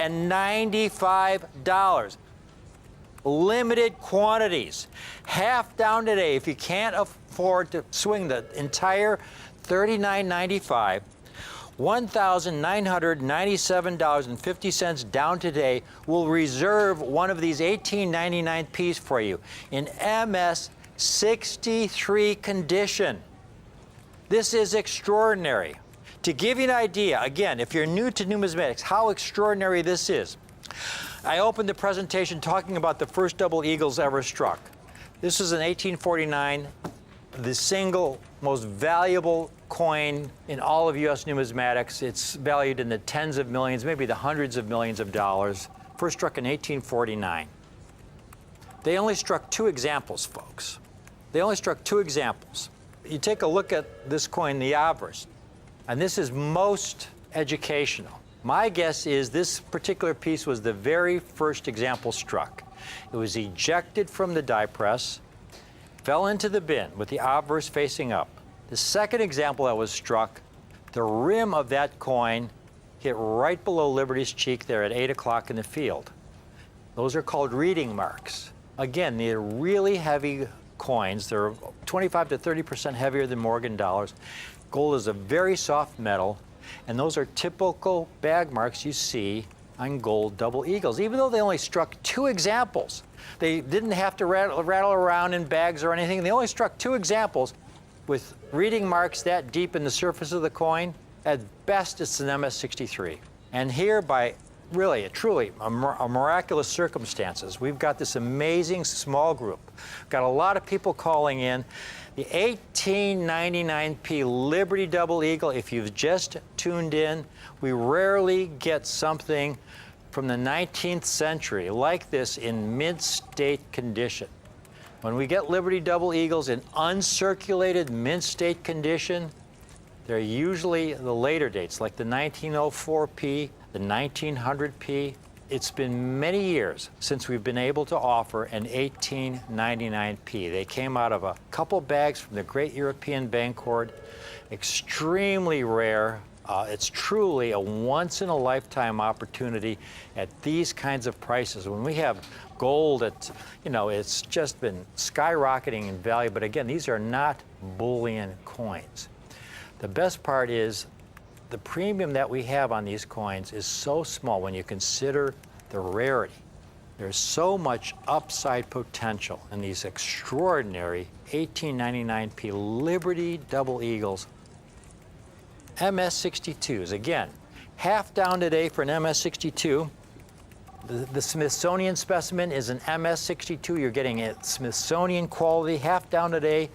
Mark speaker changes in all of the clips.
Speaker 1: $39.95. Limited quantities. Half down today. If you can't afford to swing the entire $39.95, $1,997.50 down today, will reserve one of these $18.99 for you in MS63 condition. This is extraordinary. To give you an idea, again, if you're new to numismatics, how extraordinary this is, I opened the presentation talking about the first double eagles ever struck. This is in 1849, the single most valuable coin in all of U.S. numismatics. It's valued in the tens of millions, maybe the hundreds of millions of dollars. First struck in 1849. They only struck 2 examples, folks. They only struck 2 examples. You take a look at this coin, the Avars, and this is most educational. My guess is this particular piece was the very first example struck. It was ejected from the die press, fell into the bin with the obverse facing up. The second example that was struck, the rim of that coin hit right below Liberty's cheek there at 8 o'clock in the field. Those are called reading marks. Again, they're really heavy coins. They're 25 to 30% heavier than Morgan dollars. Gold is a very soft metal, and those are typical bag marks you see on gold double eagles. Even though they only struck 2 examples, they didn't have to rattle around in bags or anything. They only struck 2 examples with reading marks that deep in the surface of the coin. At best, it's an MS63. And here, by really, truly, a miraculous circumstances, we've got this amazing small group. Got a lot of people calling in. The 1899p Liberty Double Eagle, if you've just tuned in, we rarely get something from the 19th century like this in mint-state condition. When we get Liberty Double Eagles in uncirculated mint-state condition, they're usually the later dates, like the 1904p, the 1900p. It's been many years since we've been able to offer an 1899p. They came out of a couple bags from the Great European Bancord. Extremely rare. It's truly a once-in-a-lifetime opportunity at these kinds of prices. When we have gold at, it's just been skyrocketing in value. But again, these are not bullion coins. The best part is the premium that we have on these coins is so small when you consider the rarity. There's so much upside potential in these extraordinary 1899p Liberty Double Eagles. MS62s, again, half down today for an MS62. The Smithsonian specimen is an MS62. You're getting a Smithsonian quality, half down today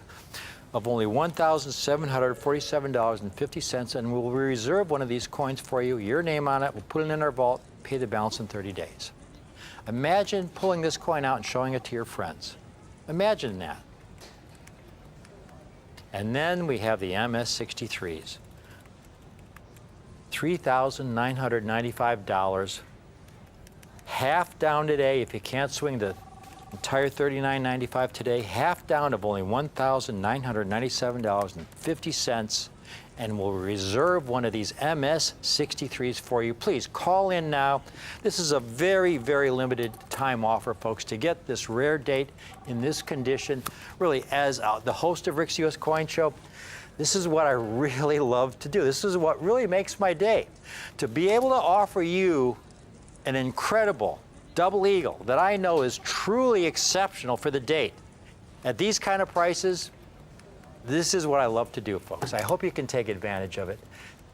Speaker 1: of only $1,747.50, and we'll reserve one of these coins for you, your name on it, we'll put it in our vault, pay the balance in 30 days. Imagine pulling this coin out and showing it to your friends. Imagine that. And then we have the MS63s. $3,995, half down today. If you can't swing the entire $39.95 today, half down of only $1,997.50, and we'll reserve one of these MS63s for you. Please call in now. This is a very, very limited time offer, folks, to get this rare date in this condition. Really, as the host of Rick's U.S. Coin Show, this is what I really love to do. This is what really makes my day, to be able to offer you an incredible double eagle that I know is truly exceptional for the date. At these kind of prices, this is what I love to do, folks. I hope you can take advantage of it.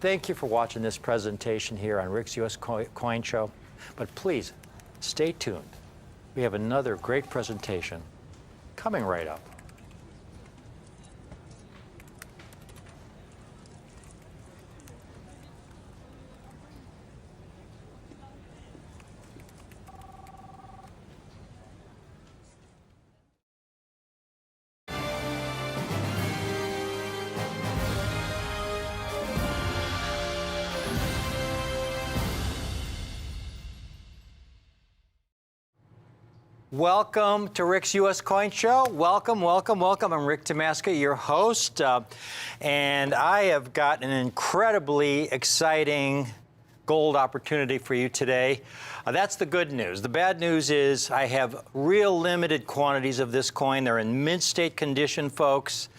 Speaker 1: Thank you for watching this presentation here on Rick's U.S. Coin Show. But please, stay tuned. We have another great presentation coming right up. Welcome to Rick's U.S. Coin Show. Welcome, welcome, welcome. I'm Rick Tomasca, your host, and I have got an incredibly exciting gold opportunity for you today. That's the good news. The bad news is I have real limited quantities of this coin. They're in mint state condition, folks,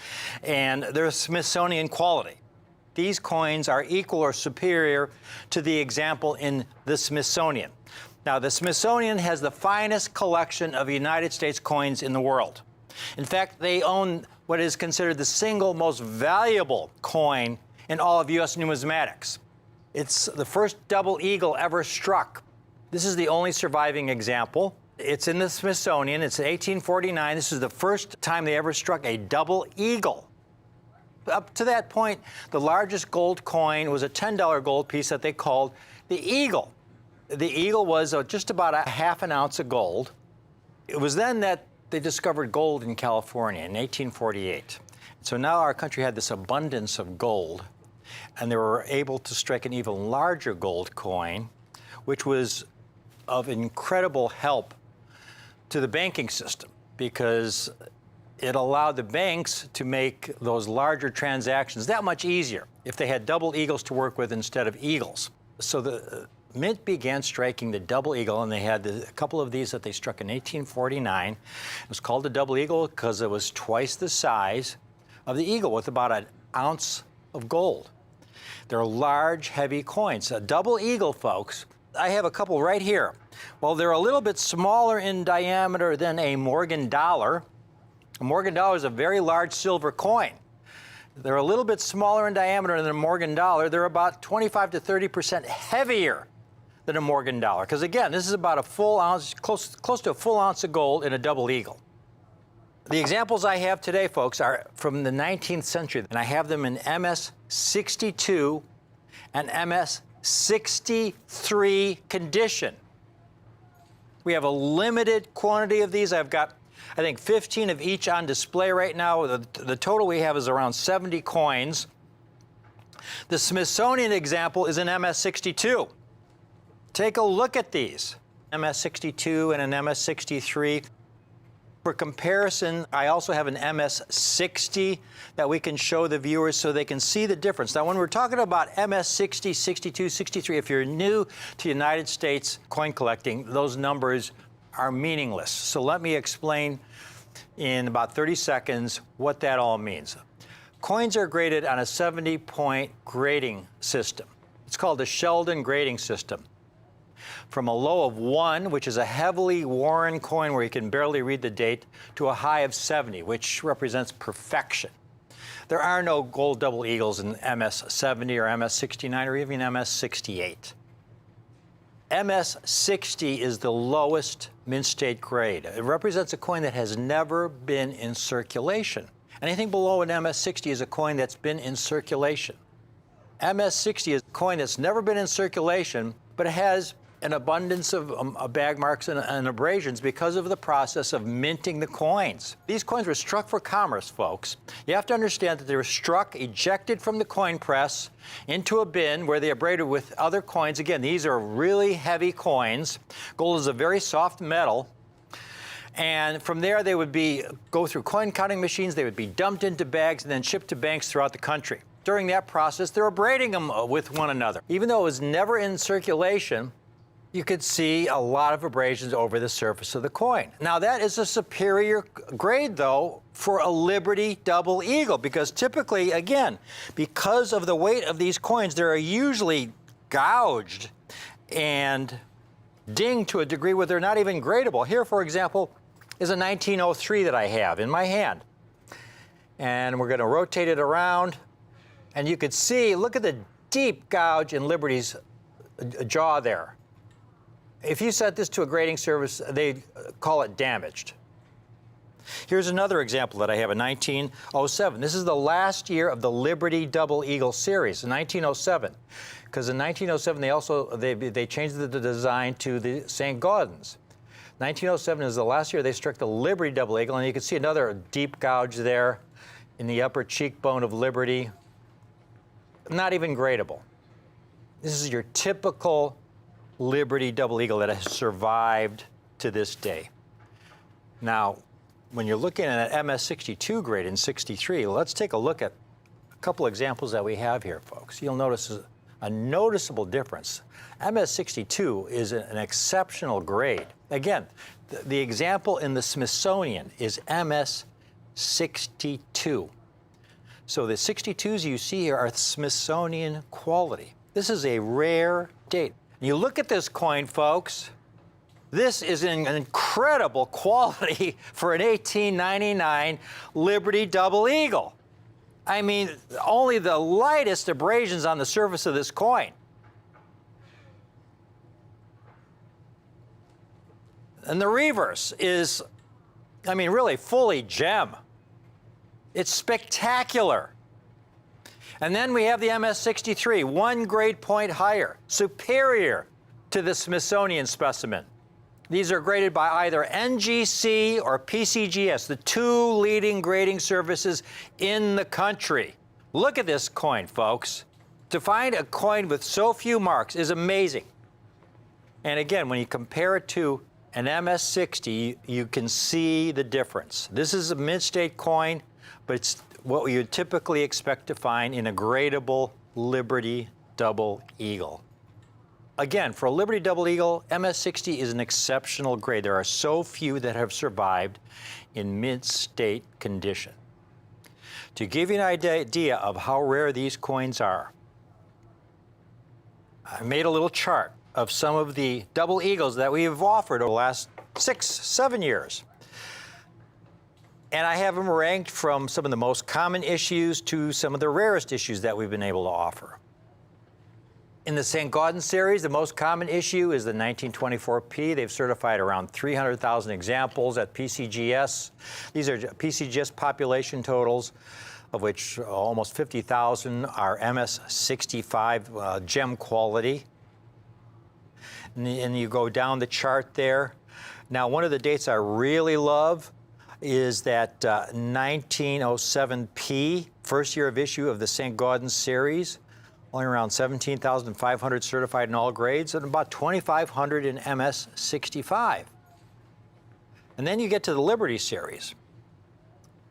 Speaker 1: and they're Smithsonian quality. These coins are equal or superior to the example in the Smithsonian. Now, the Smithsonian has the finest collection of United States coins in the world. In fact, they own what is considered the single most valuable coin in all of U.S. numismatics. It's the first double eagle ever struck. This is the only surviving example. It's in the Smithsonian. It's in 1849. This is the first time they ever struck a double eagle. Up to that point, the largest gold coin was a $10 gold piece that they called the Eagle. The Eagle was just about a half an ounce of gold. It was then that they discovered gold in California in 1848. So now our country had this abundance of gold, and they were able to strike an even larger gold coin, which was of incredible help to the banking system because it allowed the banks to make those larger transactions that much easier if they had double eagles to work with instead of eagles. So the Mint began striking the double eagle, and they had a couple of these that they struck in 1849. It was called the double eagle because it was twice the size of the eagle with about an ounce of gold. They're large, heavy coins. A double eagle, folks, I have a couple right here. Well, they're a little bit smaller in diameter than a Morgan dollar. A Morgan dollar is a very large silver coin. They're a little bit smaller in diameter than a Morgan dollar. They're about 25 to 30% heavier than a Morgan dollar. Because again, this is about a full ounce, close to a full ounce of gold in a double eagle. The examples I have today, folks, are from the 19th century, and I have them in MS-62 and MS-63 condition. We have a limited quantity of these. I've got, I think, 15 of each on display right now. The total we have is around 70 coins. The Smithsonian example is an MS-62. Take a look at these, MS-62 and an MS-63. For comparison, I also have an MS-60 that we can show the viewers so they can see the difference. Now, when we're talking about MS-60, 62, 63, if you're new to United States coin collecting, those numbers are meaningless. So let me explain in about 30 seconds what that all means. Coins are graded on a 70-point grading system. It's called the Sheldon grading system. From a low of 1, which is a heavily worn coin where you can barely read the date, to a high of 70, which represents perfection. There are no gold double eagles in MS-70 or MS-69 or even MS-68. MS-60 is the lowest mint state grade. It represents a coin that has never been in circulation. Anything below an MS-60 is a coin that's been in circulation. MS-60 is a coin that's never been in circulation, but it has an abundance of bag marks and abrasions because of the process of minting the coins. These coins were struck for commerce, folks. You have to understand that they were struck, ejected from the coin press into a bin where they abraded with other coins. Again, these are really heavy coins. Gold is a very soft metal. And from there, they would go through coin counting machines. They would be dumped into bags and then shipped to banks throughout the country. During that process, they're abrading them with one another. Even though it was never in circulation, you could see a lot of abrasions over the surface of the coin. Now, that is a superior grade, though, for a Liberty double eagle, because typically, again, because of the weight of these coins, they're usually gouged and dinged to a degree where they're not even gradable. Here, for example, is a 1903 that I have in my hand. And we're going to rotate it around, and you could see, look at the deep gouge in Liberty's jaw there. If you sent this to a grading service, they'd call it damaged. Here's another example that I have, a 1907. This is the last year of the Liberty Double Eagle series, 1907. Because in 1907, they changed the design to the St. Gaudens. 1907 is the last year they struck the Liberty Double Eagle, and you can see another deep gouge there in the upper cheekbone of Liberty. Not even gradable. This is your typical Liberty Double Eagle that has survived to this day. Now, when you're looking at an MS-62 grade in 63, let's take a look at a couple examples that we have here, folks. You'll notice a noticeable difference. MS-62 is an exceptional grade. Again, the example in the Smithsonian is MS-62. So the 62s you see here are Smithsonian quality. This is a rare date. You look at this coin, folks. This is an incredible quality for an 1899 Liberty Double Eagle. I mean, only the lightest abrasions on the surface of this coin. And the reverse is, I mean, really fully gem. It's spectacular. And then we have the MS-63, 1 grade point higher, superior to the Smithsonian specimen. These are graded by either NGC or PCGS, the 2 leading grading services in the country. Look at this coin, folks. To find a coin with so few marks is amazing. And again, when you compare it to an MS-60, you can see the difference. This is a mid-state coin, but it's what you would typically expect to find in a gradable Liberty Double Eagle. Again, for a Liberty Double Eagle, MS-60 is an exceptional grade. There are so few that have survived in mid-state condition. To give you an idea of how rare these coins are, I made a little chart of some of the Double Eagles that we have offered over the last 6-7 years. And I have them ranked from some of the most common issues to some of the rarest issues that we've been able to offer. In the St. Gaudens series, the most common issue is the 1924P. They've certified around 300,000 examples at PCGS. These are PCGS population totals, of which almost 50,000 are MS-65 gem quality. And you go down the chart there. Now, one of the dates I really love is that 1907P, first year of issue of the St. Gaudens series. Only around 17,500 certified in all grades and about 2,500 in MS-65. And then you get to the Liberty series.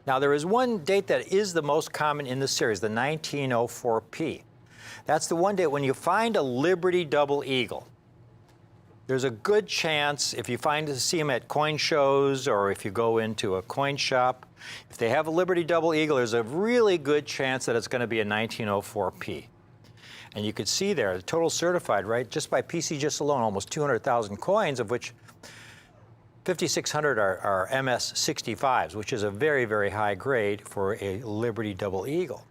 Speaker 1: Now, there is one date that is the most common in the series, the 1904P. That's the one date when you find a Liberty Double Eagle. There's a good chance, if you see them at coin shows or if you go into a coin shop, if they have a Liberty Double Eagle, there's a really good chance that it's going to be a 1904P. And you could see there, the total certified, right, just by PCGS alone, almost 200,000 coins, of which 5,600 are MS-65s, which is a very, very high grade for a Liberty Double Eagle.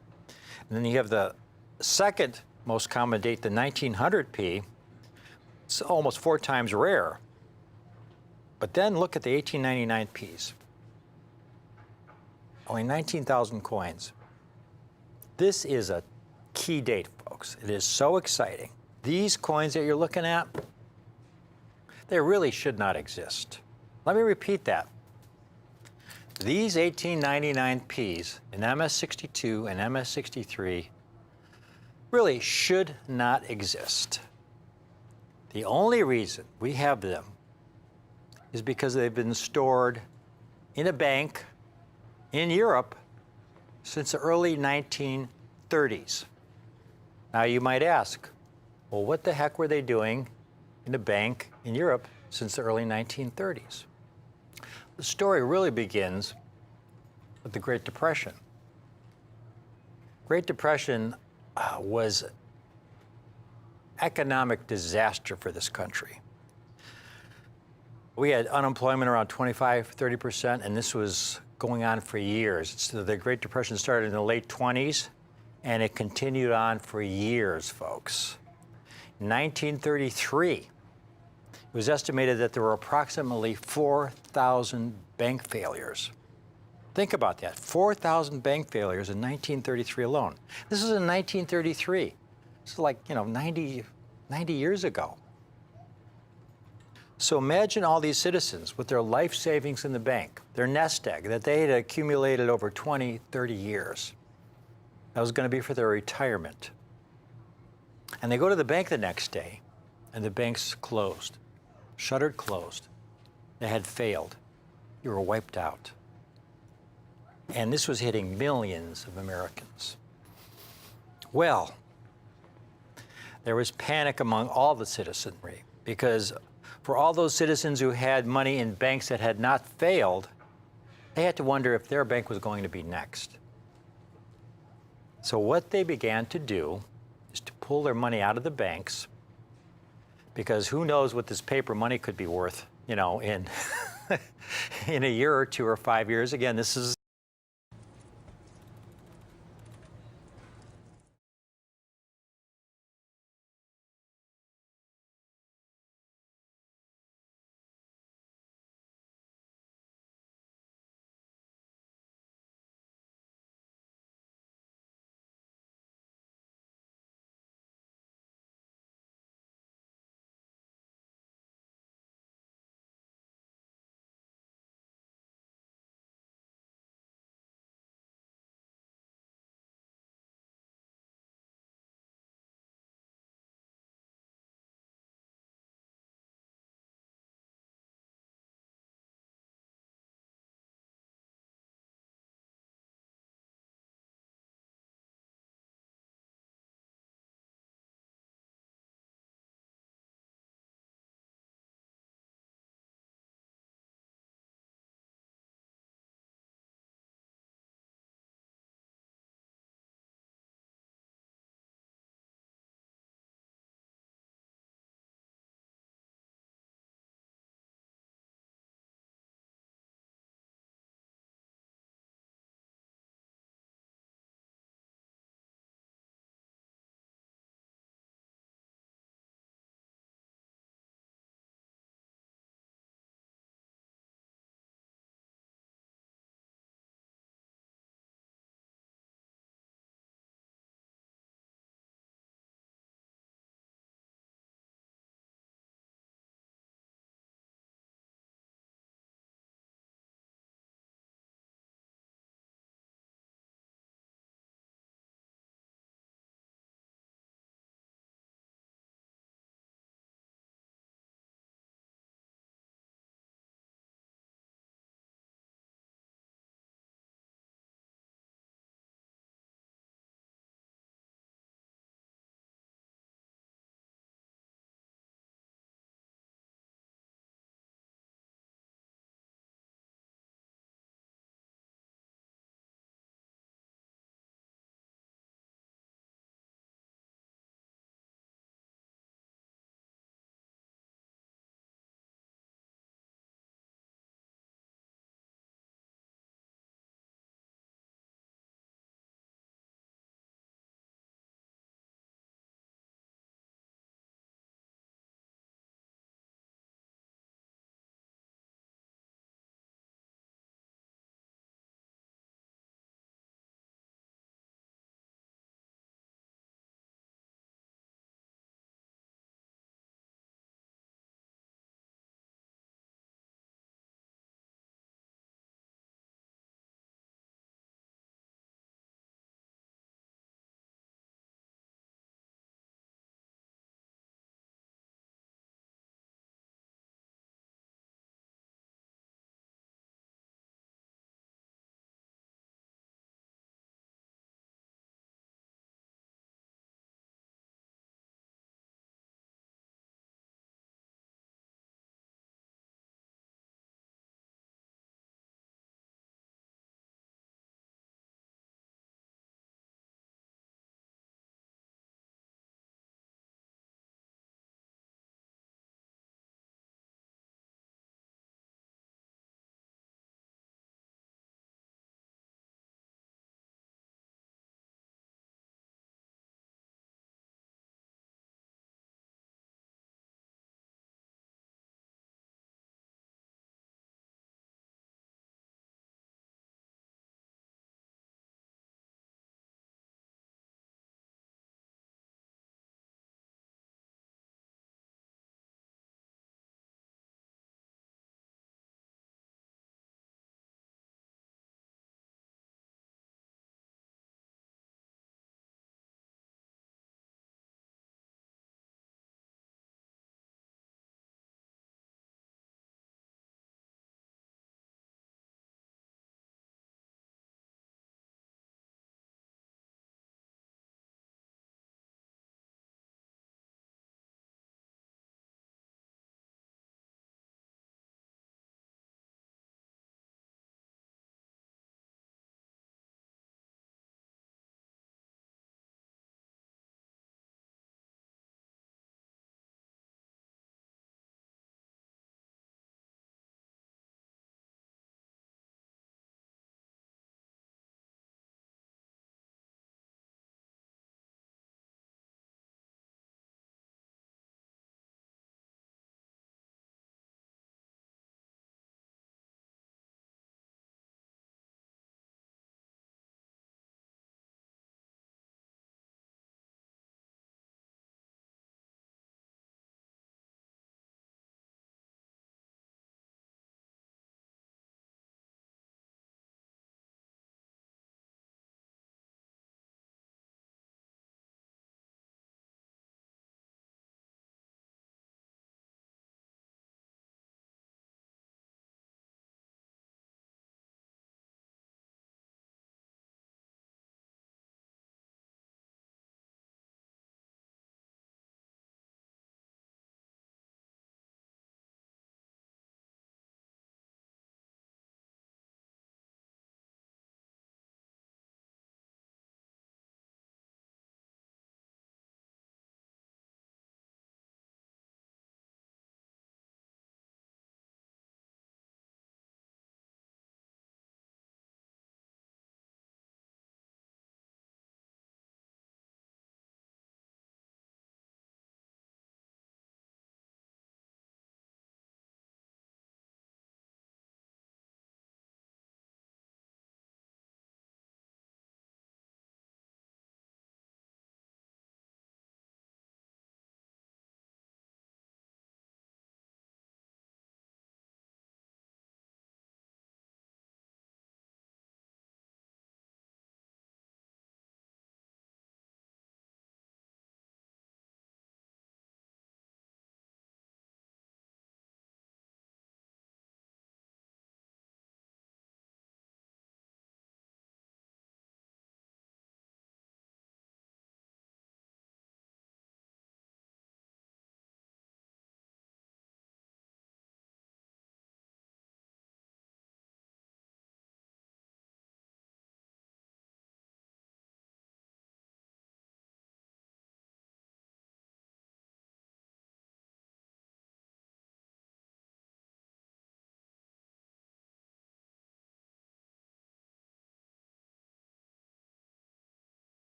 Speaker 1: And then you have the second most common date, the 1900P. It's almost 4 times rare. But then look at the 1899 Ps. Only 19,000 coins. This is a key date, folks. It is so exciting. These coins that you're looking at, they really should not exist. Let me repeat that. These 1899 Ps in MS-62 and MS-63 really should not exist. The only reason we have them is because they've been stored in a bank in Europe since the early 1930s. Now you might ask, well, what the heck were they doing in a bank in Europe since the early 1930s? The story really begins with the Great Depression. Great Depression was economic disaster for this country. We had unemployment around 25–30%, and this was going on for years. So the Great Depression started in the late 20s, and it continued on for years, folks. In 1933, it was estimated that there were approximately 4,000 bank failures. Think about that, 4,000 bank failures in 1933 alone. This is in 1933. This is like, 90 years ago. So imagine all these citizens with their life savings in the bank, their nest egg that they had accumulated over 20, 30 years. That was going to be for their retirement. And they go to the bank the next day, and the bank's closed, shuttered closed. They had failed. You were wiped out. And this was hitting millions of Americans. Well, There was panic among all the citizenry because for all those citizens who had money in banks that had not failed, they had to wonder if their bank was going to be next. So what they began to do is to pull their money out of the banks, because who knows what this paper money could be worth, in in a year or 2 or 5 years. Again, this is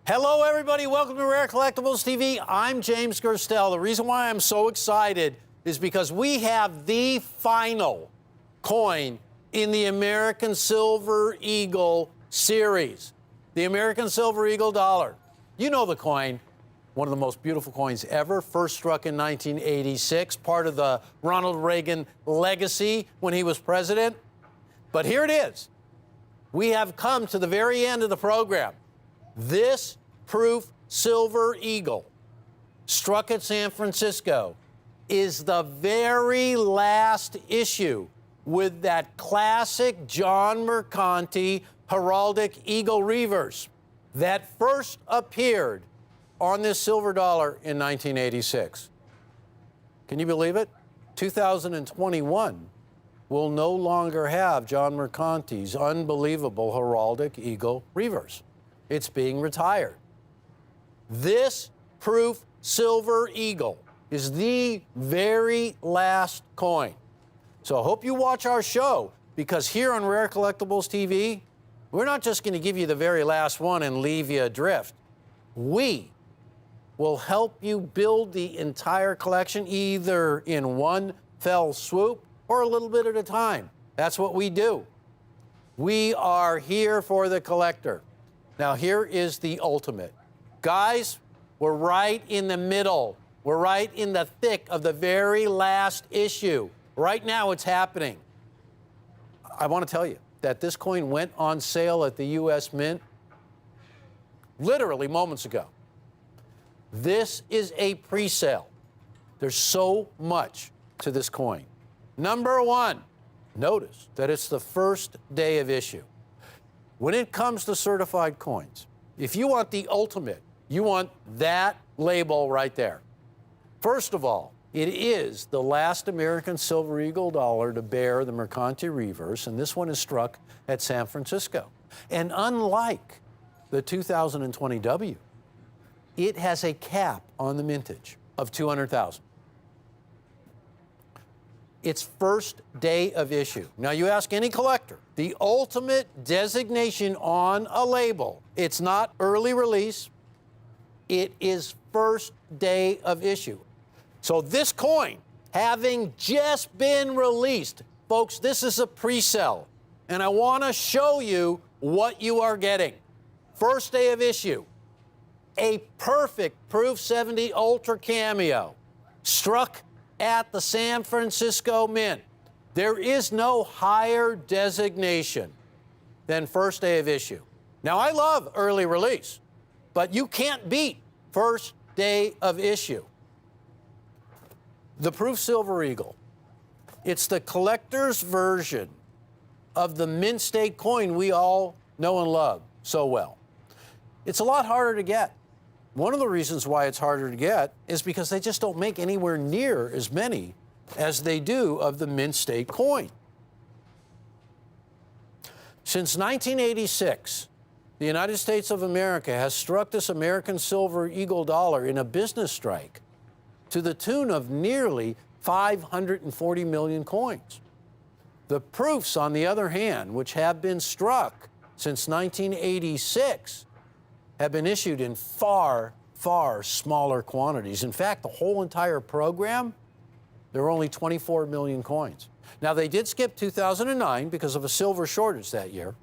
Speaker 2: Hello, everybody. Welcome to Rare Collectibles TV. I'm James Gerstel. The reason why I'm so excited is because we have the final coin in the American Silver Eagle series, the American Silver Eagle dollar. You know the coin, one of the most beautiful coins ever, first struck in 1986, part of the Ronald Reagan legacy when he was president. But here it is. We have come to the very end of the program. This proof Silver Eagle, struck at San Francisco, is the very last issue with that classic John Mercanti heraldic eagle reverse that first appeared on this silver dollar in 1986. Can you believe it? 2021 will no longer have John Mercanti's unbelievable heraldic eagle reverse. It's being retired. This proof Silver Eagle is the very last coin. So I hope you watch our show, because here on Rare Collectibles TV, we're not just going to give you the very last one and leave you adrift. We will help you build the entire collection either in one fell swoop or a little bit at a time. That's what we do. We are here for the collector. Now, here is the ultimate. Guys, we're right in the middle. We're right in the thick of the very last issue. Right now, it's happening. I want to tell you that this coin went on sale at the U.S. Mint literally moments ago. This is a pre-sale. There's so much to this coin. Number one, notice that it's the first day of issue. When it comes to certified coins, if you want the ultimate, you want that label right there. First of all, it is the last American Silver Eagle dollar to bear the Mercanti reverse, and this one is struck at San Francisco. And unlike the 2020 W, it has a cap on the mintage of 200,000. It's first day of issue. Now, you ask any collector, the ultimate designation on a label, it's not early release, it is first day of issue. So this coin, having just been released, folks, this is a pre-sale, and I want to show you what you are getting. First day of issue, a perfect Proof 70 Ultra Cameo, struck at the San Francisco Mint. There is no higher designation than first day of issue. Now, I love early release, but you can't beat first day of issue. The Proof Silver Eagle, it's the collector's version of the mint state coin we all know and love so well. It's a lot harder to get. One of the reasons why it's harder to get is because they just don't make anywhere near as many as they do of the mint state coin. Since 1986, the United States of America has struck this American Silver Eagle dollar in a business strike to the tune of nearly 540 million coins. The proofs, on the other hand, which have been struck since 1986, have been issued in far, far smaller quantities. In fact, the whole entire program, there are only 24 million coins. Now, they did skip 2009 because of a silver shortage that year.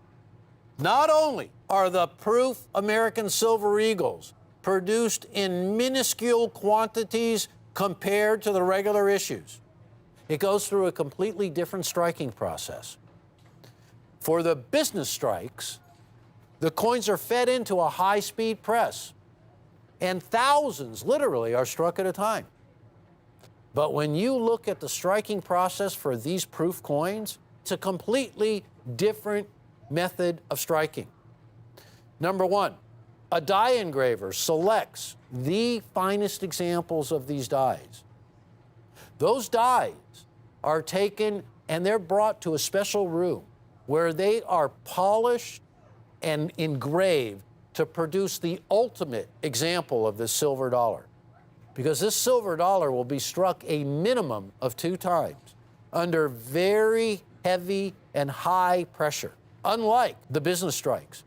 Speaker 2: Not only are the Proof American Silver Eagles produced in minuscule quantities compared to the regular issues, it goes through a completely different striking process. For the business strikes, the coins are fed into a high-speed press, and thousands, literally, are struck at a time. But when you look at the striking process for these proof coins, it's a completely different method of striking. Number one, a die engraver selects the finest examples of these dies. Those dies are taken and they're brought to a special room where they are polished and engraved to produce the ultimate example of this silver dollar. Because this silver dollar will be struck a minimum of 2 times under very heavy and high pressure, unlike the business strikes.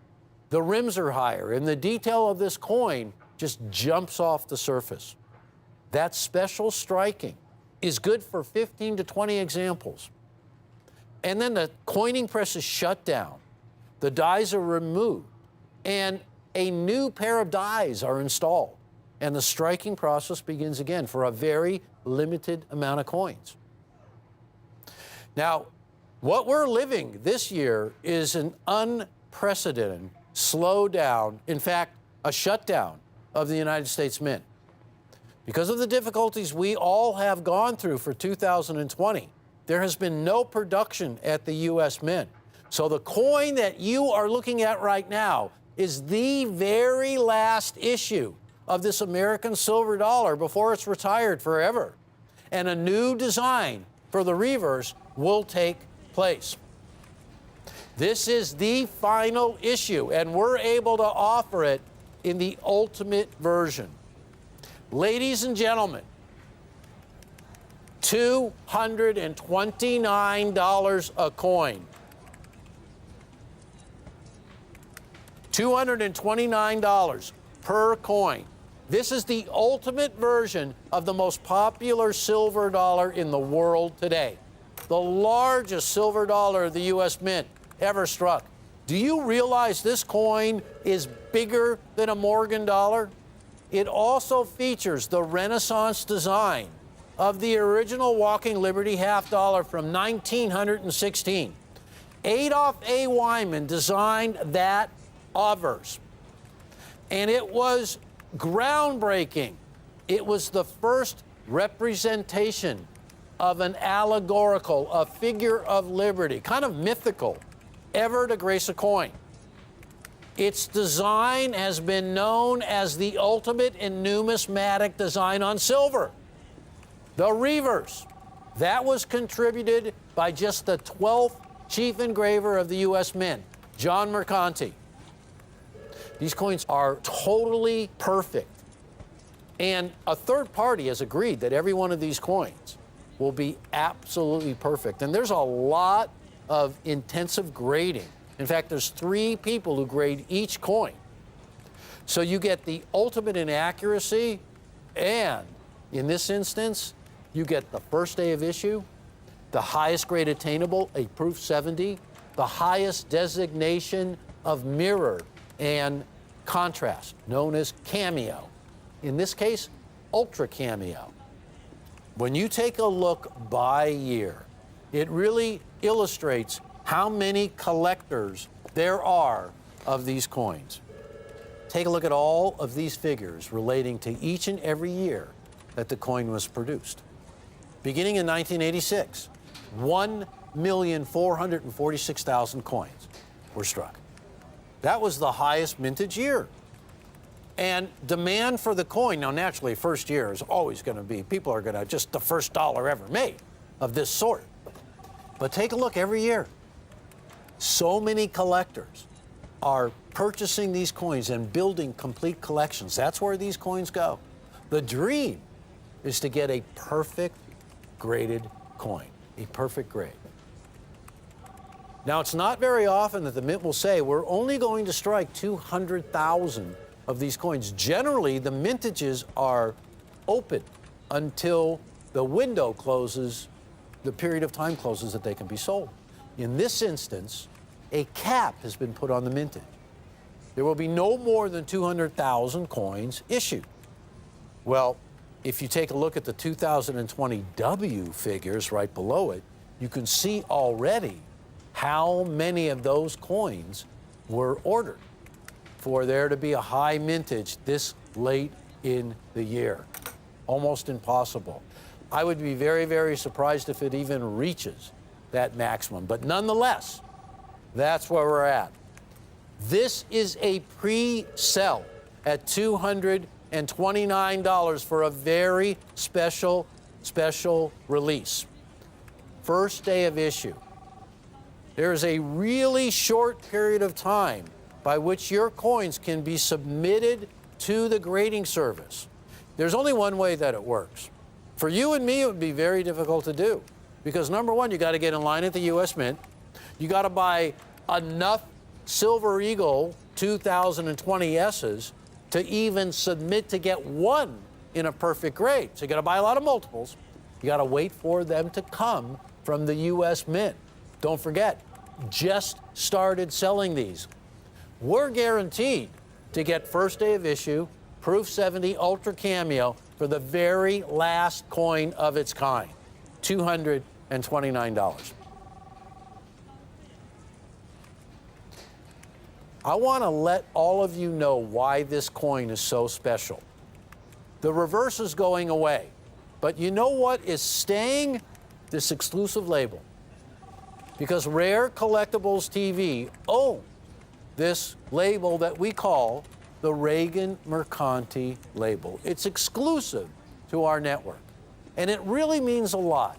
Speaker 2: The rims are higher, and the detail of this coin just jumps off the surface. That special striking is good for 15 to 20 examples. And then the coining press is shut down, the dies are removed, and a new pair of dies are installed. And the striking process begins again for a very limited amount of coins. Now, what we're living this year is an unprecedented slowdown, in fact, a shutdown of the United States Mint. Because of the difficulties we all have gone through for 2020, there has been no production at the U.S. Mint. So the coin that you are looking at right now is the very last issue of this American silver dollar before it's retired forever. And a new design for the reverse will take place. This is the final issue, and we're able to offer it in the ultimate version. Ladies and gentlemen, $229 a coin. $229 per coin. This is the ultimate version of the most popular silver dollar in the world today. The largest silver dollar of the U.S. Mint ever struck. Do you realize this coin is bigger than a Morgan dollar? It also features the Renaissance design of the original Walking Liberty half dollar from 1916. Adolph A. Wyman designed that obverse, and it was groundbreaking. It was the first representation of an allegorical, a figure of liberty, kind of mythical, ever to grace a coin. Its design has been known as the ultimate in numismatic design on silver. The reverse, that was contributed by just the 12th chief engraver of the U.S. Mint, John Mercanti. These coins are totally perfect. And a third party has agreed that every one of these coins will be absolutely perfect. And there's a lot of intensive grading. In fact, there's 3 people who grade each coin. So you get the ultimate in accuracy, and in this instance, you get the first day of issue, the highest grade attainable, a proof 70, the highest designation of mirror and contrast, known as cameo. In this case, ultra cameo. When you take a look by year, it really illustrates how many collectors there are of these coins. Take a look at all of these figures relating to each and every year that the coin was produced. Beginning in 1986, 1,446,000 coins were struck. That was the highest mintage year. And demand for the coin, now naturally, first year is always going to be, people are going to, just the first dollar ever made of this sort. But take a look every year. So many collectors are purchasing these coins and building complete collections. That's where these coins go. The dream is to get a perfect graded coin, a perfect grade. Now, it's not very often that the Mint will say, we're only going to strike 200,000 of these coins. Generally, the mintages are open until the window closes, the period of time closes that they can be sold. In this instance, a cap has been put on the mintage. There will be no more than 200,000 coins issued. Well, if you take a look at the 2020 W figures right below it, you can see already how many of those coins were ordered for there to be a high mintage this late in the year. Almost impossible. I would be very, very surprised if it even reaches that maximum. But nonetheless, that's where we're at. This is a pre-sell at $229 for a very special release. First day of issue. There is a really short period of time by which your coins can be submitted to the grading service. There's only one way that it works. For you and me, it would be very difficult to do. Because number one, you got to get in line at the U.S. Mint. You got to buy enough Silver Eagle 2020 S's to even submit to get one in a perfect grade. So you got to buy a lot of multiples. You got to wait for them to come from the U.S. Mint. Don't forget, just started selling these. We're guaranteed to get first day of issue, Proof 70 Ultra Cameo for the very last coin of its kind, $229. I want to let all of you know why this coin is so special. The reverse is going away, but you know what is staying? This exclusive label. Because Rare Collectibles TV owns this label that we call the Reagan Mercanti label. It's exclusive to our network, and it really means a lot.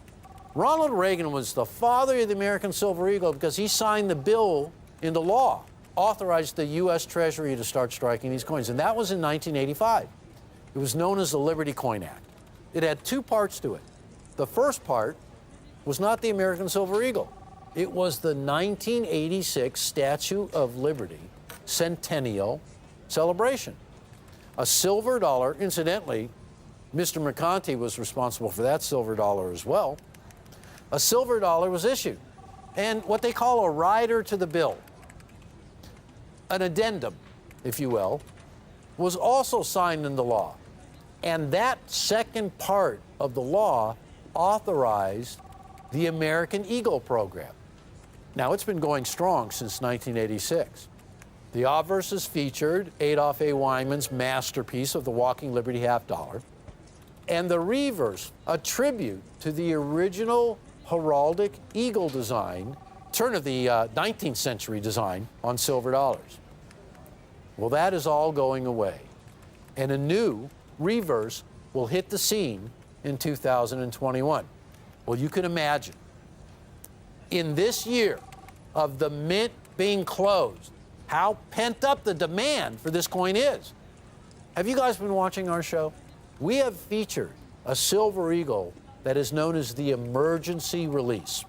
Speaker 2: Ronald Reagan was the father of the American Silver Eagle because he signed the bill into law, authorized the U.S. Treasury to start striking these coins, and that was in 1985. It was known as the Liberty Coin Act. It had two parts to it. The first part was not the American Silver Eagle. It was the 1986 Statue of Liberty Centennial Celebration. A silver dollar, incidentally, Mr. Mercanti was responsible for that silver dollar as well. A silver dollar was issued, and what they call a rider to the bill, an addendum, if you will, was also signed into law. And that second part of the law authorized the American Eagle program. Now, it's been going strong since 1986. The obverse is featured Adolph A. Wyman's masterpiece of the Walking Liberty half dollar, and the reverse, a tribute to the original heraldic eagle design, turn of the 19th century design on silver dollars. Well, that is all going away, and a new reverse will hit the scene in 2021. Well, you can imagine, in this year of the mint being closed, how pent up the demand for this coin is. Have you guys been watching our show? We have featured a silver eagle that is known as the emergency release.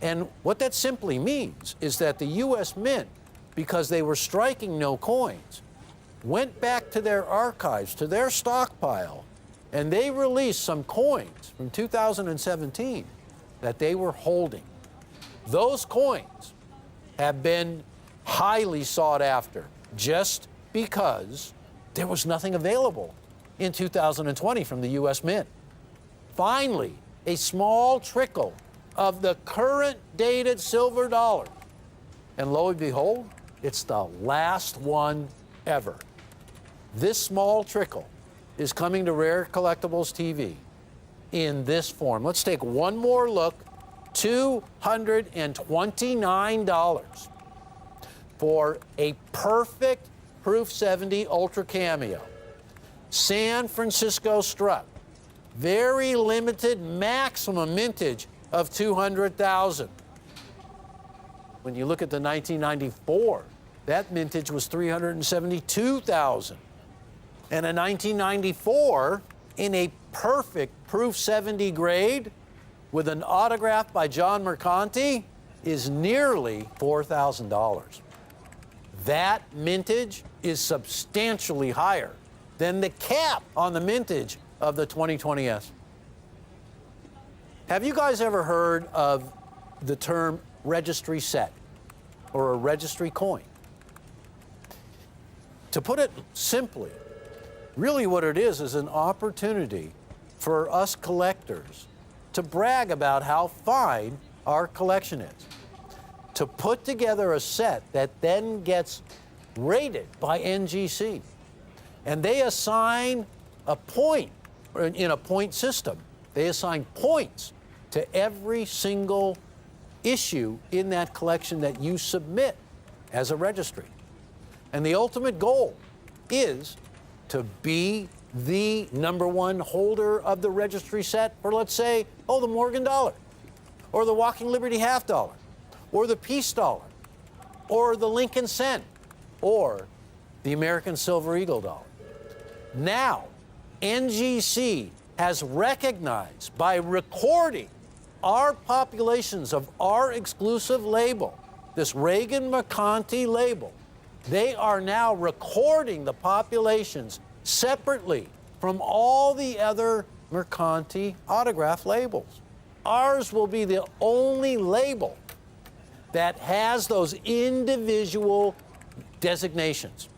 Speaker 2: And what that simply means is that the U.S. Mint, because they were striking no coins, went back to their archives, to their stockpile, and they released some coins from 2017 that they were holding. Those coins have been highly sought after just because there was nothing available in 2020 from the U.S. Mint. Finally, a small trickle of the current dated silver dollar. And lo and behold, it's the last one ever. This small trickle is coming to Rare Collectibles TV in this form. Let's take one more look. $229 for a perfect Proof 70 Ultra Cameo. San Francisco strut. Very limited maximum mintage of 200,000. When you look at the 1994, that mintage was 372,000. And a 1994 in a perfect Proof 70 grade with an autograph by John Mercanti is nearly $4,000. That mintage is substantially higher than the cap on the mintage of the 2020S. Have you guys ever heard of the term registry set or a registry coin? To put it simply, really what it is an opportunity for us collectors to brag about how fine our collection is, to put together a set that then gets rated by NGC. And they assign a point, in a point system, they assign points to every single issue in that collection that you submit as a registry. And the ultimate goal is to be the #1 holder of the registry set for, let's say, the Morgan dollar, or the Walking Liberty half dollar, or the Peace dollar, or the Lincoln cent, or the American Silver Eagle dollar. Now, NGC has recognized by recording our populations of our exclusive label, this Reagan Mercanti label, They are now recording the populations separately from all the other Mercanti autograph labels. Ours will be the only label that has those individual designations.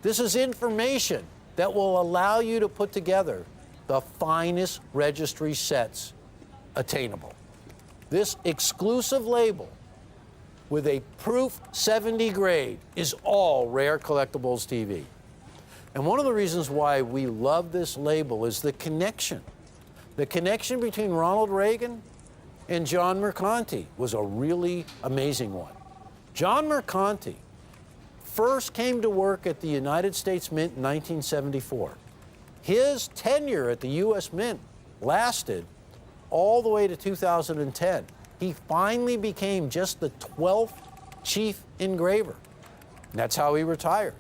Speaker 2: This is information that will allow you to put together the finest registry sets attainable. This exclusive label with a Proof 70 grade is all Rare Collectibles TV. And one of the reasons why we love this label is the connection. The connection between Ronald Reagan and John Mercanti was a really amazing one. John Mercanti first came to work at the United States Mint in 1974. His tenure at the U.S. Mint lasted all the way to 2010. He finally became just the 12th chief engraver. And that's how he retired.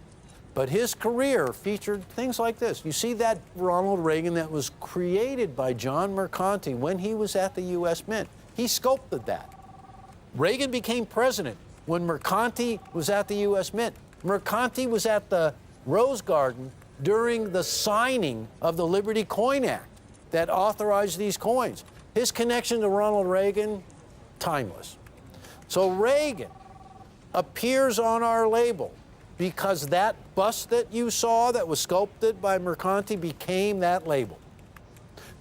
Speaker 2: But his career featured things like this. You see that Ronald Reagan that was created by John Mercanti when he was at the U.S. Mint. He sculpted that. Reagan became president when Mercanti was at the U.S. Mint. Mercanti was at the Rose Garden during the signing of the Liberty Coin Act that authorized these coins. His connection to Ronald Reagan, timeless. So Reagan appears on our label because that bust that you saw that was sculpted by Mercanti became that label.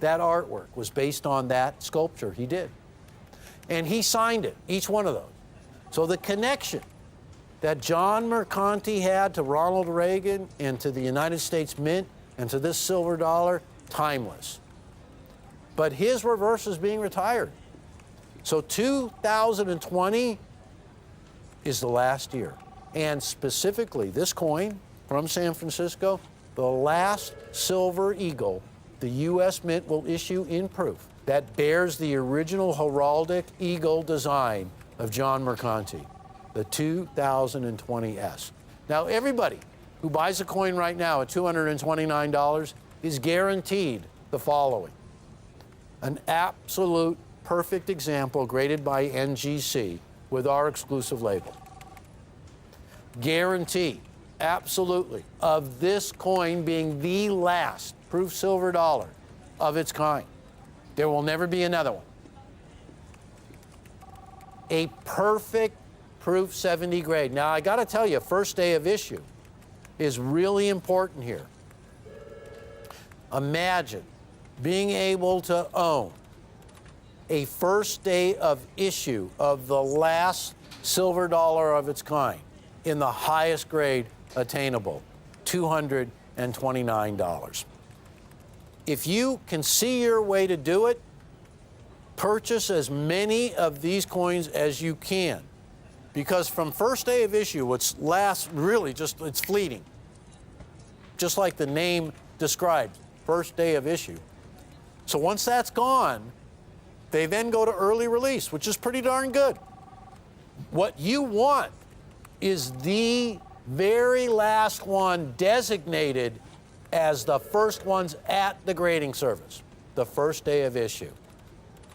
Speaker 2: That artwork was based on that sculpture he did. And he signed it, each one of those. So the connection that John Mercanti had to Ronald Reagan and to the United States Mint and to this silver dollar, timeless. But his reverse is being retired. So 2020 is the last year. And specifically, this coin from San Francisco, the last silver eagle the U.S. Mint will issue in proof that bears the original heraldic eagle design of John Mercanti, the 2020S. Now, everybody who buys a coin right now at $229 is guaranteed the following. An absolute perfect example graded by NGC with our exclusive label. Guarantee, absolutely, of this coin being the last proof silver dollar of its kind. There will never be another one. A perfect proof 70 grade. Now, I got to tell you, first day of issue is really important here. Imagine being able to own a first day of issue of the last silver dollar of its kind in the highest grade attainable, $229. If you can see your way to do it, purchase as many of these coins as you can. Because from first day of issue, which lasts really just, it's fleeting. Just like the name describes, first day of issue. So once that's gone, they then go to early release, which is pretty darn good. What you want is the very last one designated as the first ones at the grading service, the first day of issue.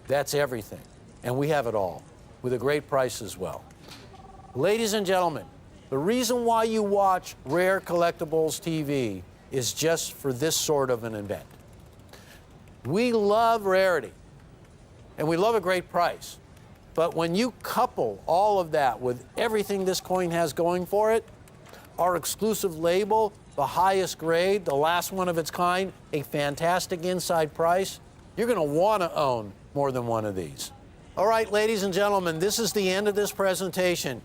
Speaker 2: That's everything. And we have it all with a great price as well. Ladies and gentlemen, the reason why you watch Rare Collectibles TV is just for this sort of an event. We love rarity, and we love a great price. But when you couple all of that with everything this coin has going for it, our exclusive label, the highest grade, the last one of its kind, a fantastic inside price, you're going to want to own more than one of these. All right, ladies and gentlemen, this is the end of this presentation.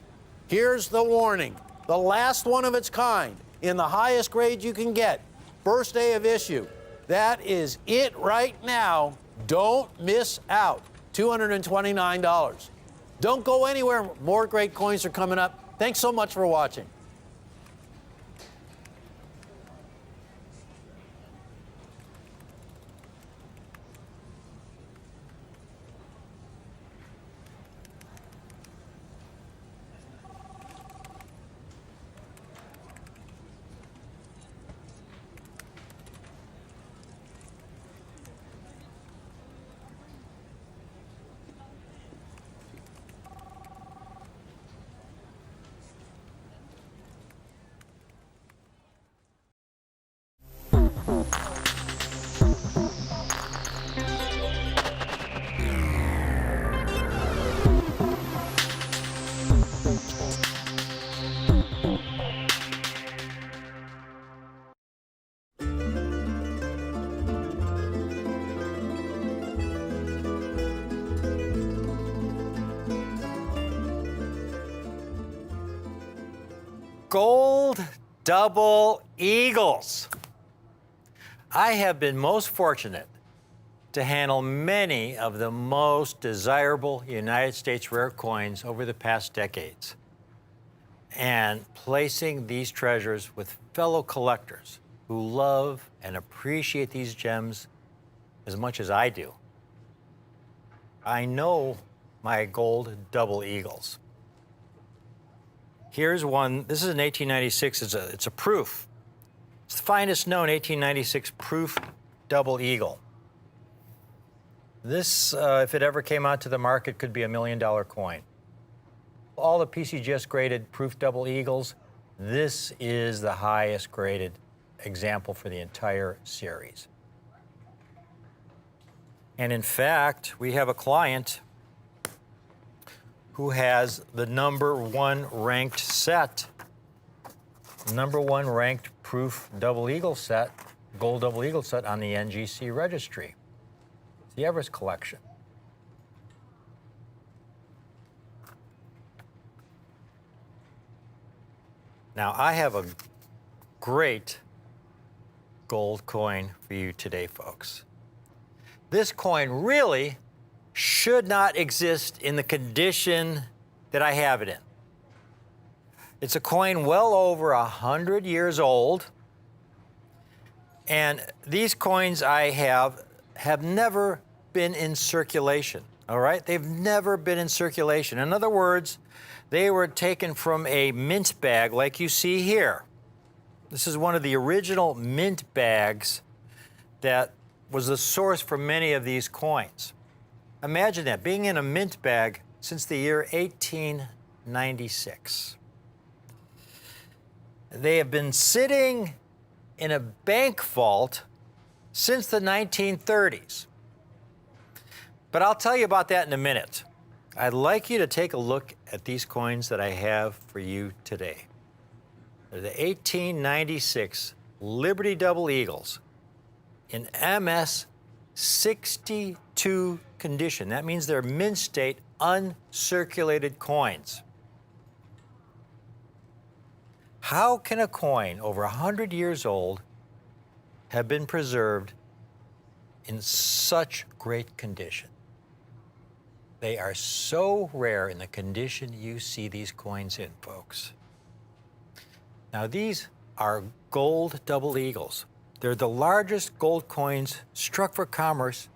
Speaker 2: Here's the warning. The last one of its kind in the highest grade you can get, first day of issue. That is it right now. Don't miss out. $229. Don't go anywhere. More great coins are coming up. Thanks so much for watching.
Speaker 1: Gold double eagles. I have been most fortunate to handle many of the most desirable United States rare coins over the past decades, and placing these treasures with fellow collectors who love and appreciate these gems as much as I do. I know my gold double eagles. Here's one. This is an 1896. It's a proof. It's the finest known 1896 proof double eagle. This, if it ever came out to the market, could be $1 million coin. All the PCGS graded proof double eagles, this is the highest graded example for the entire series. And in fact, we have a client who has the #1 ranked set, #1 ranked proof double eagle set, gold double eagle set on the NGC registry. It's the Everest collection. Now, I have a great gold coin for you today, folks. This coin really should not exist in the condition that I have it in. It's a coin well over 100 years old, and these coins I have never been in circulation, all right? They've never been in circulation. In other words, they were taken from a mint bag like you see here. This is one of the original mint bags that was the source for many of these coins. Imagine that, being in a mint bag since the year 1896. They have been sitting in a bank vault since the 1930s. But I'll tell you about that in a minute. I'd like you to take a look at these coins that I have for you today. They're the 1896 Liberty Double Eagles in MS 62 condition. That means they're mint state, uncirculated coins. How can a coin over 100 years old have been preserved in such great condition? They are so rare in the condition you see these coins in, folks. Now, these are gold double eagles. They're the largest gold coins struck for commerce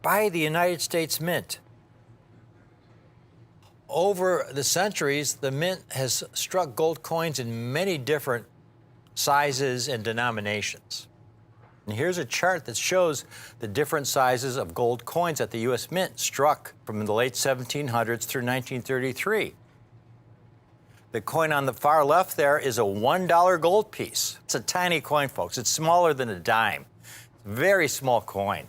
Speaker 1: by the United States Mint. Over the centuries, the Mint has struck gold coins in many different sizes and denominations. And here's a chart that shows the different sizes of gold coins that the U.S. Mint struck from the late 1700s through 1933. The coin on the far left there is a $1 gold piece. It's a tiny coin, folks. It's smaller than a dime. Very small coin.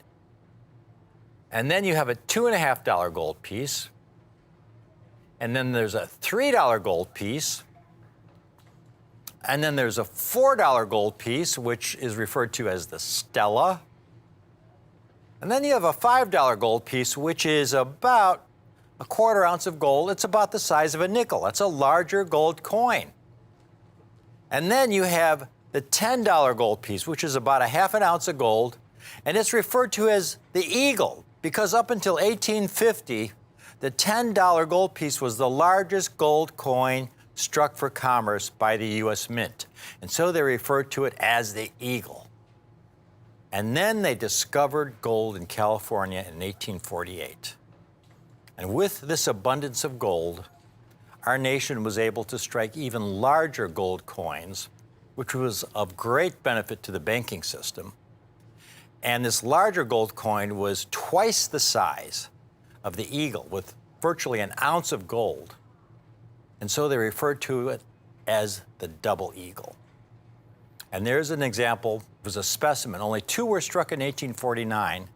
Speaker 1: And then you have a $2.50 gold piece. And then there's a $3 gold piece. And then there's a $4 gold piece, which is referred to as the Stella. And then you have a $5 gold piece, which is about a 1/4 ounce of gold. It's about the size of a nickel. That's a larger gold coin. And then you have the $10 gold piece, which is about a 1/2 ounce of gold. And it's referred to as the Eagle, because up until 1850, the $10 gold piece was the largest gold coin struck for commerce by the U.S. Mint. And so they referred to it as the Eagle. And then they discovered gold in California in 1848. And with this abundance of gold, our nation was able to strike even larger gold coins, which was of great benefit to the banking system. And this larger gold coin was twice the size of the Eagle, with virtually an ounce of gold. And so they referred to it as the Double Eagle. And there's an example. It was a specimen. Only 2 were struck in 1849,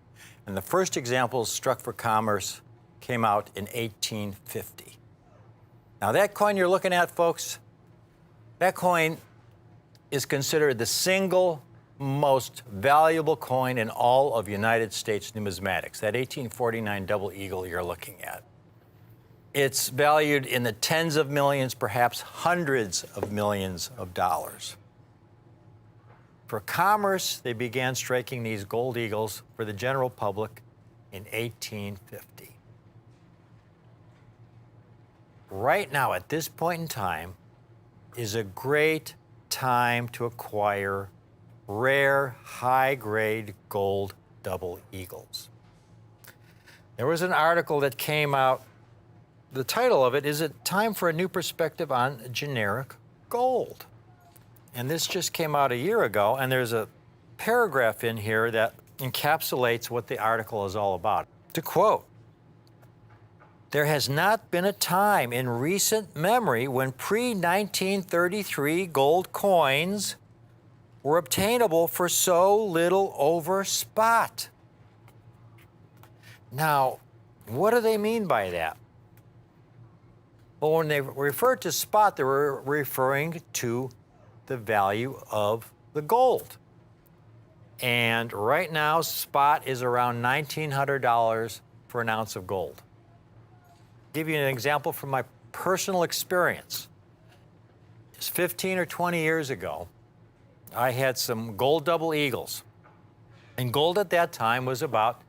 Speaker 1: and the first examples struck for commerce came out in 1850. Now, that coin you're looking at, folks, that coin is considered the single most valuable coin in all of United States numismatics, that 1849 Double Eagle you're looking at. It's valued in the tens of millions, perhaps hundreds of millions of dollars. For commerce, they began striking these gold eagles for the general public in 1850. Right now, at this point in time, is a great time to acquire rare, high-grade gold double eagles. There was an article that came out. The title of it is "It Time for a New Perspective on Generic Gold?" And this just came out a year ago, and there's a paragraph in here that encapsulates what the article is all about. To quote, "There has not been a time in recent memory when pre-1933 gold coins were obtainable for so little over spot." Now, what do they mean by that? Well, when they refer to spot, they were referring to the value of the gold. And right now, spot is around $1,900 for an ounce of gold. I'll give you an example from my personal experience. It's 15 or 20 years ago, I had some gold double eagles. And gold at that time was about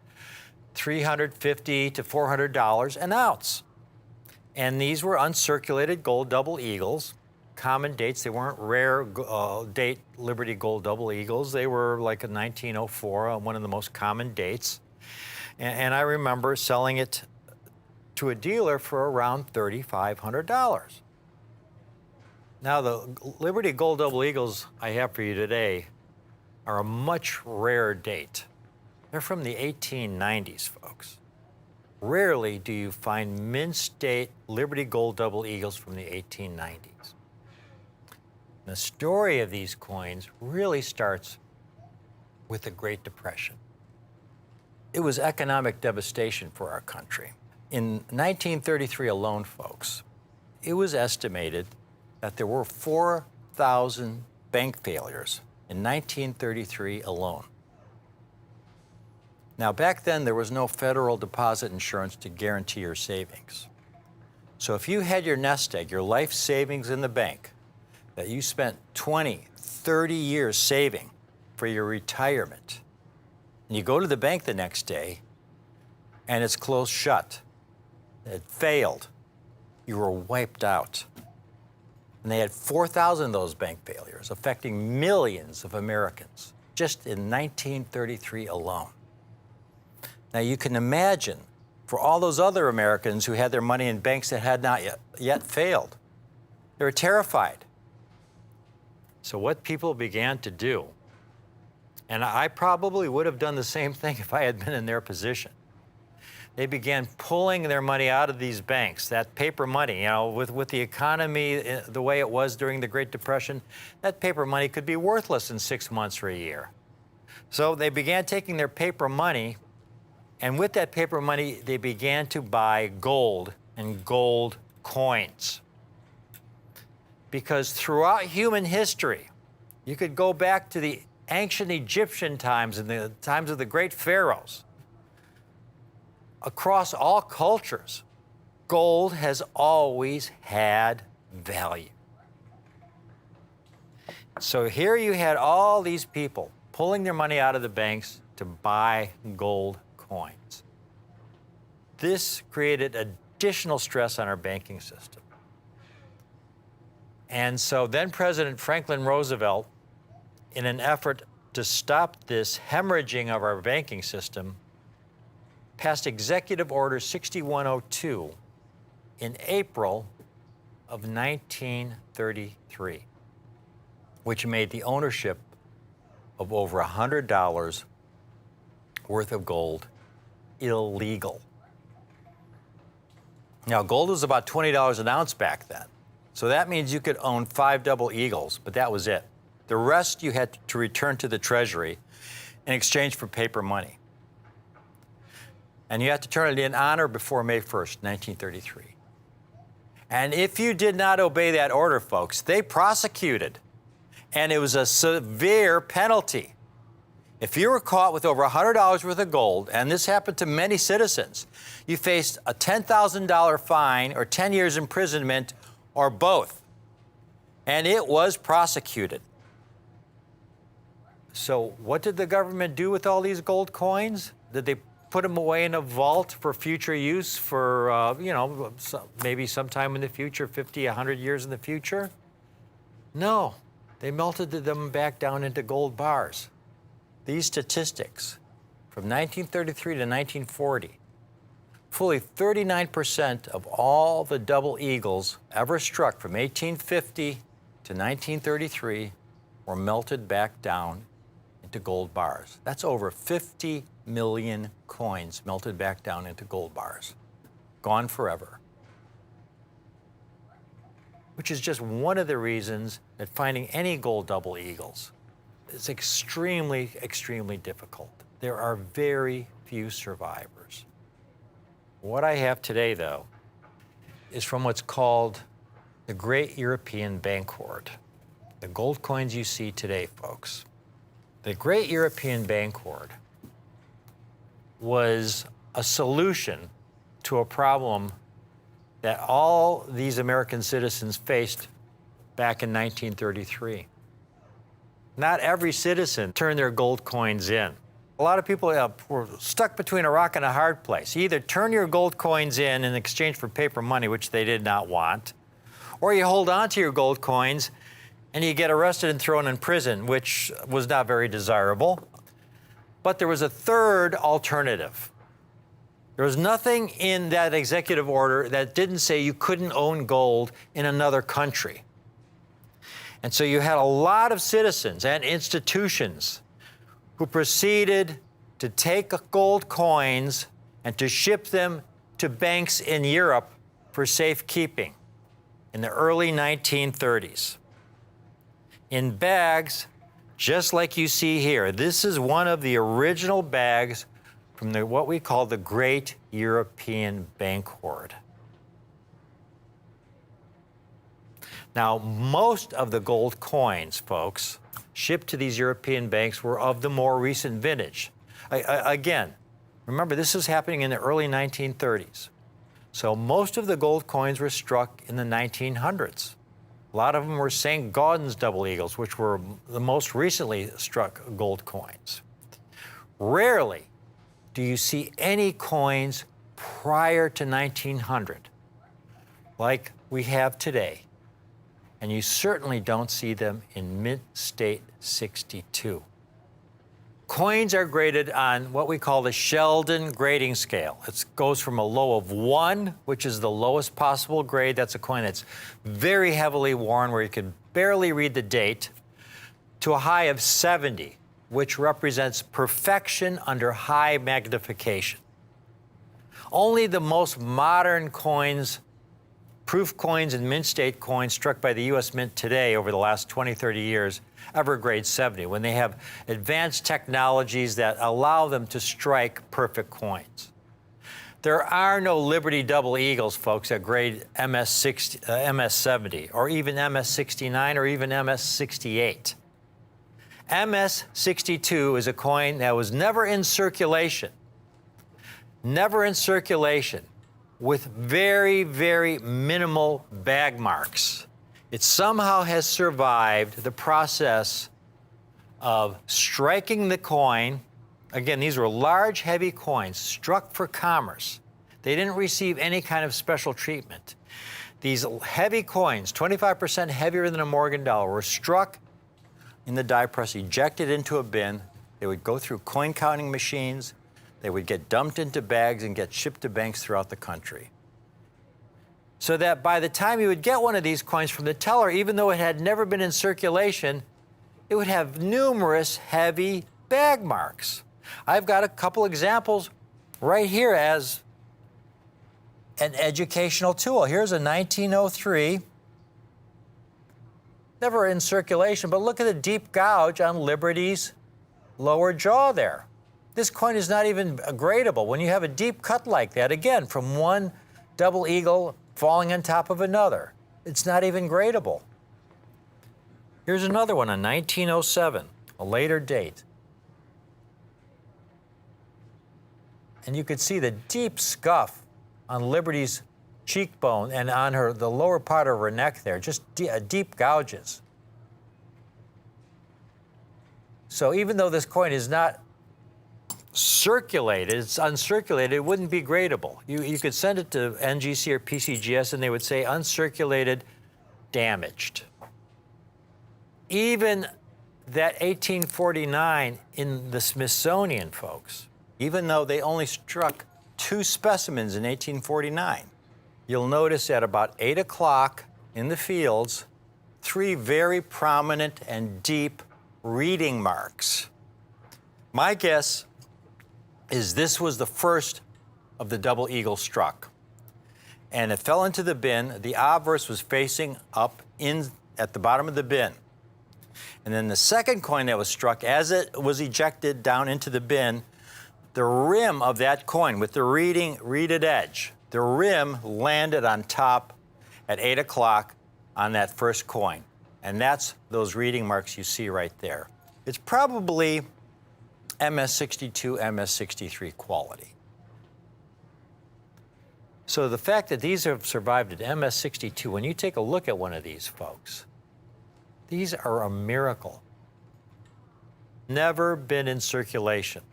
Speaker 1: $350 to $400 an ounce. And these were uncirculated gold double eagles, common dates. They weren't rare date Liberty Gold double eagles. They were like a 1904, one of the most common dates. And I remember selling it to a dealer for around $3,500. Now, the Liberty Gold double eagles I have for you today are a much rarer date. They're from the 1890s, folks. Rarely do you find mint date Liberty Gold double eagles from the 1890s. The story of these coins really starts with the Great Depression. It was economic devastation for our country. In 1933 alone, folks, it was estimated that there were 4,000 bank failures in 1933 alone. Now, back then, there was no federal deposit insurance to guarantee your savings. So if you had your nest egg, your life savings in the bank, that you spent 20, 30 years saving for your retirement, and you go to the bank the next day, and it's closed shut, it failed, you were wiped out. And they had 4,000 of those bank failures, affecting millions of Americans, just in 1933 alone. Now, you can imagine for all those other Americans who had their money in banks that had not yet failed. They were terrified. So what people began to do, and I probably would have done the same thing if I had been in their position. They began pulling their money out of these banks, that paper money. You know, with the economy the way it was during the Great Depression, that paper money could be worthless in 6 months or a year. So they began taking their paper money, and with that paper money, they began to buy gold and gold coins. Because throughout human history, you could go back to the ancient Egyptian times and the times of the great pharaohs. Across all cultures, gold has always had value. So here you had all these people pulling their money out of the banks to buy gold coins. This created additional stress on our banking system. And so then President Franklin Roosevelt, in an effort to stop this hemorrhaging of our banking system, passed Executive Order 6102 in April of 1933, which made the ownership of over $100 worth of gold illegal. Now, gold was about $20 an ounce back then. So that means you could own 5 double eagles, but that was it. The rest you had to return to the Treasury in exchange for paper money. And you had to turn it in on or before May 1st, 1933. And if you did not obey that order, folks, they prosecuted. And it was a severe penalty. If you were caught with over $100 worth of gold, and this happened to many citizens, you faced a $10,000 fine or 10 years imprisonment or both. And it was prosecuted. So what did the government do with all these gold coins? Did they put them away in a vault for future use for, maybe sometime in the future, 50, 100 years in the future? No, they melted them back down into gold bars. These statistics from 1933 to 1940, fully 39% of all the double eagles ever struck from 1850 to 1933 were melted back down into gold bars. That's over 50 million coins melted back down into gold bars, gone forever. Which is just one of the reasons that finding any gold double eagles is extremely, extremely difficult. There are very few survivors. What I have today, though, is from what's called the Great European Bank Hoard. The gold coins you see today, folks. The Great European Bank Hoard was a solution to a problem that all these American citizens faced back in 1933. Not every citizen turned their gold coins in. A lot of people were stuck between a rock and a hard place. You either turn your gold coins in exchange for paper money, which they did not want, or you hold on to your gold coins and you get arrested and thrown in prison, which was not very desirable. But there was a third alternative. There was nothing in that executive order that didn't say you couldn't own gold in another country. And so you had a lot of citizens and institutions who proceeded to take gold coins and to ship them to banks in Europe for safekeeping in the early 1930s. In bags, just like you see here. This is one of the original bags from what we call the Great European Bank Hoard. Now, most of the gold coins, folks, shipped to these European banks were of the more recent vintage. Again, remember, this is happening in the early 1930s. So most of the gold coins were struck in the 1900s. A lot of them were St. Gaudens double eagles, which were the most recently struck gold coins. Rarely do you see any coins prior to 1900, like we have today. And you certainly don't see them in Mint State 62. Coins are graded on what we call the Sheldon grading scale. It goes from a low of 1, which is the lowest possible grade. That's a coin that's very heavily worn, where you can barely read the date, to a high of 70, which represents perfection under high magnification. Only the most modern coins, proof coins and mint state coins struck by the U.S. Mint today over the last 20, 30 years ever grade 70, when they have advanced technologies that allow them to strike perfect coins. There are no Liberty double eagles, folks, that grade MS-70 or even MS-69 or even MS-68. MS-62 is a coin that was never in circulation, with very, very minimal bag marks. It somehow has survived the process of striking the coin. Again, these were large, heavy coins struck for commerce. They didn't receive any kind of special treatment. These heavy coins, 25% heavier than a Morgan dollar, were struck in the die press, ejected into a bin. They would go through coin counting machines. They would get dumped into bags and get shipped to banks throughout the country. So that by the time you would get one of these coins from the teller, even though it had never been in circulation, it would have numerous heavy bag marks. I've got a couple examples right here as an educational tool. Here's a 1903. Never in circulation, but look at the deep gouge on Liberty's lower jaw there. This coin is not even gradable. When you have a deep cut like that, again, from one double eagle falling on top of another, it's not even gradable. Here's another one, a 1907, a later date. and you could see the deep scuff on Liberty's cheekbone and on the lower part of her neck there, just deep gouges. So even though this coin is not circulated, it's uncirculated, it wouldn't be gradable. You could send it to NGC or PCGS and they would say uncirculated, damaged. Even that 1849 in the Smithsonian, folks, even though they only struck 2 specimens in 1849, you'll notice at about 8 o'clock in the fields, 3 very prominent and deep reading marks. My guess is this was the first of the double eagle struck. And it fell into the bin. The obverse was facing up at the bottom of the bin. And then the second coin that was struck, as it was ejected down into the bin, the rim of that coin with the reeded edge, the rim landed on top at 8 o'clock on that first coin. And that's those reading marks you see right there. It's probably MS-62, MS-63 quality. So the fact that these have survived at MS-62, when you take a look at one of these, folks, these are a miracle. Never been in circulation.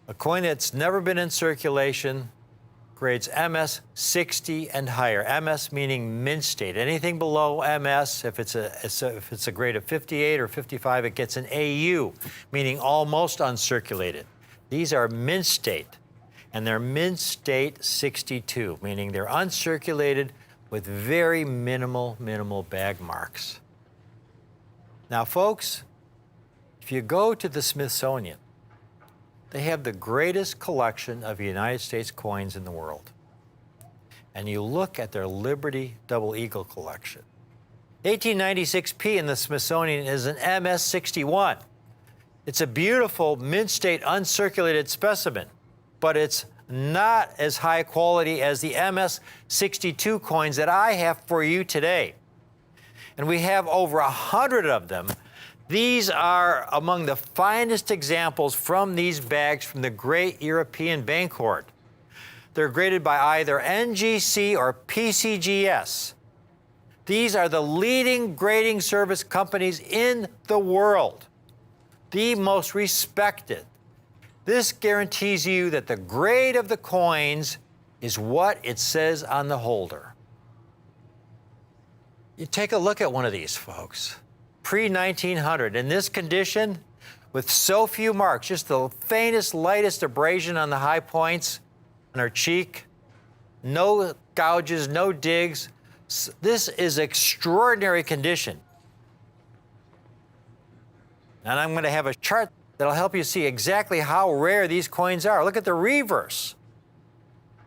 Speaker 1: A coin that's never been in circulation grades MS-60 and higher. MS meaning mint state. Anything below MS, if it's a grade of 58 or 55, it gets an AU, meaning almost uncirculated. These are mint state, and they're mint state 62, meaning they're uncirculated with very minimal bag marks. Now, folks, if you go to the Smithsonian, they have the greatest collection of United States coins in the world. And you look at their Liberty Double Eagle collection. 1896P in the Smithsonian is an MS-61. It's a beautiful mint state uncirculated specimen, but it's not as high quality as the MS-62 coins that I have for you today. And we have over 100 of them. These are among the finest examples from these bags from the great European bank hoard. They're graded by either NGC or PCGS. These are the leading grading service companies in the world, the most respected. This guarantees you that the grade of the coins is what it says on the holder. You take a look at one of these, folks. Pre-1900, in this condition, with so few marks, just the faintest, lightest abrasion on the high points on her cheek, no gouges, no digs. This is extraordinary condition. And I'm going to have a chart that'll help you see exactly how rare these coins are. Look at the reverse.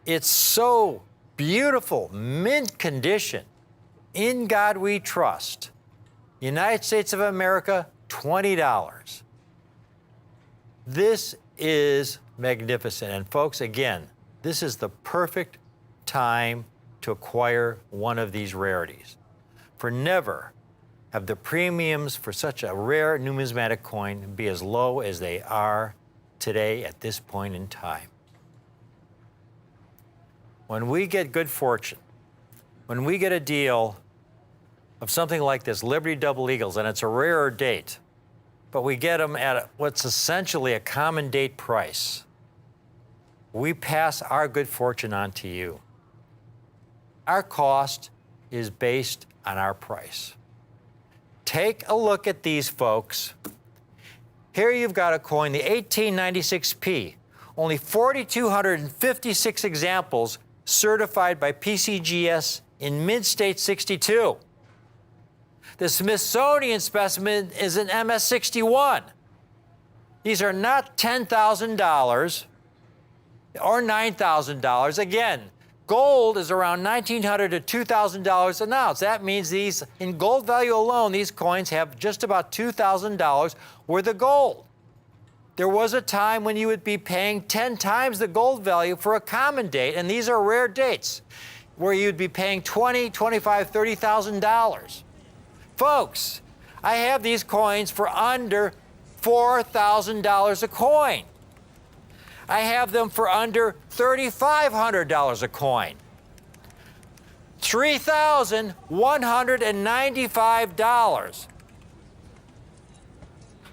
Speaker 1: It's so beautiful, mint condition. In God we trust. United States of America, $20. This is magnificent. And folks, again, this is the perfect time to acquire one of these rarities. For never have the premiums for such a rare numismatic coin be as low as they are today at this point in time. When we get good fortune, when we get a deal of something like this, Liberty Double Eagles, and it's a rarer date, but we get them at what's essentially a common date price, we pass our good fortune on to you. Our cost is based on our price. Take a look at these, folks. Here you've got a coin, the 1896P, only 4,256 examples certified by PCGS in mint state 62. The Smithsonian specimen is an MS-61. These are not $10,000 or $9,000. Again, gold is around $1,900 to $2,000 an ounce. That means these, in gold value alone, these coins have just about $2,000 worth of gold. There was a time when you would be paying 10 times the gold value for a common date, and these are rare dates, where you'd be paying $20,000, $25,000, $30,000. Folks, I have these coins for under $4,000 a coin. I have them for under $3,500 a coin. $3,195.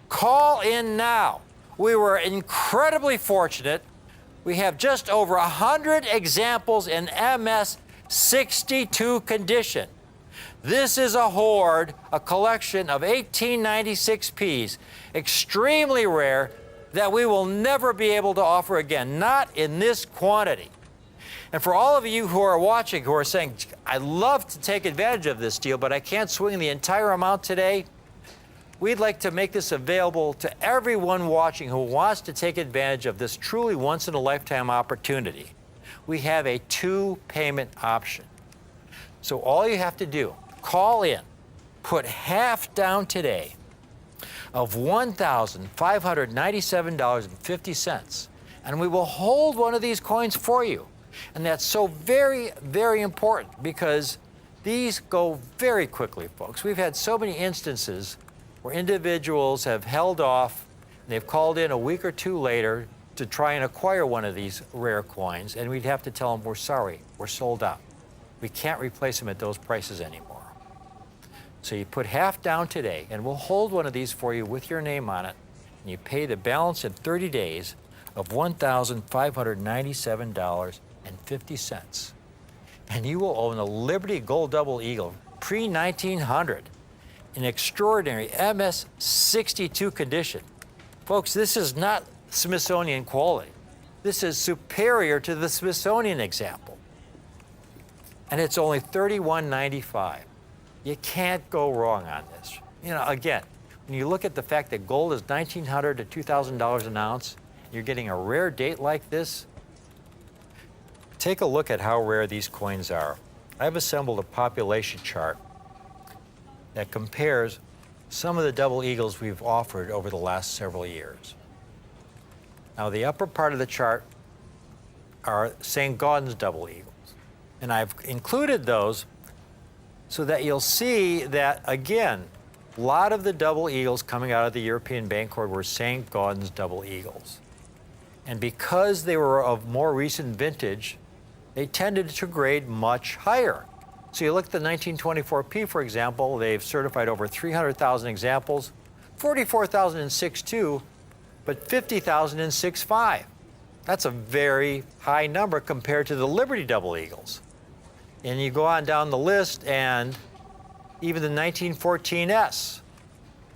Speaker 1: Call in now. We were incredibly fortunate. We have just over 100 examples in MS62 condition. This is a hoard, a collection of 1896Ps, extremely rare, that we will never be able to offer again, not in this quantity. And for all of you who are watching, who are saying, I'd love to take advantage of this deal, but I can't swing the entire amount today, we'd like to make this available to everyone watching who wants to take advantage of this truly once-in-a-lifetime opportunity. We have a 2-payment option. So all you have to do, call in, put half down today of $1,597.50, and we will hold one of these coins for you. And that's so very, very important because these go very quickly, folks. We've had so many instances where individuals have held off, and they've called in a week or two later to try and acquire one of these rare coins, and we'd have to tell them, we're sorry, we're sold out. We can't replace them at those prices anymore. So you put half down today, and we'll hold one of these for you with your name on it, and you pay the balance in 30 days of $1,597.50. And you will own a Liberty Gold Double Eagle pre-1900 in extraordinary MS62 condition. Folks, this is not Smithsonian quality. This is superior to the Smithsonian example. And it's only $31.95. You can't go wrong on this. You know, again, when you look at the fact that gold is $1,900 to $2,000 an ounce, you're getting a rare date like this, take a look at how rare these coins are. I've assembled a population chart that compares some of the double eagles we've offered over the last several years. Now, the upper part of the chart are St. Gaudens double eagles. And I've included those so that you'll see that, again, a lot of the double eagles coming out of the European Bank Hoard were St. Gaudens double eagles. And because they were of more recent vintage, they tended to grade much higher. So you look at the 1924P, for example, they've certified over 300,000 examples, 44,000 in 6.2, but 50,000 in 6.5. That's a very high number compared to the Liberty double eagles. And you go on down the list, and even the 1914S,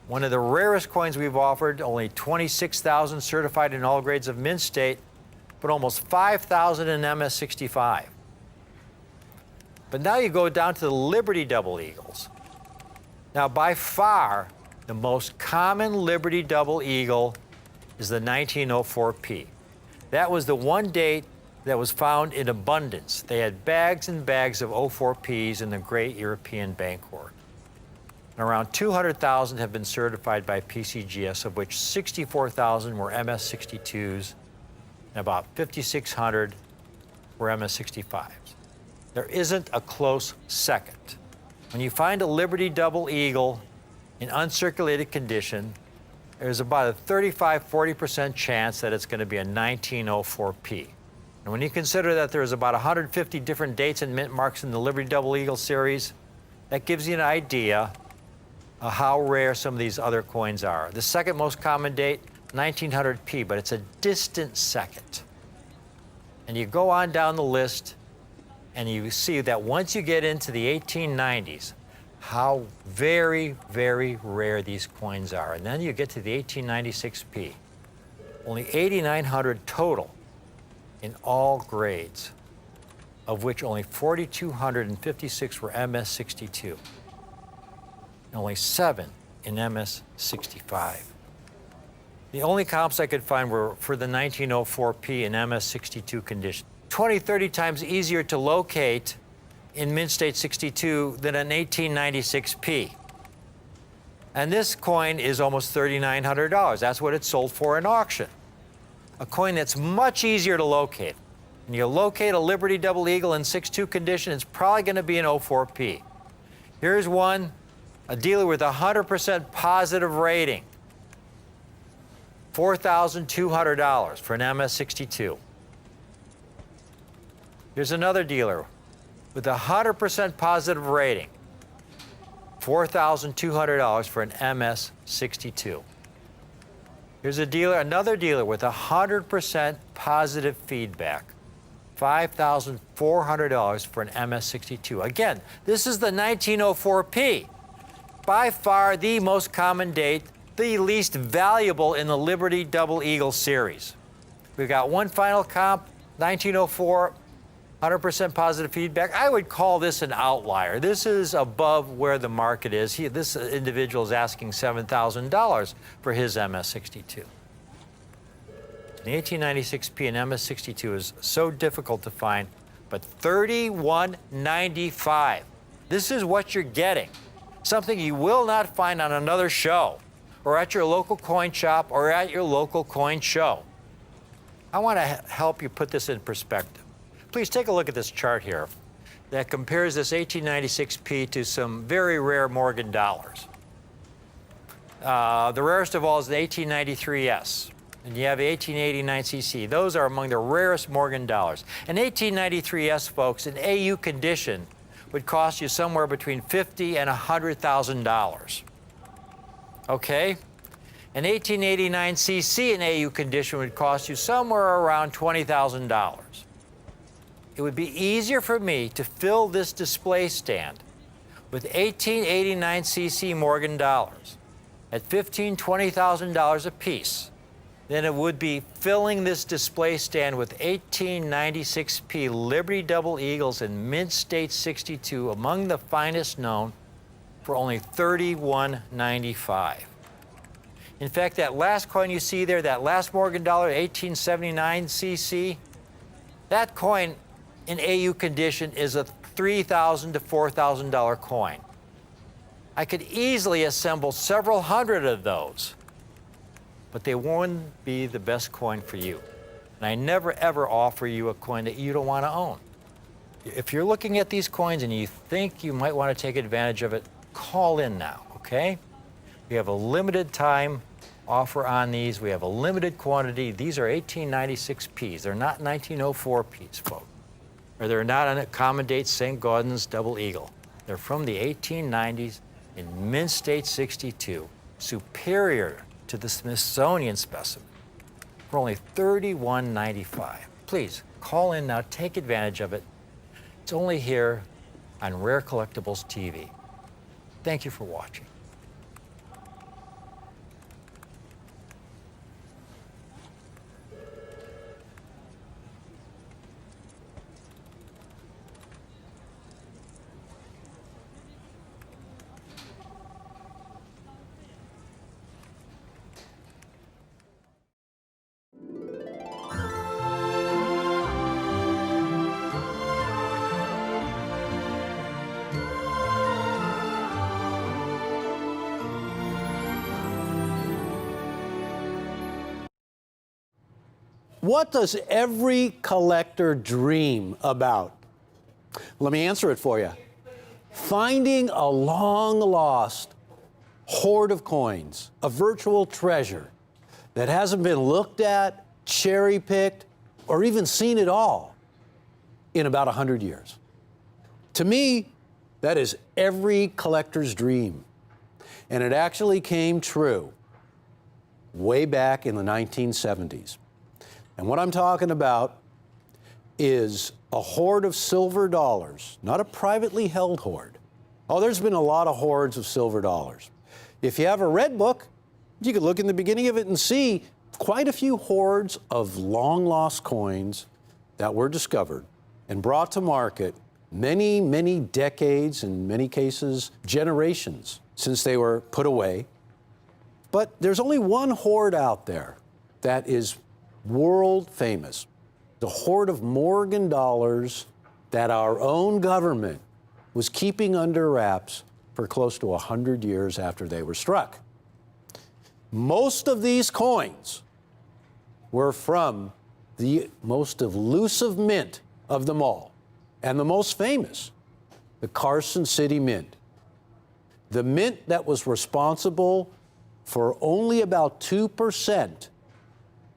Speaker 1: one of the rarest coins we've offered, only 26,000 certified in all grades of mint state, but almost 5,000 in MS65. But now you go down to the Liberty double eagles. Now, by far, the most common Liberty double eagle is the 1904P. That was the one date that was found in abundance. They had bags and bags of 04Ps in the great European Bank Hoard. And around 200,000 have been certified by PCGS, of which 64,000 were MS62s, and about 5,600 were MS65s. There isn't a close second. When you find a Liberty double eagle in uncirculated condition, there's about a 35–40% chance that it's going to be a 1904P. And when you consider that there's about 150 different dates and mint marks in the Liberty double eagle series, that gives you an idea of how rare some of these other coins are. The second most common date, 1900P, but it's a distant second. And you go on down the list, and you see that once you get into the 1890s, how very, very rare these coins are. And then you get to the 1896P. Only 8,900 total in all grades, of which only 4,256 were MS62, and only 7 in MS65. The only comps I could find were for the 1904P in MS62 condition. 20, 30 times easier to locate in mint state 62 than an 1896P. And this coin is almost $3,900. That's what it sold for in auction. A coin that's much easier to locate. And you locate a Liberty double eagle in 6.2 condition, it's probably going to be an 04P. Here's one, a dealer with 100% positive rating. $4,200 for an MS-62. Here's another dealer with a 100% positive rating. $4,200 for an MS-62. Here's another dealer with 100% positive feedback. $5,400 for an MS-62. Again, this is the 1904P. By far the most common date, the least valuable in the Liberty Double Eagle series. We've got one final comp, 1904, 100% positive feedback. I would call this an outlier. This is above where the market is. This individual is asking $7,000 for his MS-62. The 1896P and MS-62 is so difficult to find, but $31.95. This is what you're getting. Something you will not find on another show, or at your local coin shop, or at your local coin show. I want to help you put this in perspective. Please take a look at this chart here that compares this 1896P to some very rare Morgan dollars. The rarest of all is the 1893S, and you have the 1889CC. Those are among the rarest Morgan dollars. An 1893S, folks, in AU condition would cost you somewhere between $50,000 and $100,000. Okay? An 1889CC in AU condition would cost you somewhere around $20,000. It would be easier for me to fill this display stand with 1889CC Morgan dollars at $15,000, $20,000 a piece than it would be filling this display stand with 1896P Liberty Double Eagles and Mint State 62, among the finest known, for only $31.95. In fact, that last coin you see there, that last Morgan dollar, 1879CC, that coin in AU condition is a $3,000 to $4,000 coin. I could easily assemble several hundred of those, but they wouldn't be the best coin for you. And I never ever offer you a coin that you don't want to own. If you're looking at these coins and you think you might want to take advantage of it, call in now, okay? We have a limited time offer on these. We have a limited quantity. These are 1896Ps. They're not 1904Ps, folks. Or they're not on a common date St. Gaudens Double Eagle. They're from the 1890s in Mint State 62, superior to the Smithsonian specimen, for only $31.95. Please, call in now, take advantage of it. It's only here on Rare Collectibles TV. Thank you for watching.
Speaker 2: What does every collector dream about? Let me answer it for you. Finding a long-lost hoard of coins, a virtual treasure that hasn't been looked at, cherry-picked, or even seen at all in about 100 years. To me, that is every collector's dream. And it actually came true way back in the 1970s. And what I'm talking about is a hoard of silver dollars, not a privately held hoard. Oh, there's been a lot of hoards of silver dollars. If you have a red book, you could look in the beginning of it and see quite a few hoards of long-lost coins that were discovered and brought to market many, many decades, in many cases, generations since they were put away. But there's only one hoard out there that is world famous, the hoard of Morgan dollars that our own government was keeping under wraps for close to 100 years after they were struck. Most of these coins were from the most elusive mint of them all, and the most famous, the Carson City Mint. The mint that was responsible for only about 2%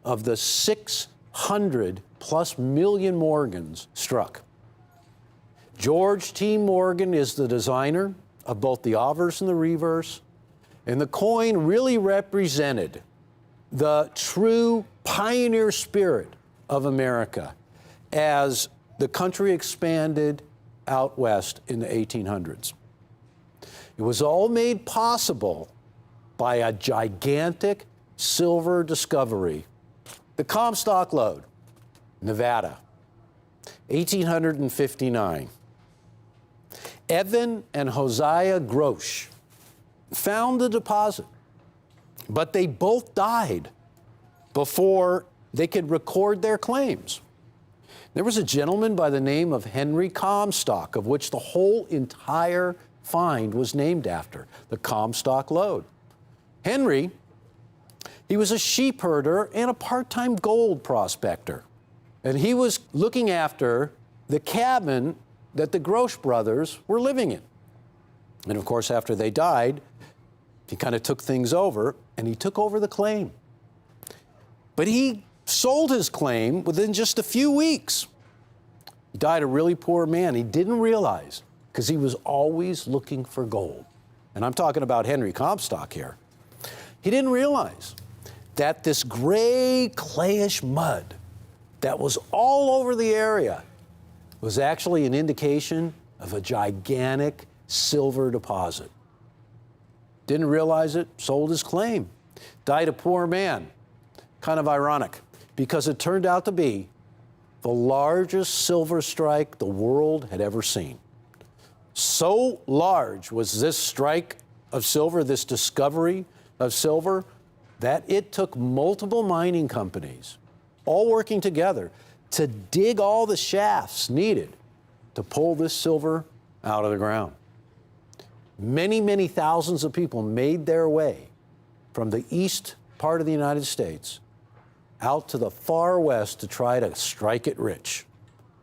Speaker 2: of the 600 plus million Morgans struck. George T. Morgan is the designer of both the obverse and the reverse, and the coin really represented the true pioneer spirit of America as the country expanded out west in the 1800s. It was all made possible by a gigantic silver discovery, the Comstock Lode, Nevada, 1859. Evan and Hosea Grosh found the deposit, but they both died before they could record their claims. There was a gentleman by the name of Henry Comstock, of which the whole entire find was named after, the Comstock Lode. Henry, he was a sheep herder and a part-time gold prospector. And he was looking after the cabin that the Grosh brothers were living in. And of course, after they died, he kind of took things over, and he took over the claim. But he sold his claim within just a few weeks. He died a really poor man. He didn't realize, because he was always looking for gold. And I'm talking about Henry Comstock here. He didn't realize that this gray clayish mud that was all over the area was actually an indication of a gigantic silver deposit. Didn't realize it, sold his claim, died a poor man. Kind of ironic, because it turned out to be the largest silver strike the world had ever seen. So large was this strike of silver, this discovery of silver, that it took multiple mining companies, all working together, to dig all the shafts needed to pull this silver out of the ground. Many, many thousands of people made their way from the east part of the United States out to the far west to try to strike it rich.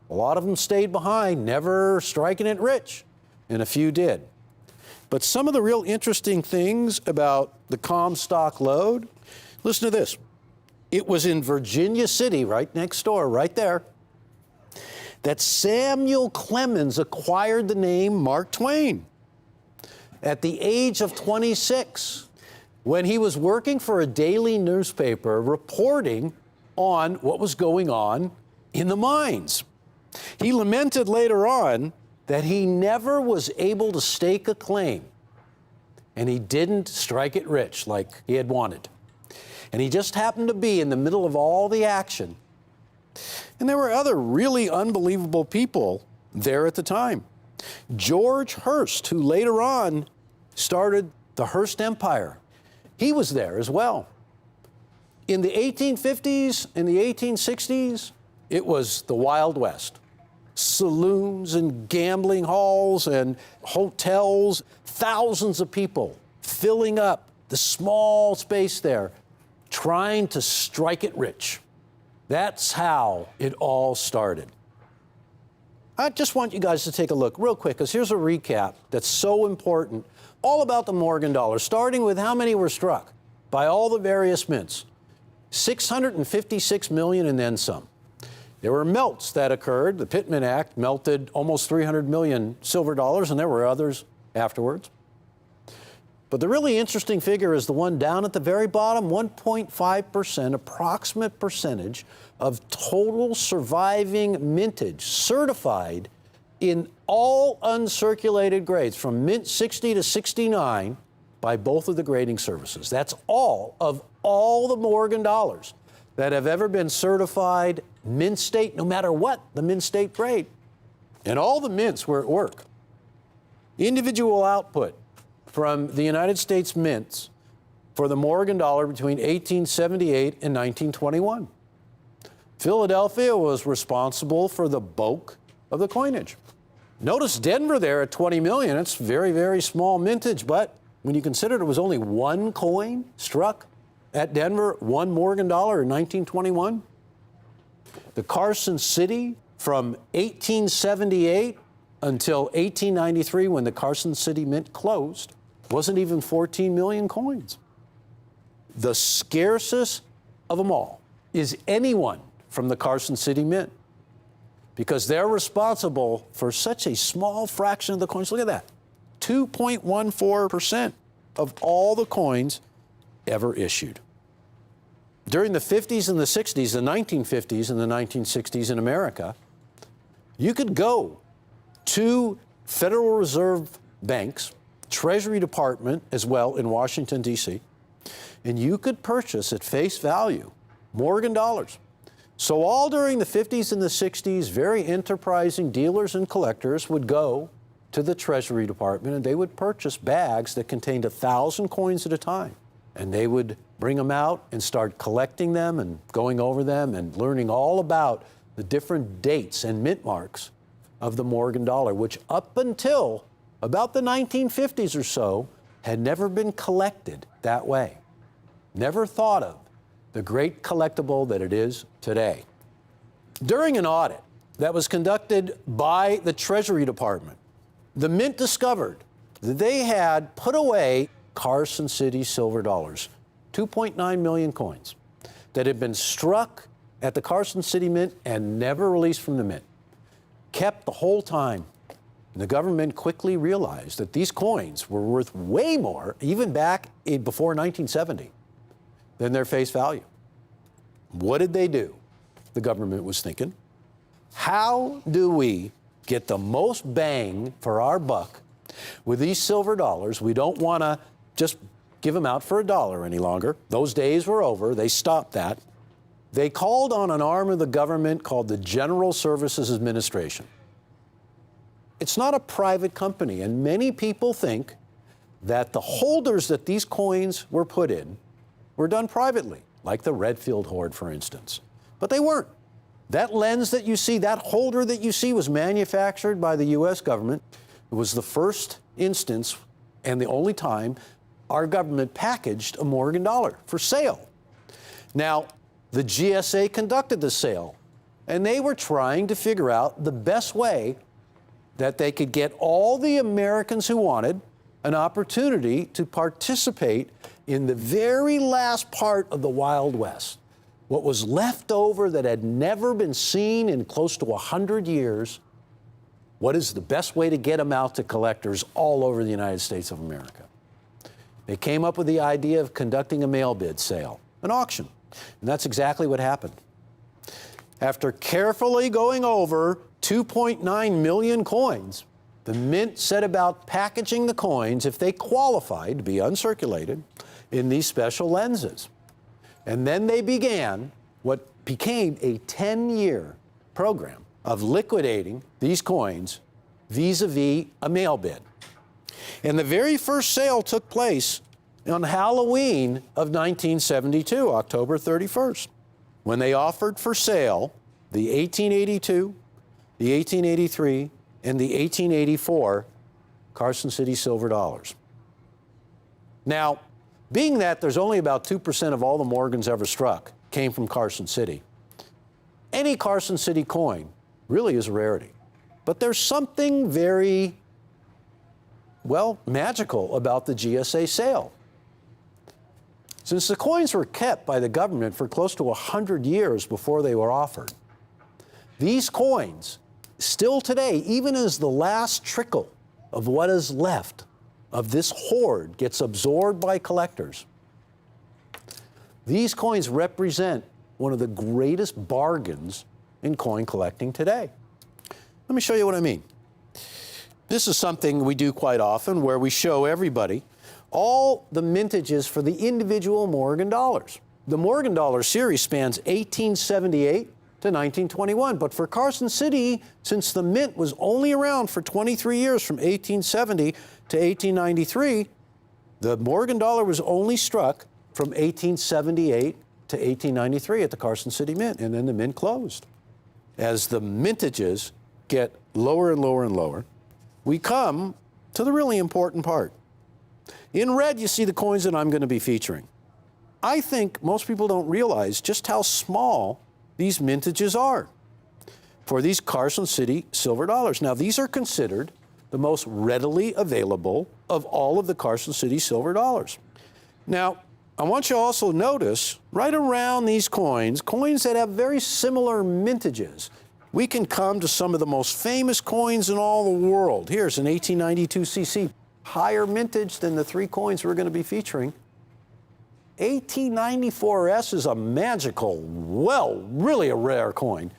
Speaker 2: A lot of them stayed behind, never striking it rich, and a few did. But some of the real interesting things about the Comstock Lode, listen to this. It was in Virginia City, right next door, right there, that Samuel Clemens acquired the name Mark Twain at the age of 26, when he was working for a daily newspaper reporting on what was going on in the mines. He lamented later on that he never was able to stake a claim, and he didn't strike it rich like he had wanted. And he just happened to be in the middle of all the action. And there were other really unbelievable people there at the time. George Hearst, who later on started the Hearst Empire, he was there as well. In the 1850s and the 1860s, it was the Wild West. Saloons and gambling halls and hotels, thousands of people filling up the small space there, trying to strike it rich. That's how it all started. I just want you guys to take a look real quick, because here's a recap that's so important, all about the Morgan dollar, starting with how many were struck by all the various mints. 656 million and then some. There were melts that occurred. The Pittman Act melted almost 300 million silver dollars, and there were others afterwards. But the really interesting figure is the one down at the very bottom, 1.5%, approximate percentage of total surviving mintage certified in all uncirculated grades from mint 60 to 69 by both of the grading services. That's all of all the Morgan dollars that have ever been certified mint state, no matter what the mint state grade. And all the mints were at work. Individual output from the United States mints for the Morgan dollar between 1878 and 1921. Philadelphia was responsible for the bulk of the coinage. Notice Denver there at 20 million. It's very, very small mintage, but when you consider there was only one coin struck at Denver, one Morgan dollar in 1921. The Carson City from 1878 until 1893, when the Carson City Mint closed, wasn't even 14 million coins. The scarcest of them all is anyone from the Carson City Mint, because they're responsible for such a small fraction of the coins. Look at that, 2.14% of all the coins ever issued. During the 50s and the 60s, the 1950s and the 1960s in America, you could go to Federal Reserve banks, Treasury Department as well in Washington, D.C., and you could purchase at face value Morgan dollars. So all during the 50s and the 60s, very enterprising dealers and collectors would go to the Treasury Department and they would purchase bags that contained 1,000 coins at a time. And they would bring them out and start collecting them and going over them and learning all about the different dates and mint marks of the Morgan dollar, which up until about the 1950s or so had never been collected that way. Never thought of the great collectible that it is today. During an audit that was conducted by the Treasury Department, the Mint discovered that they had put away Carson City silver dollars, 2.9 million coins, that had been struck at the Carson City Mint and never released from the Mint, kept the whole time. And the government quickly realized that these coins were worth way more, even back before 1970, than their face value. What did they do? The government was thinking, how do we get the most bang for our buck with these silver dollars? We don't want to just give them out for $1 any longer. Those days were over. They stopped that. They called on an arm of the government called the General Services Administration. It's not a private company, and many people think that the holders that these coins were put in were done privately, like the Redfield hoard, for instance. But they weren't. That lens that you see, that holder that you see, was manufactured by the U.S. government. It was the first instance and the only time our government packaged a Morgan dollar for sale. Now, the GSA conducted the sale, and they were trying to figure out the best way that they could get all the Americans who wanted an opportunity to participate in the very last part of the Wild West. What was left over that had never been seen in close to 100 years. What is the best way to get them out to collectors all over the United States of America? They came up with the idea of conducting a mail bid sale, an auction. And that's exactly what happened. After carefully going over 2.9 million coins, the Mint set about packaging the coins, if they qualified to be uncirculated, in these special lenses. And then they began what became a 10-year program of liquidating these coins vis-a-vis a mail bid. And the very first sale took place on Halloween of 1972, October 31st, when they offered for sale the 1882, the 1883, and the 1884 Carson City silver dollars. Now, being that there's only about 2% of all the Morgans ever struck came from Carson City, any Carson City coin really is a rarity. But there's something very, well, magical about the GSA sale. Since the coins were kept by the government for close to 100 years before they were offered, these coins, still today, even as the last trickle of what is left of this hoard gets absorbed by collectors, these coins represent one of the greatest bargains in coin collecting today. Let me show you what I mean. This is something we do quite often where we show everybody all the mintages for the individual Morgan dollars. The Morgan dollar series spans 1878 to 1921, but for Carson City, since the Mint was only around for 23 years, from 1870 to 1893, the Morgan dollar was only struck from 1878 to 1893 at the Carson City Mint, and then the Mint closed. As the mintages get lower and lower and lower, we come to the really important part. In red, you see the coins that I'm going to be featuring. I think most people don't realize just how small these mintages are for these Carson City silver dollars. Now, these are considered the most readily available of all of the Carson City silver dollars. Now, I want you to also notice right around these coins, coins that have very similar mintages. We can come to some of the most famous coins in all the world. Here's an 1892 CC, higher mintage than the three coins we're going to be featuring. 1894S is a magical, well, really a rare coin,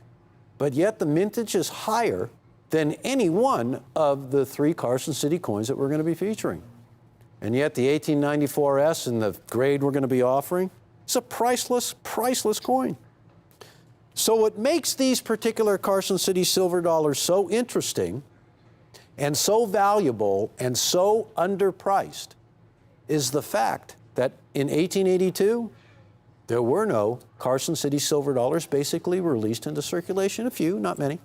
Speaker 2: but yet the mintage is higher than any one of the three Carson City coins that we're going to be featuring. And yet the 1894S in the grade we're going to be offering is a priceless, priceless coin. So what makes these particular Carson City silver dollars so interesting and so valuable and so underpriced is the fact that in 1882, there were no Carson City silver dollars basically released into circulation, a few, not many.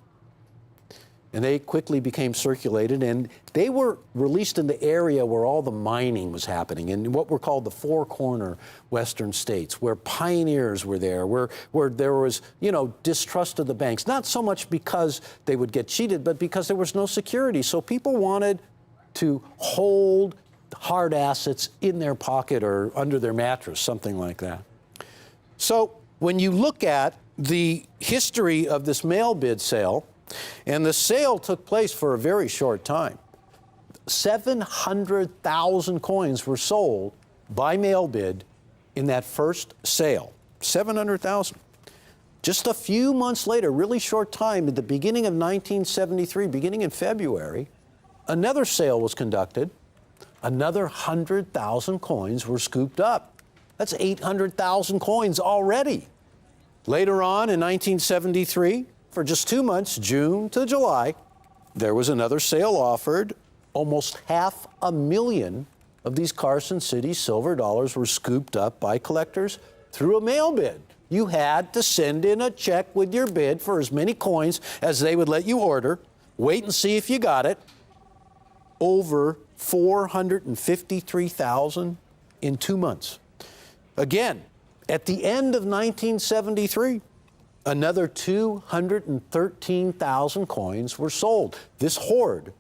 Speaker 2: And they quickly became circulated, and they were released in the area where all the mining was happening, in what were called the Four Corner Western states, where pioneers were there, where there was, distrust of the banks. Not so much because they would get cheated, but because there was no security. So people wanted to hold hard assets in their pocket or under their mattress, something like that. So when you look at the history of this mail bid sale, and the sale took place for a very short time. 700,000 coins were sold by mail bid in that first sale. 700,000. Just a few months later, really short time, at the beginning of 1973, beginning in February, another sale was conducted. Another 100,000 coins were scooped up. That's 800,000 coins already. Later on in 1973, for just 2 months, June to July, there was another sale offered. Almost 500,000 of these Carson City silver dollars were scooped up by collectors through a mail bid. You had to send in a check with your bid for as many coins as they would let you order, wait and see if you got it. Over 453,000 in 2 months. Again, at the end of 1973, another 213,000 coins were sold. This hoard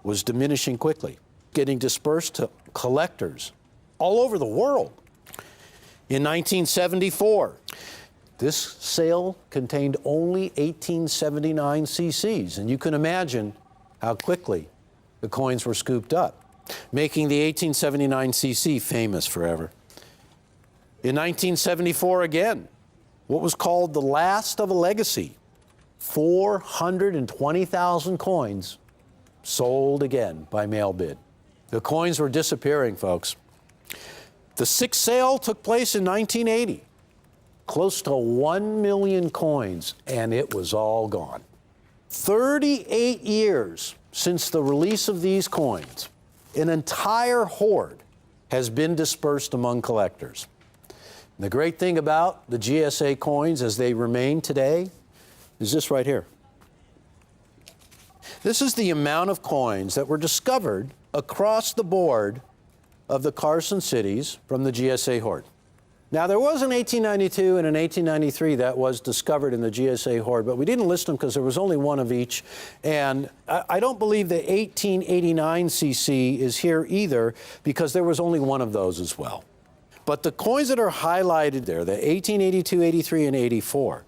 Speaker 2: was diminishing quickly, getting dispersed to collectors all over the world. In 1974, this sale contained only 1879 cc's, and you can imagine how quickly the coins were scooped up, making the 1879 cc famous forever. In 1974 again, what was called the last of a legacy, 420,000 coins sold again by mail bid. The coins were disappearing, folks. The sixth sale took place in 1980. Close to 1 million coins, and it was all gone. 38 years since the release of these coins, an entire hoard has been dispersed among collectors. The great thing about the GSA coins as they remain today is this right here. This is the amount of coins that were discovered across the board of the Carson cities from the GSA hoard. Now, there was an 1892 and an 1893 that was discovered in the GSA hoard, but we didn't list them because there was only one of each. And I don't believe the 1889 CC is here either because there was only one of those as well. But the coins that are highlighted there, the 1882, 83, and 84,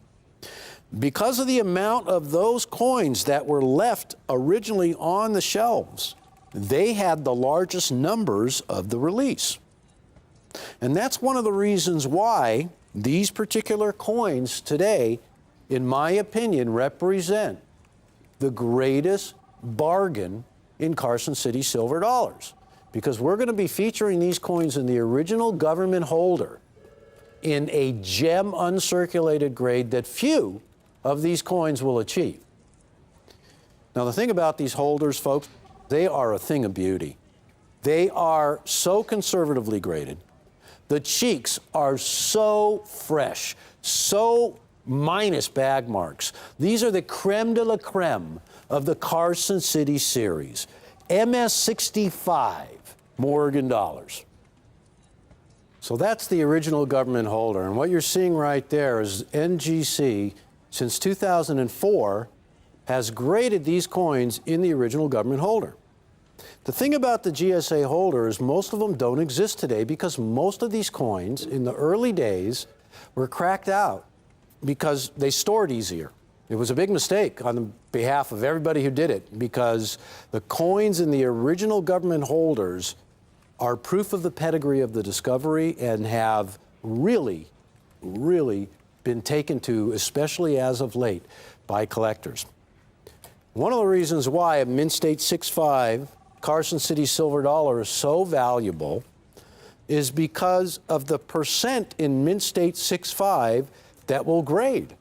Speaker 2: because of the amount of those coins that were left originally on the shelves, they had the largest numbers of the release. And that's one of the reasons why these particular coins today, in my opinion, represent the greatest bargain in Carson City silver dollars. Because we're going to be featuring these coins in the original government holder in a gem uncirculated grade that few of these coins will achieve. Now, the thing about these holders, folks, they are a thing of beauty. They are so conservatively graded. The cheeks are so fresh, so minus bag marks. These are the creme de la creme of the Carson City series. MS-65 Morgan dollars. So that's the original government holder. And what you're seeing right there is NGC, since 2004, has graded these coins in the original government holder. The thing about the GSA holder is most of them don't exist today because most of these coins in the early days were cracked out because they stored easier. It was a big mistake on the behalf of everybody who did it because the coins in the original government holders are proof of the pedigree of the discovery and have really, really been taken to, especially as of late, by collectors. One of the reasons why a Mint State 6.5 Carson City silver dollar is so valuable is because of the percent in Mint State 6.5 that will grade.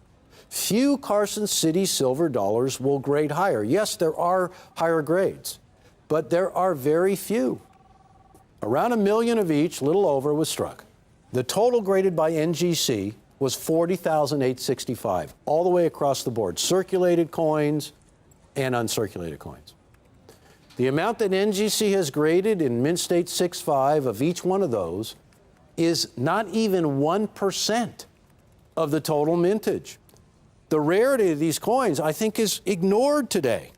Speaker 2: Few Carson City silver dollars will grade higher. Yes, there are higher grades, but there are very few. Around 1 million of each, little over, was struck. The total graded by NGC was 40,865, all the way across the board, circulated coins and uncirculated coins. The amount that NGC has graded in Mint State 6.5 of each one of those is not even 1% of the total mintage. The rarity of these coins, I think, is ignored today.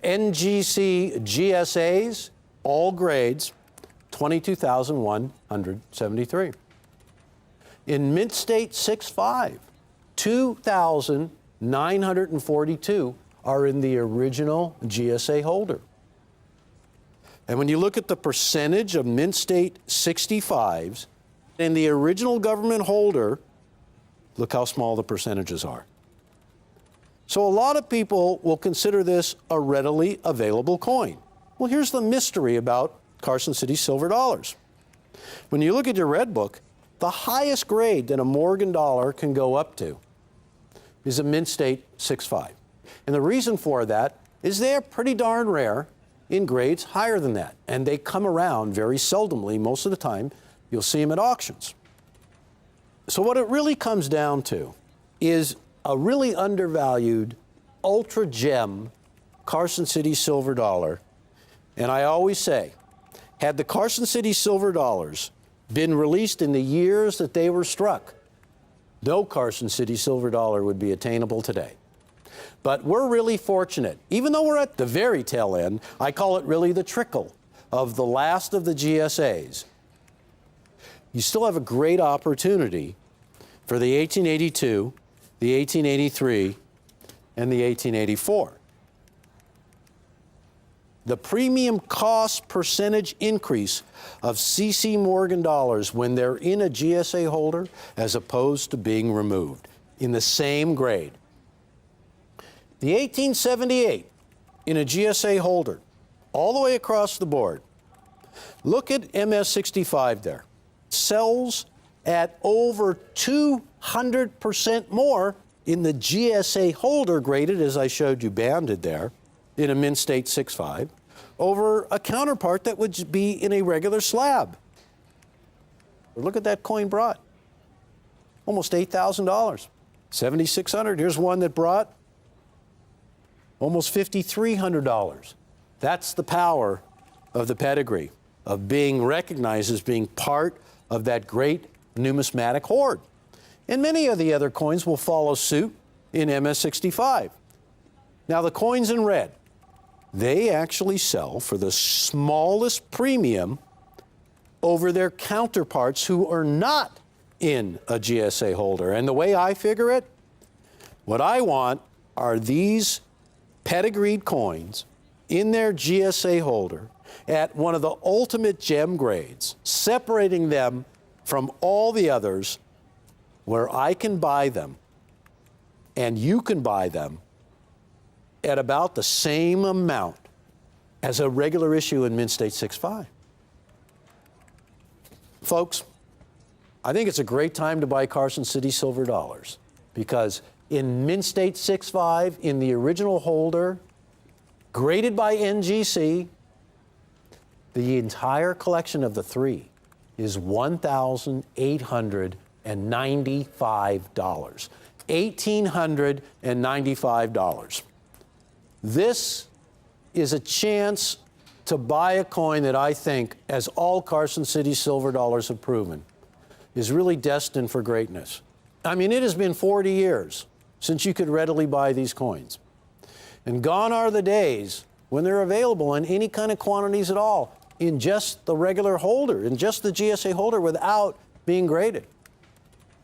Speaker 2: NGC GSAs, all grades, 22,173. In Mint State 6.5, 2,942 are in the original GSA holder. And when you look at the percentage of Mint State 65s in the original government holder, look how small the percentages are. So a lot of people will consider this a readily available coin. Well, here's the mystery about Carson City silver dollars. When you look at your red book, the highest grade that a Morgan dollar can go up to is a Mint State 6.5. And the reason for that is they're pretty darn rare in grades higher than that. And they come around very seldomly. Most of the time, you'll see them at auctions. So what it really comes down to is a really undervalued ultra gem Carson City silver dollar. And I always say, had the Carson City silver dollars been released in the years that they were struck, no Carson City silver dollar would be attainable today. But we're really fortunate. Even though we're at the very tail end, I call it really the trickle of the last of the GSAs. You still have a great opportunity for the 1882, the 1883, and the 1884. The premium cost percentage increase of CC Morgan dollars when they're in a GSA holder as opposed to being removed in the same grade. The 1878 in a GSA holder, all the way across the board. Look at MS65 there. Sells at over 200% more in the GSA holder graded, as I showed you banded there, in a Mint State 6.5, over a counterpart that would be in a regular slab. Look at that coin brought. Almost $8,000. 7,600. Here's one that brought almost $5,300. That's the power of the pedigree, of being recognized as being part of that great numismatic hoard. And many of the other coins will follow suit in MS65. Now the coins in red, they actually sell for the smallest premium over their counterparts who are not in a GSA holder. And the way I figure it, what I want are these pedigreed coins in their GSA holder at one of the ultimate gem grades, separating them from all the others where I can buy them and you can buy them at about the same amount as a regular issue in Mint State 6.5. Folks, I think it's a great time to buy Carson City silver dollars because in Mint State 6.5, in the original holder, graded by NGC, the entire collection of the three is $1,895. $1,895. This is a chance to buy a coin that I think, as all Carson City silver dollars have proven, is really destined for greatness. I mean, it has been 40 years since you could readily buy these coins. And gone are the days when they're available in any kind of quantities at all in just the regular holder, in just the GSA holder without being graded.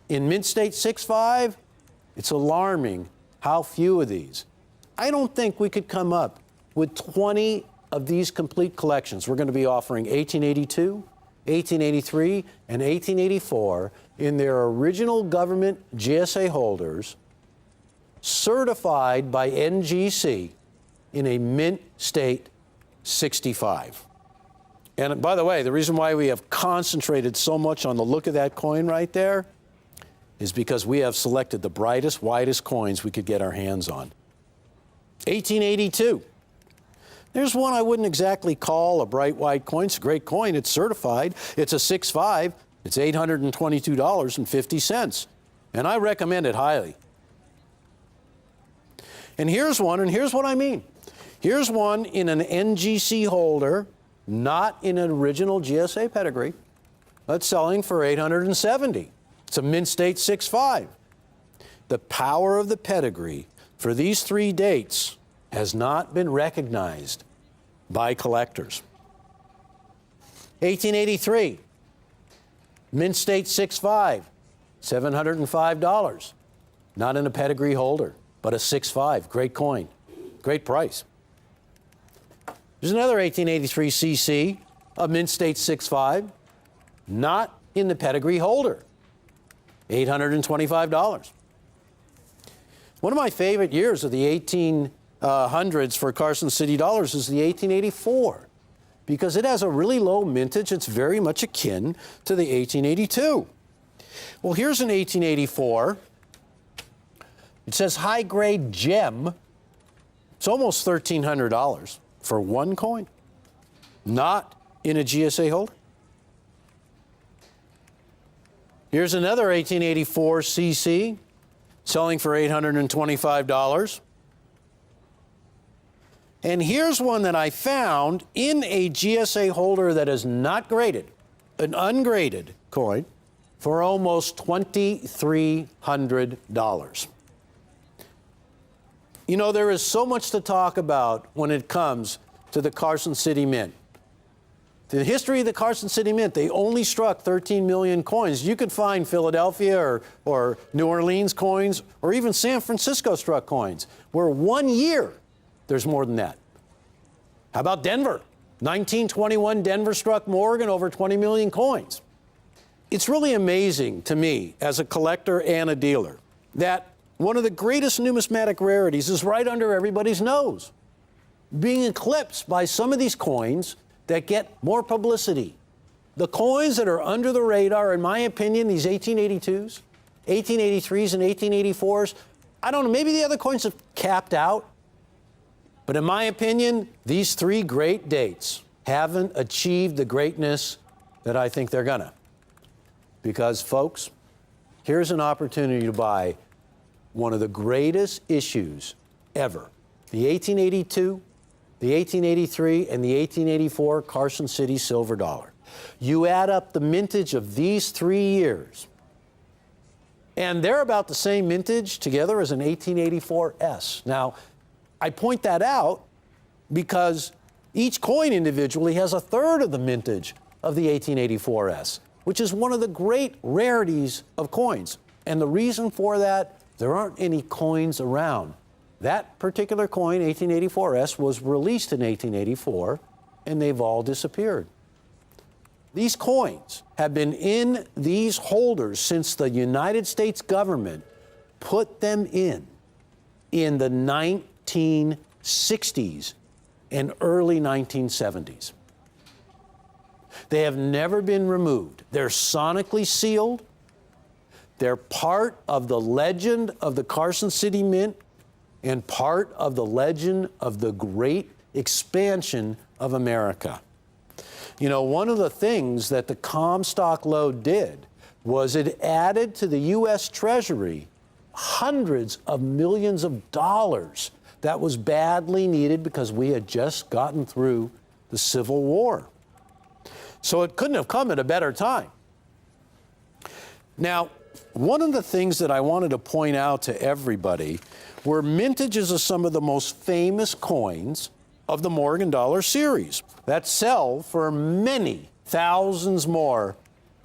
Speaker 2: In Mint State 6.5, it's alarming how few of these. I don't think we could come up with 20 of these complete collections. We're going to be offering 1882, 1883, and 1884 in their original government GSA holders, certified by NGC in a Mint State 65. And by the way, the reason why we have concentrated so much on the look of that coin right there is because we have selected the brightest, widest coins we could get our hands on. 1882. There's one I wouldn't exactly call a bright white coin. It's a great coin. It's certified. It's a 6.5. It's $822.50. And I recommend it highly. And here's one, and here's what I mean. Here's one in an NGC holder, not in an original GSA pedigree. That's selling for $870. It's a Mint State 6.5. The power of the pedigree for these three dates has not been recognized by collectors. 1883, Mint State 6.5, $705. Not in a pedigree holder, but a 6.5. Great coin, great price. There's another 1883 CC, a Mint State 6.5, not in the pedigree holder, $825. One of my favorite years of the 1800s for Carson City dollars is the 1884, because it has a really low mintage. It's very much akin to the 1882. Well, here's an 1884. It says high grade gem. It's almost $1,300 for one coin, not in a GSA holder. Here's another 1884 CC, selling for $825. And here's one that I found in a GSA holder that is not graded, an ungraded coin, for almost $2,300. You know, there is so much to talk about when it comes to the Carson City Mint. The history of the Carson City Mint, they only struck 13 million coins. You could find Philadelphia or New Orleans coins, or even San Francisco struck coins, where 1 year there's more than that. How about Denver? 1921, Denver struck Morgan over 20 million coins. It's really amazing to me as a collector and a dealer that one of the greatest numismatic rarities is right under everybody's nose, being eclipsed by some of these coins that get more publicity. The coins that are under the radar, in my opinion, these 1882s, 1883s, and 1884s, I don't know, maybe the other coins have capped out. But in my opinion, these three great dates haven't achieved the greatness that I think they're gonna. Because, folks, here's an opportunity to buy one of the greatest issues ever. The 1882, the 1883, and the 1884 Carson City silver dollar. You add up the mintage of these 3 years, and they're about the same mintage together as an 1884S. Now, I point that out because each coin individually has a third of the mintage of the 1884S, which is one of the great rarities of coins. And the reason for that, there aren't any coins around. That particular coin, 1884S, was released in 1884, and they've all disappeared. These coins have been in these holders since the United States government put them in the 1960s and early 1970s. They have never been removed. They're sonically sealed. They're part of the legend of the Carson City Mint and part of the legend of the great expansion of America. You know, one of the things that the Comstock load did was it added to the U.S. Treasury hundreds of millions of dollars that was badly needed because we had just gotten through the Civil War. So it couldn't have come at a better time. Now, one of the things that I wanted to point out to everybody were mintages of some of the most famous coins of the Morgan Dollar series that sell for many thousands more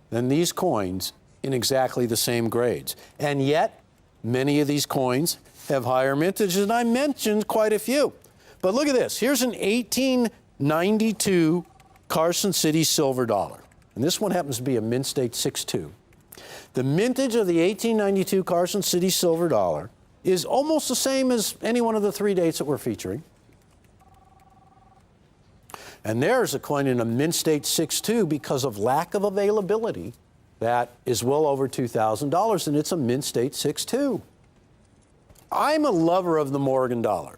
Speaker 2: than these coins in exactly the same grades. And yet, many of these coins have higher mintages, and I mentioned quite a few. But look at this. Here's an 1892 Carson City silver dollar. And this one happens to be a mint state 6.2. The mintage of the 1892 Carson City silver dollar is almost the same as any one of the three dates that we're featuring. And there's a coin in a mint state 6.2 because of lack of availability that is well over $2,000, and it's a mint state 6.2. I'm a lover of the Morgan dollar.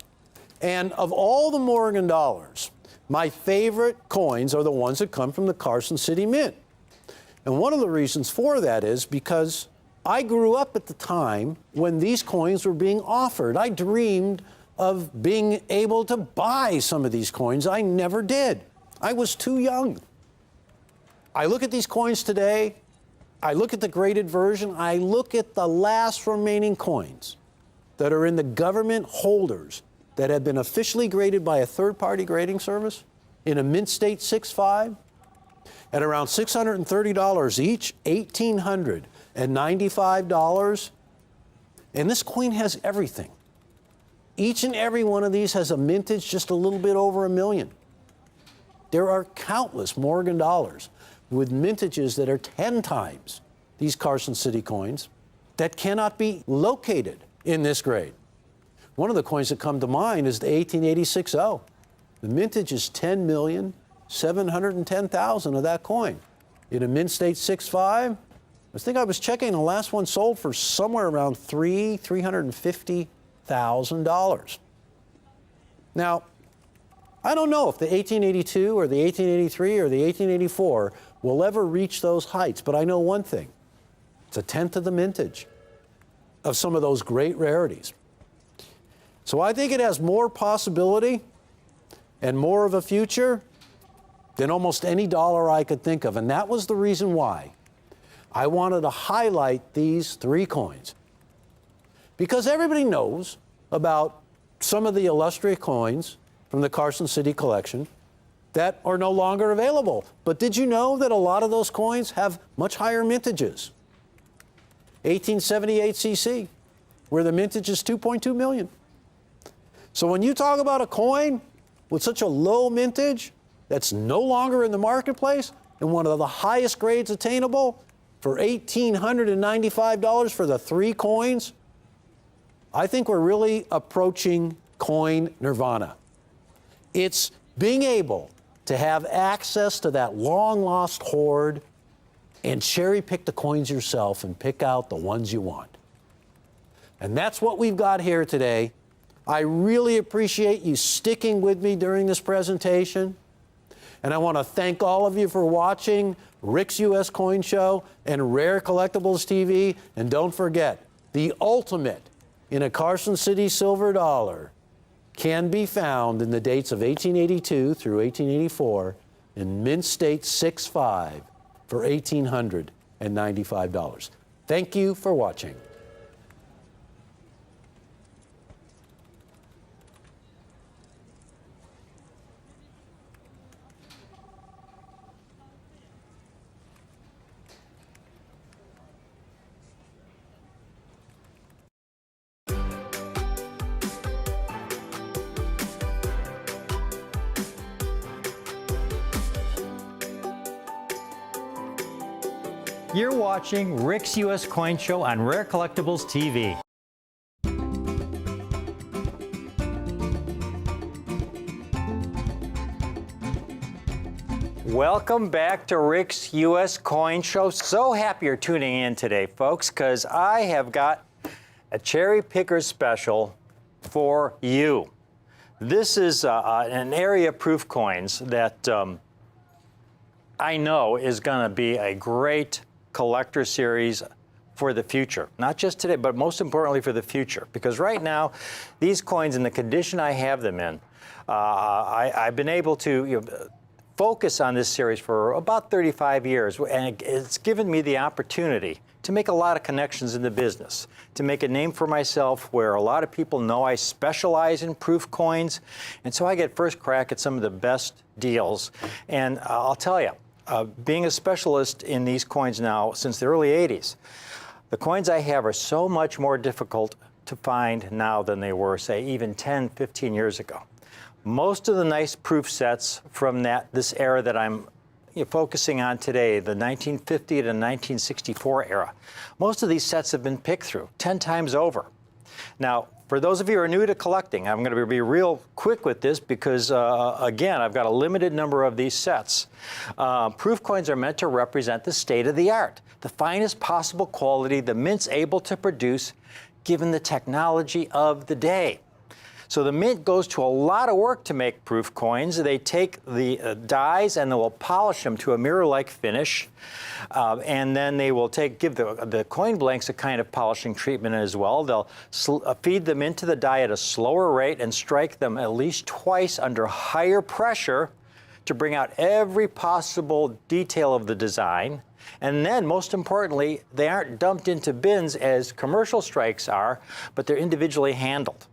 Speaker 2: And of all the Morgan dollars, my favorite coins are the ones that come from the Carson City Mint. And one of the reasons for that is because I grew up at the time when these coins were being offered. I dreamed of being able to buy some of these coins. I never did. I was too young. I look at these coins today, I look at the graded version, I look at the last remaining coins that are in the government holders that have been officially graded by a third-party grading service in a mint state 6.5 at around $630 each, $1,895. And this coin has everything. Each and every one of these has a mintage just a little bit over $1 million. There are countless Morgan dollars with mintages that are 10 times these Carson City coins that cannot be located in this grade. One of the coins that come to mind is the 1886-0. The mintage is $10,710,000 of that coin. In a mint state 6.5, I think I was checking, the last one sold for somewhere around $350,000. Now, I don't know if the 1882 or the 1883 or the 1884 will ever reach those heights, but I know one thing. It's a tenth of the mintage of some of those great rarities. So I think it has more possibility and more of a future than almost any dollar I could think of. And that was the reason why I wanted to highlight these three coins. Because everybody knows about some of the illustrious coins from the Carson City collection that are no longer available. But did you know that a lot of those coins have much higher mintages? 1878 CC, where the mintage is 2.2 million. So when you talk about a coin with such a low mintage that's no longer in the marketplace and one of the highest grades attainable for $1,895 for the three coins, I think we're really approaching coin nirvana. It's being able to have access to that long-lost hoard and cherry-pick the coins yourself and pick out the ones you want. And that's what we've got here today. I really appreciate you sticking with me during this presentation. And I want to thank all of you for watching Rick's U.S. Coin Show and Rare Collectibles TV. And don't forget, the ultimate in a Carson City silver dollar can be found in the dates of 1882 through 1884 in mint state 6.5 for $1,895. Thank you for watching.
Speaker 1: You're watching Rick's U.S. Coin Show on Rare Collectibles TV. Welcome back to Rick's U.S. Coin Show. So happy you're tuning in today, folks, because I have got a cherry picker special for you. This is an area proof coins that I know is going to be a great collector series for the future. Not just today, but most importantly for the future. Because right now, these coins in the condition I have them in, I've been able to focus on this series for about 35 years, and it's given me the opportunity to make a lot of connections in the business, to make a name for myself where a lot of people know I specialize in proof coins, and so I get first crack at some of the best deals. And I'll tell you, being a specialist in these coins now since the early 80s, the coins I have are so much more difficult to find now than they were, say, even 10, 15 years ago. Most of the nice proof sets from this era that I'm focusing on today, the 1950 to 1964 era, most of these sets have been picked through 10 times over. Now, for those of you who are new to collecting, I'm going to be real quick with this because, again, I've got a limited number of these sets. Proof coins are meant to represent the state of the art, the finest possible quality the Mint's able to produce given the technology of the day. So the Mint goes to a lot of work to make proof coins. They take the dies and they will polish them to a mirror-like finish. And then they will give the coin blanks a kind of polishing treatment as well. They'll feed them into the die at a slower rate and strike them at least twice under higher pressure to bring out every possible detail of the design. And then, most importantly, they aren't dumped into bins as commercial strikes are, but they're individually handled.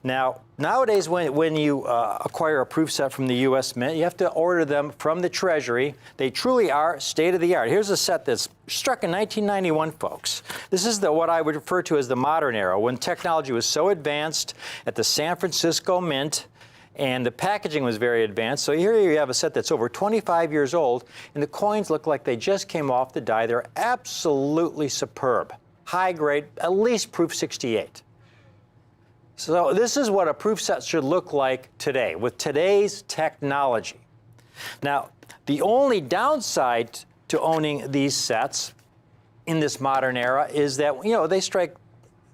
Speaker 1: Now, nowadays, when you acquire a proof set from the U.S. Mint, you have to order them from the Treasury. They truly are state-of-the-art. Here's a set that's struck in 1991, folks. This is what I would refer to as the modern era, when technology was so advanced at the San Francisco Mint, and the packaging was very advanced. So here you have a set that's over 25 years old, and the coins look like they just came off the die. They're absolutely superb. High grade, at least proof 68. So this is what a proof set should look like today, with today's technology. Now, the only downside to owning these sets in this modern era is that, they strike,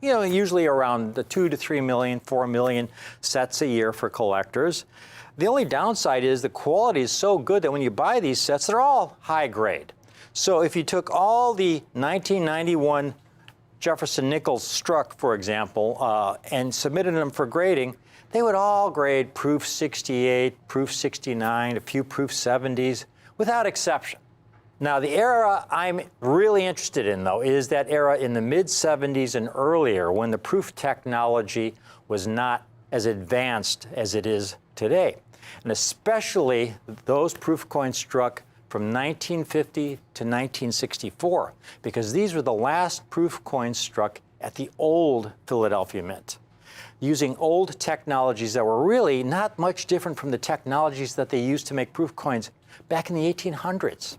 Speaker 1: usually around the 2 to 3 million, 4 million sets a year for collectors. The only downside is the quality is so good that when you buy these sets, they're all high grade. So if you took all the 1991 Jefferson Nichols struck, for example, and submitted them for grading, they would all grade proof 68, proof 69, a few proof 70s, without exception. Now, the era I'm really interested in, though, is that era in the mid-70s and earlier, when the proof technology was not as advanced as it is today. And especially those proof coins struck from 1950 to 1964, because these were the last proof coins struck at the old Philadelphia Mint, using old technologies that were really not much different from the technologies that they used to make proof coins back in the 1800s.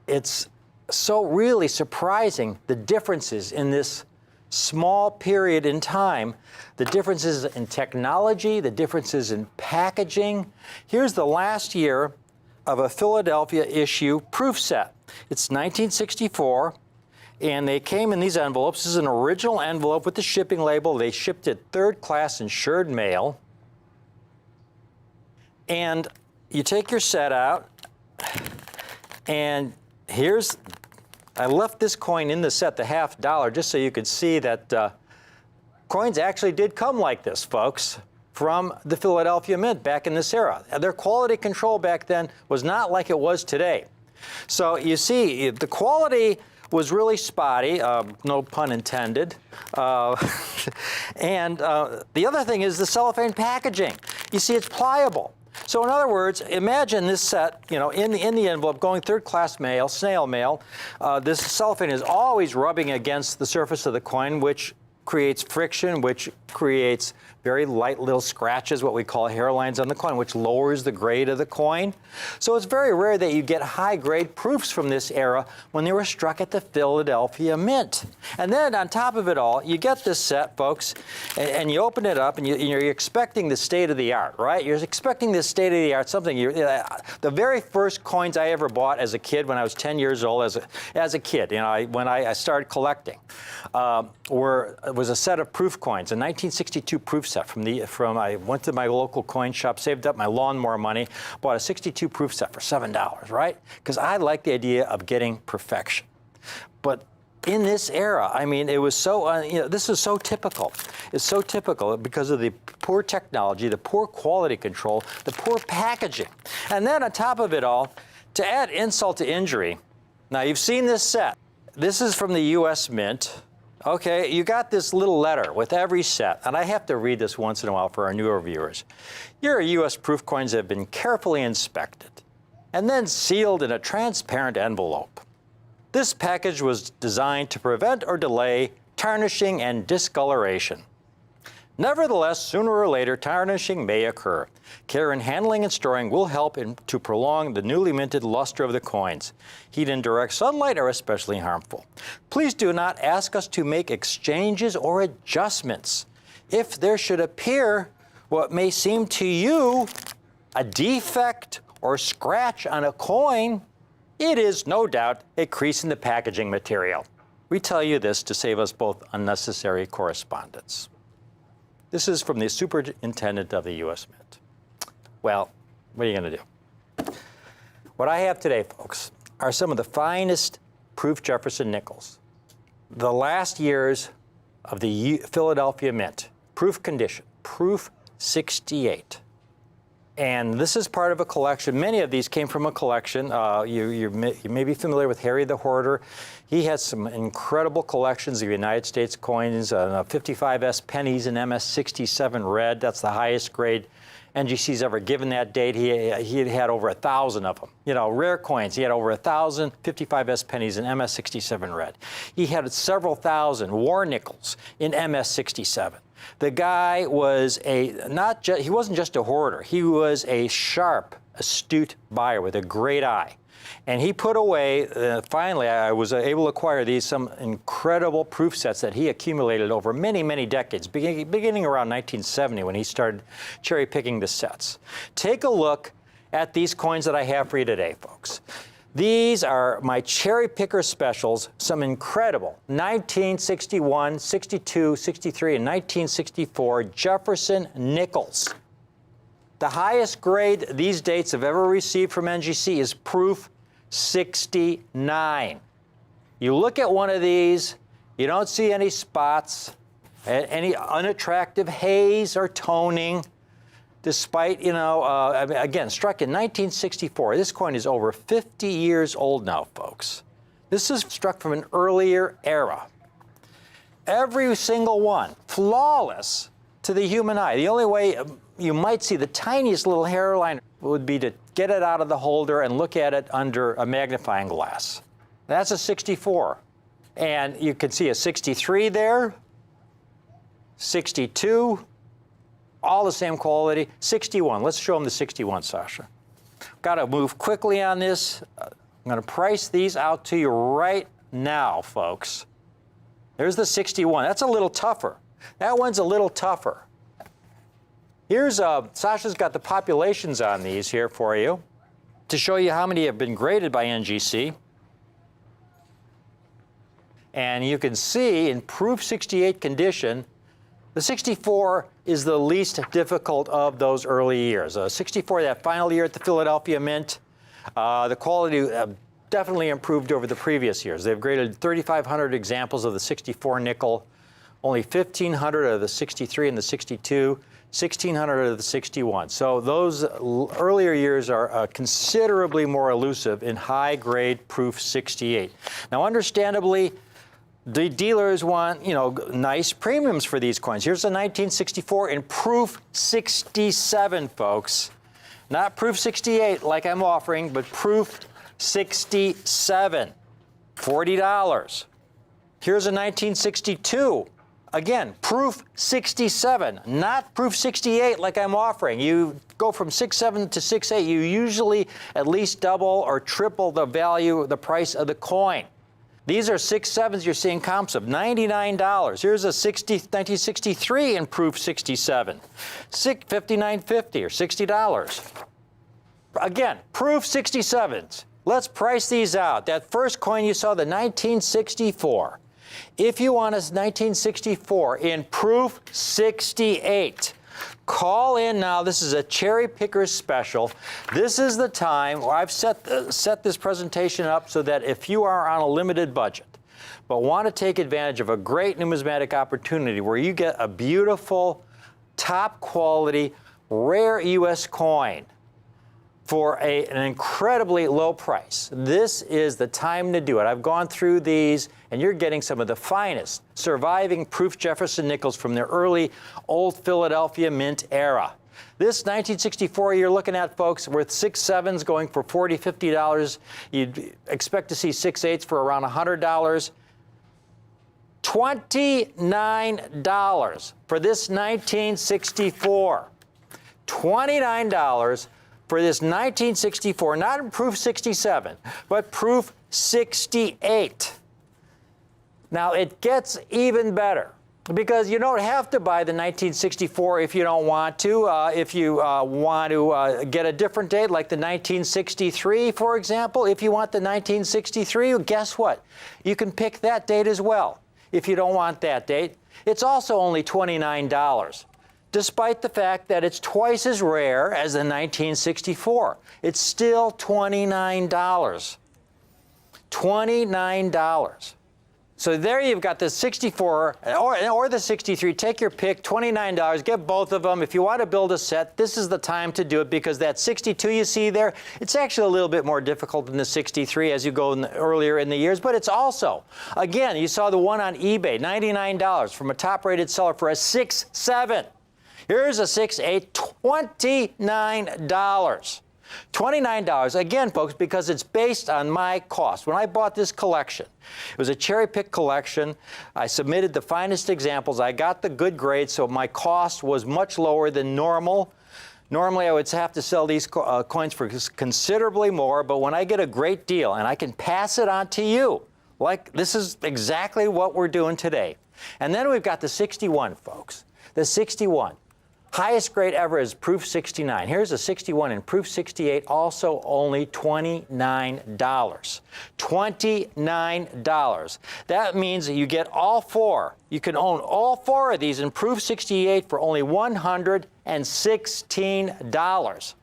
Speaker 1: It's so really surprising, the differences in this small period in time, the differences in technology, the differences in packaging. Here's the last year of a Philadelphia issue proof set. It's 1964, and they came in these envelopes. This is an original envelope with the shipping label. They shipped it third-class insured mail. And you take your set out, and I left this coin in the set, the $50, just so you could see that coins actually did come like this, folks, from the Philadelphia Mint back in this era. Their quality control back then was not like it was today. So you see, the quality was really spotty, no pun intended. And the other thing is the cellophane packaging. You see, it's pliable. So in other words, imagine this set, in the envelope going third-class mail, snail mail. This cellophane is always rubbing against the surface of the coin, which creates friction, which creates very light little scratches, what we call hairlines on the coin, which lowers the grade of the coin. So it's very rare that you get high-grade proofs from this era when they were struck at the Philadelphia Mint. And then on top of it all, you get this set, folks, and you open it up, and you're expecting the state-of-the-art, right? You're expecting this state-of-the-art, something. The very first coins I ever bought as a kid, when I was 10 years old, as a kid, when I started collecting, was a set of proof coins, a 1962 proof set I went to my local coin shop, saved up my lawnmower money, bought a 62 proof set for $7, right? Because I like the idea of getting perfection. But in this era. I mean, it was so, this is so typical. It's so typical because of the poor technology, the poor quality control, the poor packaging. And then on top of it all, to add insult to injury, now you've seen this set. This is from the U.S. Mint. Okay, you got this little letter with every set, and I have to read this once in a while for our newer viewers. Your U.S. proof coins have been carefully inspected and then sealed in a transparent envelope. This package was designed to prevent or delay tarnishing and discoloration. Nevertheless, sooner or later, tarnishing may occur. Care in handling and storing will help to prolong the newly minted luster of the coins. Heat and direct sunlight are especially harmful. Please do not ask us to make exchanges or adjustments. If there should appear what may seem to you a defect or scratch on a coin, it is no doubt a crease in the packaging material. We tell you this to save us both unnecessary correspondence. This is from the Superintendent of the U.S. Mint. Well, what are you going to do? What I have today, folks, are some of the finest proof Jefferson nickels. The last years of the Philadelphia Mint, proof condition, proof 68. And this is part of a collection. Many of these came from a collection. You may be familiar with Harry the Hoarder. He had some incredible collections of United States coins, 55S pennies and MS-67 red. That's the highest grade NGC's ever given that date. He had over 1,000 of them. You know, rare coins. He had over 1,000 55S pennies in MS-67 red. He had several thousand war nickels in MS-67. The guy was he wasn't just a hoarder. He was a sharp, astute buyer with a great eye. And he put away, finally, I was able to acquire some incredible proof sets that he accumulated over many, many decades, beginning around 1970 when he started cherry picking the sets. Take a look at these coins that I have for you today, folks. These are my cherry picker specials, some incredible 1961, 62, 63, and 1964 Jefferson nickels. The highest grade these dates have ever received from NGC is proof 69. You look at one of these, you don't see any spots, any unattractive haze or toning. Despite, again, struck in 1964. This coin is over 50 years old now, folks. This is struck from an earlier era. Every single one, flawless to the human eye. The only way you might see the tiniest little hairline would be to get it out of the holder and look at it under a magnifying glass. That's a 64. And you can see a 63 there, 62, all the same quality. 61, let's show them the 61, Sasha. Got to move quickly on this. I'm going to price these out to you right now, folks. There's the 61, that's a little tougher. That one's a little tougher. Here's, Sasha's got the populations on these here for you to show you how many have been graded by NGC. And you can see in proof 68 condition, the 64 is the least difficult of those early years. 64, that final year at the Philadelphia Mint, the quality definitely improved over the previous years. They've graded 3,500 examples of the 64 nickel, only 1,500 of the 63 and the 62, 1,600 of the 61. So those earlier years are considerably more elusive in high-grade proof 68. Now, understandably, the dealers want, nice premiums for these coins. Here's a 1964 in proof 67, folks. Not proof 68 like I'm offering, but proof 67, $40. Here's a 1962. Again, proof 67, not proof 68 like I'm offering. You go from 6.7 to 6.8, you usually at least double or triple the value, the price of the coin. These are 6.7s you're seeing comps of, $99. Here's a 1963 in proof 67, $59.50 or $60. Again, proof 67s. Let's price these out. That first coin you saw, the 1964. If you want a 1964 in proof 68, call in now. This is a cherry picker special. This is the time where I've set this presentation up so that if you are on a limited budget, but want to take advantage of a great numismatic opportunity where you get a beautiful, top quality, rare U.S. coin for an incredibly low price, this is the time to do it. I've gone through these, and you're getting some of the finest surviving proof Jefferson nickels from the early old Philadelphia Mint era. This 1964 you're looking at, folks, worth 6/7s going for $40, $50. You'd expect to see 6/8s for around $100. $29 for this 1964. $29 for this 1964, not in proof 67, but proof 68. Now, it gets even better because you don't have to buy the 1964 if you don't want to. If you want to get a different date, like the 1963, for example, if you want the 1963, well, guess what? You can pick that date as well. If you don't want that date, it's also only $29. Despite the fact that it's twice as rare as the 1964. It's still $29. $29. So there you've got the 64 or the 63. Take your pick, $29. Get both of them. If you want to build a set, this is the time to do it because that 62 you see there, it's actually a little bit more difficult than the 63 as you go earlier in the years, but it's also, again, you saw the one on eBay, $99 from a top-rated seller for a 6/7. Here's a 6/8, $29. $29, again, folks, because it's based on my cost. When I bought this collection, it was a cherry-pick collection. I submitted the finest examples. I got the good grades, so my cost was much lower than normal. Normally, I would have to sell these coins for considerably more, but when I get a great deal and I can pass it on to you, like this is exactly what we're doing today. And then we've got the 61, folks. The 61. Highest grade ever is proof 69. Here's a 61 in proof 68, also only $29. $29. That means that you get all four. You can own all four of these in proof 68 for only $116.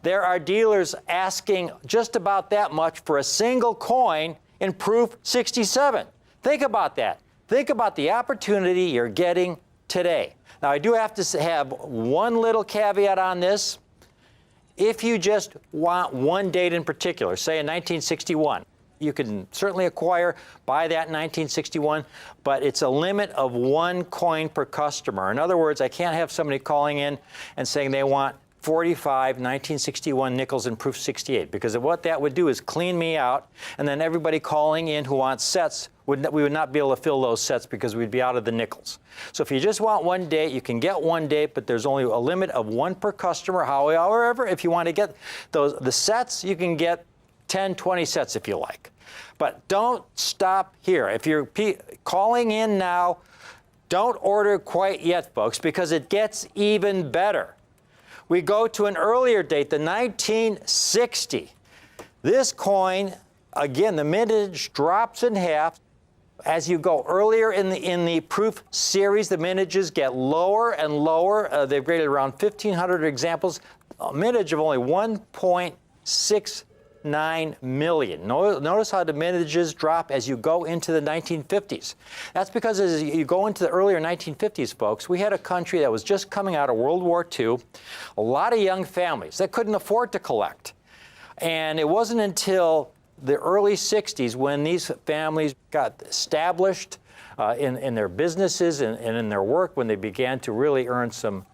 Speaker 1: There are dealers asking just about that much for a single coin in proof 67. Think about that. Think about the opportunity you're getting today. Now, I do have to have one little caveat on this. If you just want one date in particular, say in 1961, you can certainly buy that in 1961, but it's a limit of one coin per customer. In other words, I can't have somebody calling in and saying they want 45 1961 nickels in proof 68, because what that would do is clean me out, and then everybody calling in who wants sets, we would not be able to fill those sets because we'd be out of the nickels. So if you just want one date, you can get one date, but there's only a limit of one per customer. However, if you want to get the sets, you can get 10, 20 sets if you like. But don't stop here. If you're calling in now, don't order quite yet, folks, because it gets even better. We go to an earlier date, the 1960. This coin, again, the mintage drops in half. As you go earlier in the proof series, the mintages get lower and lower. They've graded around 1,500 examples. A mintage of only 1.69 million. Notice how the mintages drop as you go into the 1950s. That's because as you go into the earlier 1950s, folks, we had a country that was just coming out of World War II, a lot of young families that couldn't afford to collect. And it wasn't until the early 60s when these families got established in their businesses and in their work, when they began to really earn some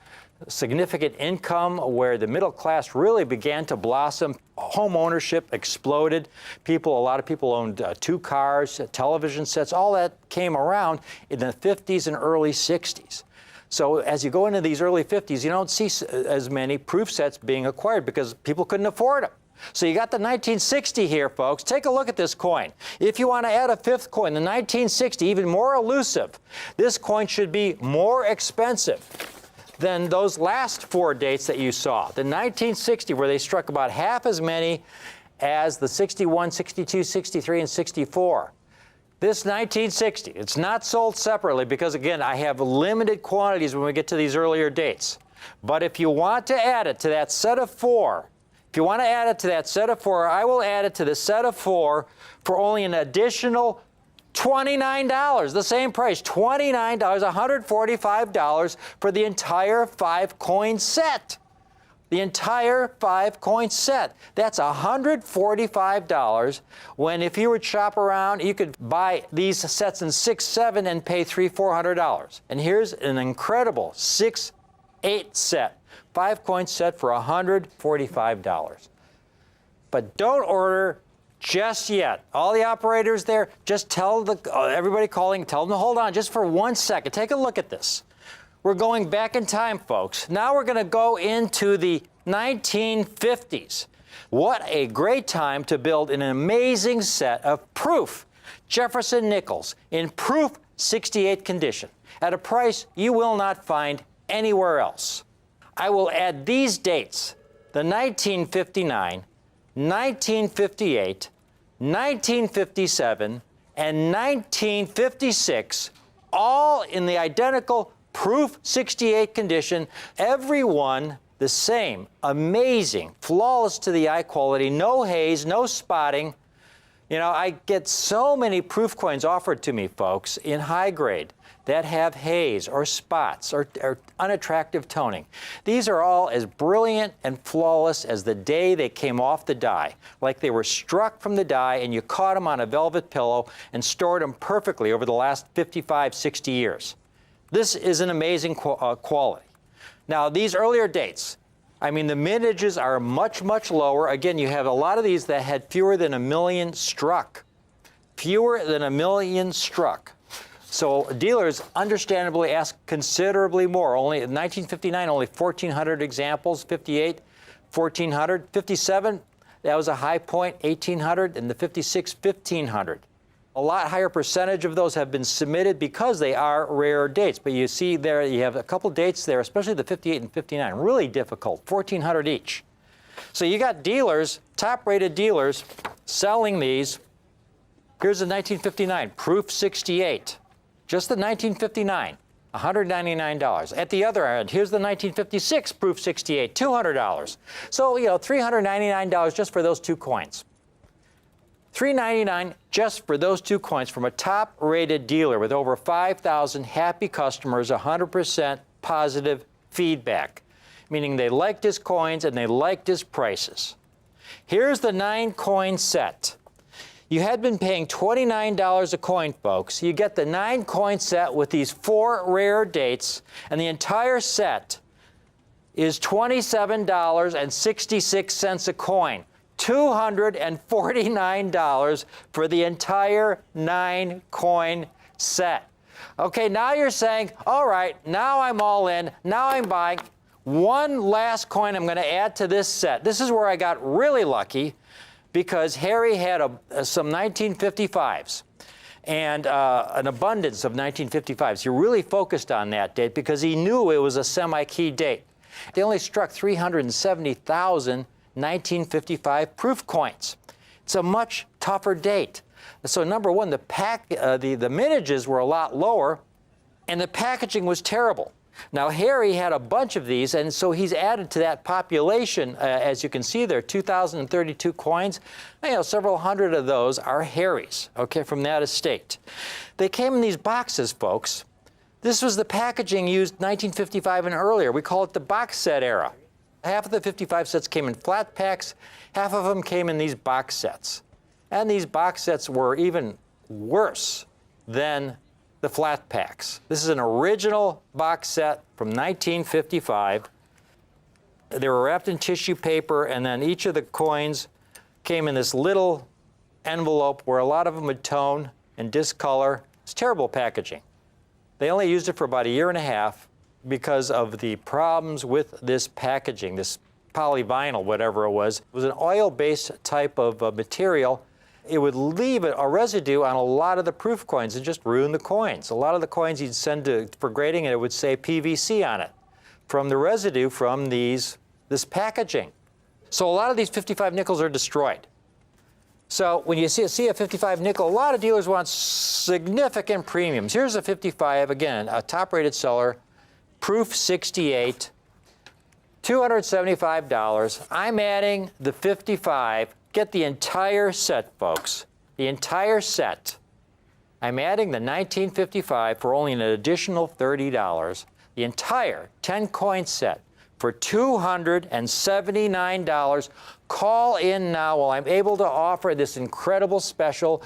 Speaker 1: significant income, where the middle class really began to blossom. Home ownership exploded. A lot of people owned 2 cars, television sets. All that came around in the 50s and early 60s. So as you go into these early 50s, you don't see as many proof sets being acquired because people couldn't afford them. So you got the 1960 here, folks. Take a look at this coin. If you want to add a fifth coin, the 1960, even more elusive, this coin should be more expensive than those last 4 dates that you saw. The 1960, where they struck about half as many as the 61, 62, 63, and 64. This 1960, it's not sold separately because, again, I have limited quantities when we get to these earlier dates. But if you want to add it to that set of 4, I will add it to the set of 4 for only an additional $29, the same price, $29, $145 for the entire 5-coin set. The entire 5-coin set. That's $145 when if you would shop around, you could buy these sets in 6, 7 and pay $300, $400. And here's an incredible 6, 8 set, 5-coin set for $145. But don't order just yet. All the operators there, just tell everybody calling, tell them to hold on just for 1 second. Take a look at this. We're going back in time, folks. Now we're going to go into the 1950s. What a great time to build an amazing set of proof Jefferson nickels in proof 68 condition at a price you will not find anywhere else. I will add these dates, the 1959, 1958, 1957, and 1956, all in the identical proof 68 condition, every one the same, amazing, flawless to the eye quality, no haze, no spotting. You know, I get so many proof coins offered to me, folks, in high grade that have haze or spots or unattractive toning. These are all as brilliant and flawless as the day they came off the die, like they were struck from the die and you caught them on a velvet pillow and stored them perfectly over the last 55, 60 years. This is an amazing quality. Now, these earlier dates, I mean, the mintages are much, much lower. Again, you have a lot of these that had fewer than 1 million struck. Fewer than 1 million struck. So dealers understandably ask considerably more. Only in 1959, only 1,400 examples. 58, 1,400. 57, that was a high point, 1,800. And the 56, 1,500. A lot higher percentage of those have been submitted because they are rare dates. But you see there, you have a couple dates there, especially the 58 and 59, really difficult, 1,400 each. So you got dealers, top-rated dealers, selling these. Here's the 1959, proof 68. Just the 1959, $199. At the other end, here's the 1956 proof 68, $200. So, you know, $399 just for those 2 coins. $399 just for those 2 coins from a top-rated dealer with over 5,000 happy customers, 100% positive feedback, meaning they liked his coins and they liked his prices. Here's the 9-coin set. You had been paying $29 a coin, folks. You get the 9-coin set with these 4 rare dates, and the entire set is $27.66 a coin. $249 for the entire 9-coin set. Okay, now you're saying, all right, now I'm all in, now I'm buying. One last coin I'm going to add to this set. This is where I got really lucky because Harry had some 1955s and an abundance of 1955s. He really focused on that date because he knew it was a semi-key date. They only struck 370,000 1955 proof coins. It's a much tougher date. So number one, the mintages were a lot lower, and the packaging was terrible. Now Harry had a bunch of these, and so he's added to that population. As you can see there, 2,032 coins. You know, several hundred of those are Harry's, okay, from that estate. They came in these boxes, folks. This was the packaging used 1955 and earlier. We call it the box set era. Half of the 55 sets came in flat packs, half of them came in these box sets. And these box sets were even worse than the flat packs. This is an original box set from 1955. They were wrapped in tissue paper, and then each of the coins came in this little envelope where a lot of them would tone and discolor. It's terrible packaging. They only used it for about 1.5 years. Because of the problems with this packaging, this polyvinyl, whatever it was an oil-based type of material. It would leave a residue on a lot of the proof coins and just ruin the coins. A lot of the coins you'd send for grading, and it would say PVC on it from the residue from this packaging. So a lot of these 55 nickels are destroyed. So when you see a 55 nickel, a lot of dealers want significant premiums. Here's a 55, again, a top-rated seller. Proof 68, $275. I'm adding the 55. Get the entire set, folks. The entire set. I'm adding the 1955 for only an additional $30, the entire 10-coin set for $279. Call in now while I'm able to offer this incredible special.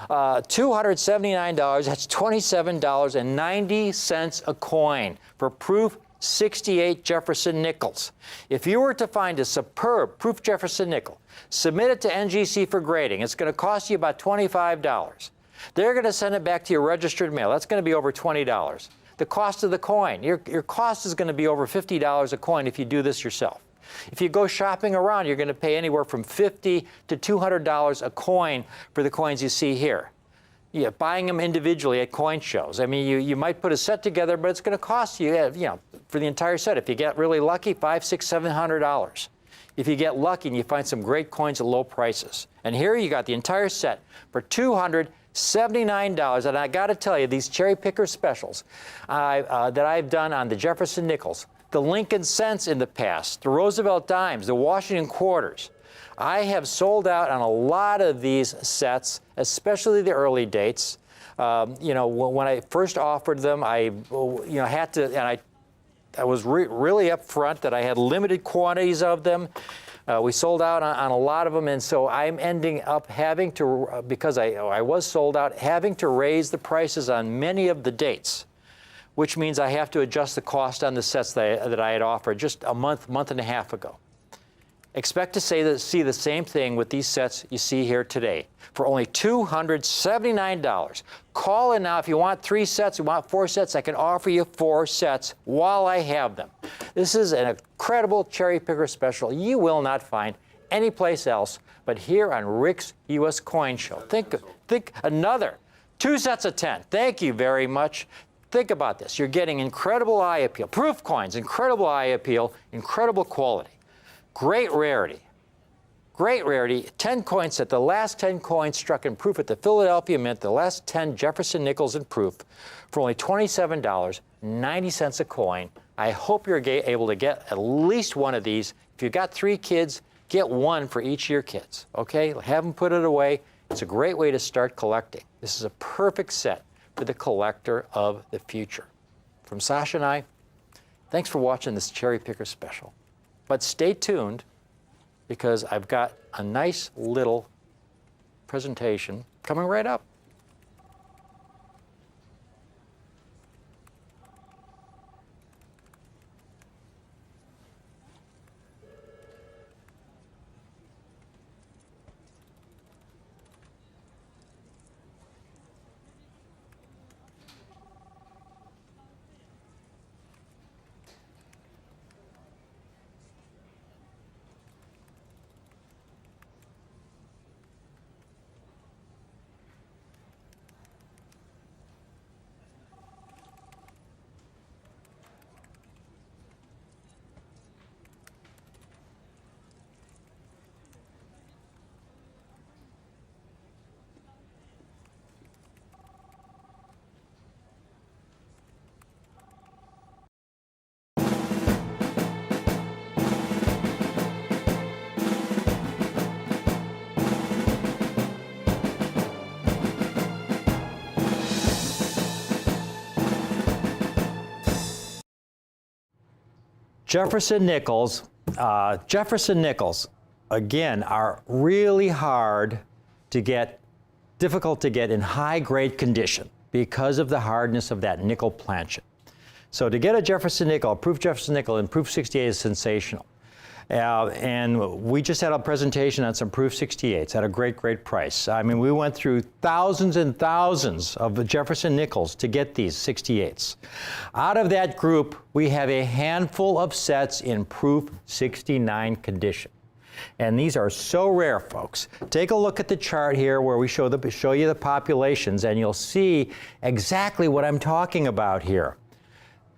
Speaker 1: $279, that's $27.90 a coin for Proof 68 Jefferson nickels. If you were to find a superb Proof Jefferson nickel, submit it to NGC for grading. It's going to cost you about $25. They're going to send it back to your registered mail. That's going to be over $20. The cost of the coin, your cost is going to be over $50 a coin if you do this yourself. If you go shopping around, you're going to pay anywhere from $50 to $200 a coin for the coins you see here. Yeah, buying them individually at coin shows. I mean, you might put a set together, but it's going to cost you, for the entire set. If you get really lucky, $500, $600, $700. If you get lucky and you find some great coins at low prices. And here you got the entire set for $279. And I got to tell you, these cherry picker specials that I've done on the Jefferson nickels, the Lincoln cents in the past, the Roosevelt dimes, the Washington quarters. I have sold out on a lot of these sets, especially the early dates. When I first offered them, I had to, and I was really upfront that I had limited quantities of them. We sold out on a lot of them, and so I'm ending up having to, because I was sold out, having to raise the prices on many of the dates, which means I have to adjust the cost on the sets that I had offered just a month and a half ago. Expect to see the same thing with these sets you see here today for only $279. Call in now if you want 3 sets, you want 4 sets, I can offer you 4 sets while I have them. This is an incredible cherry picker special you will not find anyplace else but here on Rick's U.S. Coin Show. Think another 2 sets of 10. Thank you very much. Think about this. You're getting incredible eye appeal. Proof coins, incredible eye appeal, incredible quality. Great rarity. Great rarity. 10 coin set. The last 10 coins struck in Proof at the Philadelphia Mint, the last 10 Jefferson nickels in Proof for only $27.90 a coin. I hope you're able to get at least one of these. If you've got 3 kids, get 1 for each of your kids. Okay? Have them put it away. It's a great way to start collecting. This is a perfect set for the collector of the future. From Sasha and I, thanks for watching this Cherry Picker special. But stay tuned, because I've got a nice little presentation coming right up. Jefferson nickels, again, are really hard to get, difficult to get in high grade condition because of the hardness of that nickel planchet. So to get a Jefferson nickel, a Proof Jefferson nickel in Proof 68 is sensational. And we just had a presentation on some Proof 68s at a great price. I mean, we went through thousands and thousands of Jefferson nickels to get these 68s. Out of that group, we have a handful of sets in Proof 69 condition. And these are so rare, folks. Take a look at the chart here where we show you the populations, and you'll see exactly what I'm talking about here.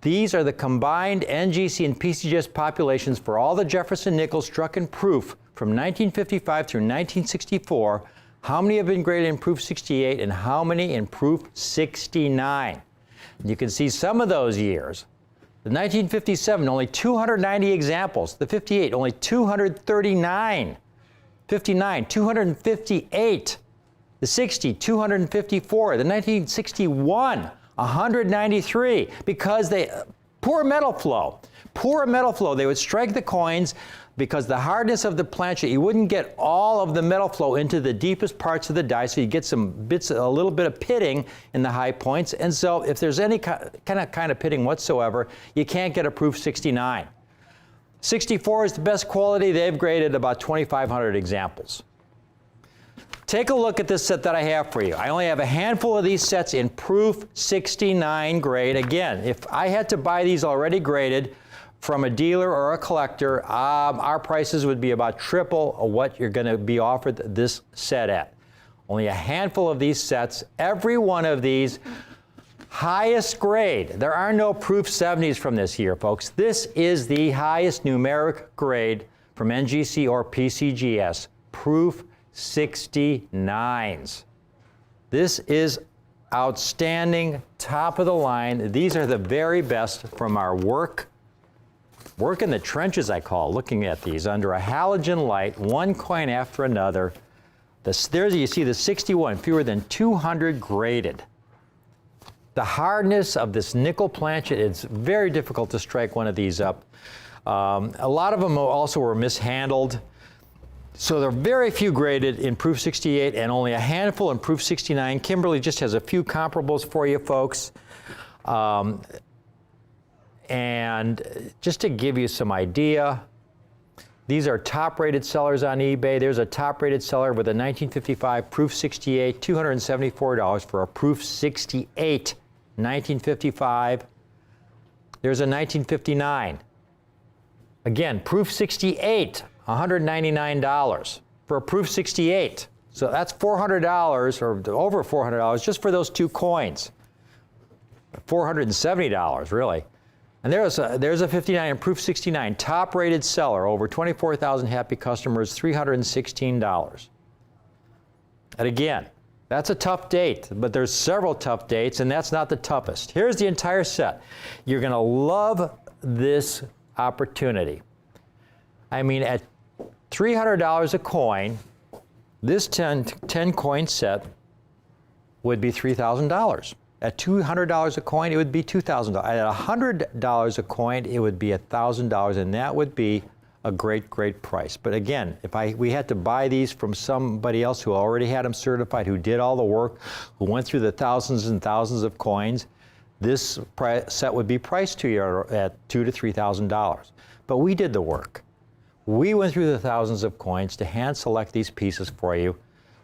Speaker 1: These are the combined NGC and PCGS populations for all the Jefferson nickels struck in Proof from 1955 through 1964. How many have been graded in Proof 68 and how many in Proof 69? And you can see some of those years. The 1957, only 290 examples. The 58, only 239. 59, 258. The The 60, 254. The 1961, 193, because poor metal flow. Poor metal flow. They would strike the coins because the hardness of the planchet, you wouldn't get all of the metal flow into the deepest parts of the die, so you get some bits, a little bit of pitting in the high points. And so if there's any kind of pitting whatsoever, you can't get a proof 69. 64 is the best quality. They've graded about 2,500 examples. Take a look at this set that I have for you. I only have a handful of these sets in proof 69 grade. Again, if I had to buy these already graded from a dealer or a collector, our prices would be about triple of what you're going to be offered this set at. Only a handful of these sets. Every one of these, highest grade. There are no proof 70s from this here, folks. This is the highest numeric grade from NGC or PCGS, proof 69s. This is outstanding, top of the line. These are the very best from our work in the trenches, I call, looking at these under a halogen light, one coin after another. There you see the 61, fewer than 200 graded. The hardness of this nickel planchet, it's very difficult to strike one of these up. A lot of them also were mishandled. So there are very few graded in proof 68 and only a handful in proof 69. Kimberly just has a few comparables for you folks. And just to give you some idea, these are top-rated sellers on eBay. There's a top-rated seller with a 1955 proof 68, $274 for a proof 68, 1955. There's a 1959. Again, proof 68, $199 for a proof 68. So that's $400 or over $400 just for those two coins. $470 really. And there's a 59 and proof 69, top-rated seller, over 24,000 happy customers, $316. And again, that's a tough date, but there's several tough dates, and that's not the toughest. Here's the entire set. You're going to love this opportunity. I mean, at $300 a coin, this 10 coin set would be $3,000. At $200 a coin, it would be $2,000. At $100 a coin, it would be $1,000, and that would be a great, great price. But again, if we had to buy these from somebody else who already had them certified, who did all the work, who went through the thousands and thousands of coins, this set would be priced to you at $2,000 to $3,000. But we did the work. We went through the thousands of coins to hand select these pieces for you.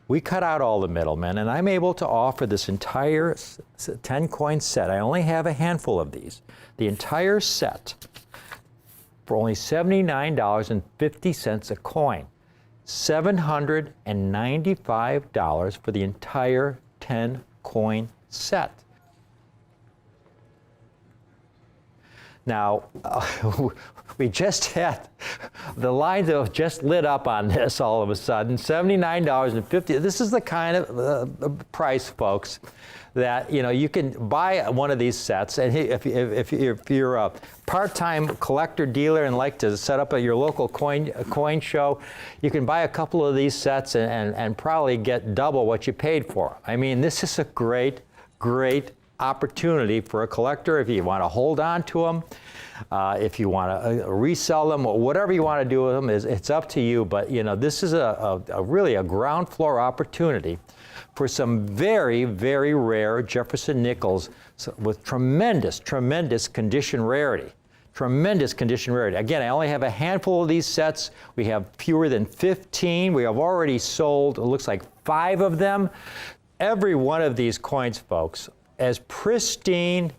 Speaker 1: We cut out all the middlemen, and I'm able to offer this entire 10 coin set. I only have a handful of these. The entire set for only $79.50 a coin. $795 for the entire 10 coin set. Now, we just had, the lines have just lit up on this all of a sudden, $79.50. This is the kind of price, folks, that you can buy one of these sets, and if you're a part-time collector dealer and like to set up at your local coin show, you can buy a couple of these sets and probably get double what you paid for. I mean, this is a great, great opportunity for a collector if you want to hold on to them, if you want to resell them, whatever you want to do with them, it's up to you. But this is really a ground floor opportunity for some very, very rare Jefferson nickels with tremendous, tremendous condition rarity. Tremendous condition rarity. Again, I only have a handful of these sets. We have fewer than 15. We have already sold, it looks like 5 of them. Every one of these coins, folks, as pristine,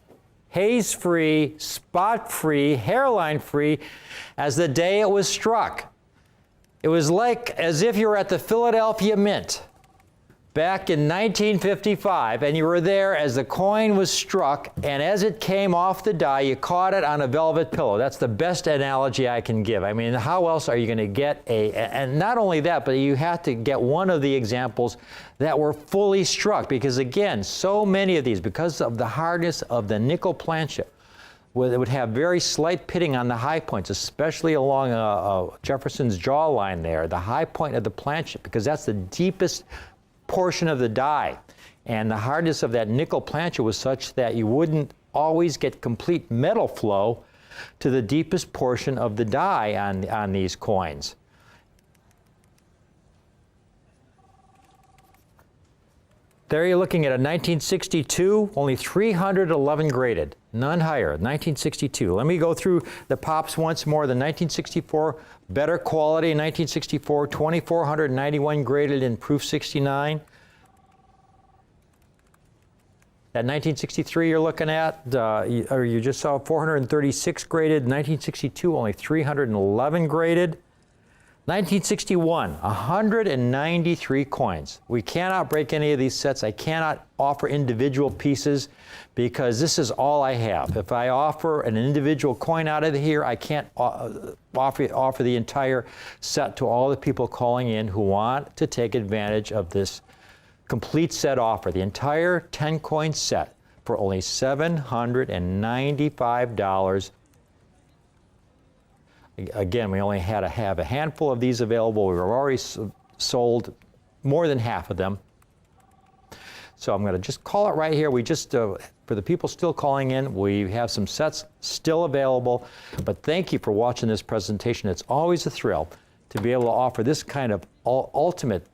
Speaker 1: haze-free, spot-free, hairline-free as the day it was struck. It was like as if you were at the Philadelphia Mint back in 1955, and you were there as the coin was struck, and as it came off the die, you caught it on a velvet pillow. That's the best analogy I can give. I mean, how else are you going to get and not only that, but you have to get one of the examples that were fully struck, because again, so many of these, because of the hardness of the nickel planchet, it would have very slight pitting on the high points, especially along Jefferson's jawline there, the high point of the planchet, because that's the deepest portion of the die. And the hardness of that nickel plancher was such that you wouldn't always get complete metal flow to the deepest portion of the die on these coins. There you're looking at a 1962, only 311 graded, none higher, 1962. Let me go through the pops once more. The 1964, better quality, 1964, 2,491 graded in proof 69. That 1963 you're looking at, or you just saw 436 graded, 1962 only 311 graded. 1961, 193 coins. We cannot break any of these sets. I cannot offer individual pieces because this is all I have. If I offer an individual coin out of here, I can't offer the entire set to all the people calling in who want to take advantage of this complete set offer. The entire 10-coin set for only $795. Again, we only had to have a handful of these available. We were already sold more than half of them. So I'm going to just call it right here. We just, for the people still calling in, we have some sets still available. But thank you for watching this presentation. It's always a thrill to be able to offer this kind of ultimate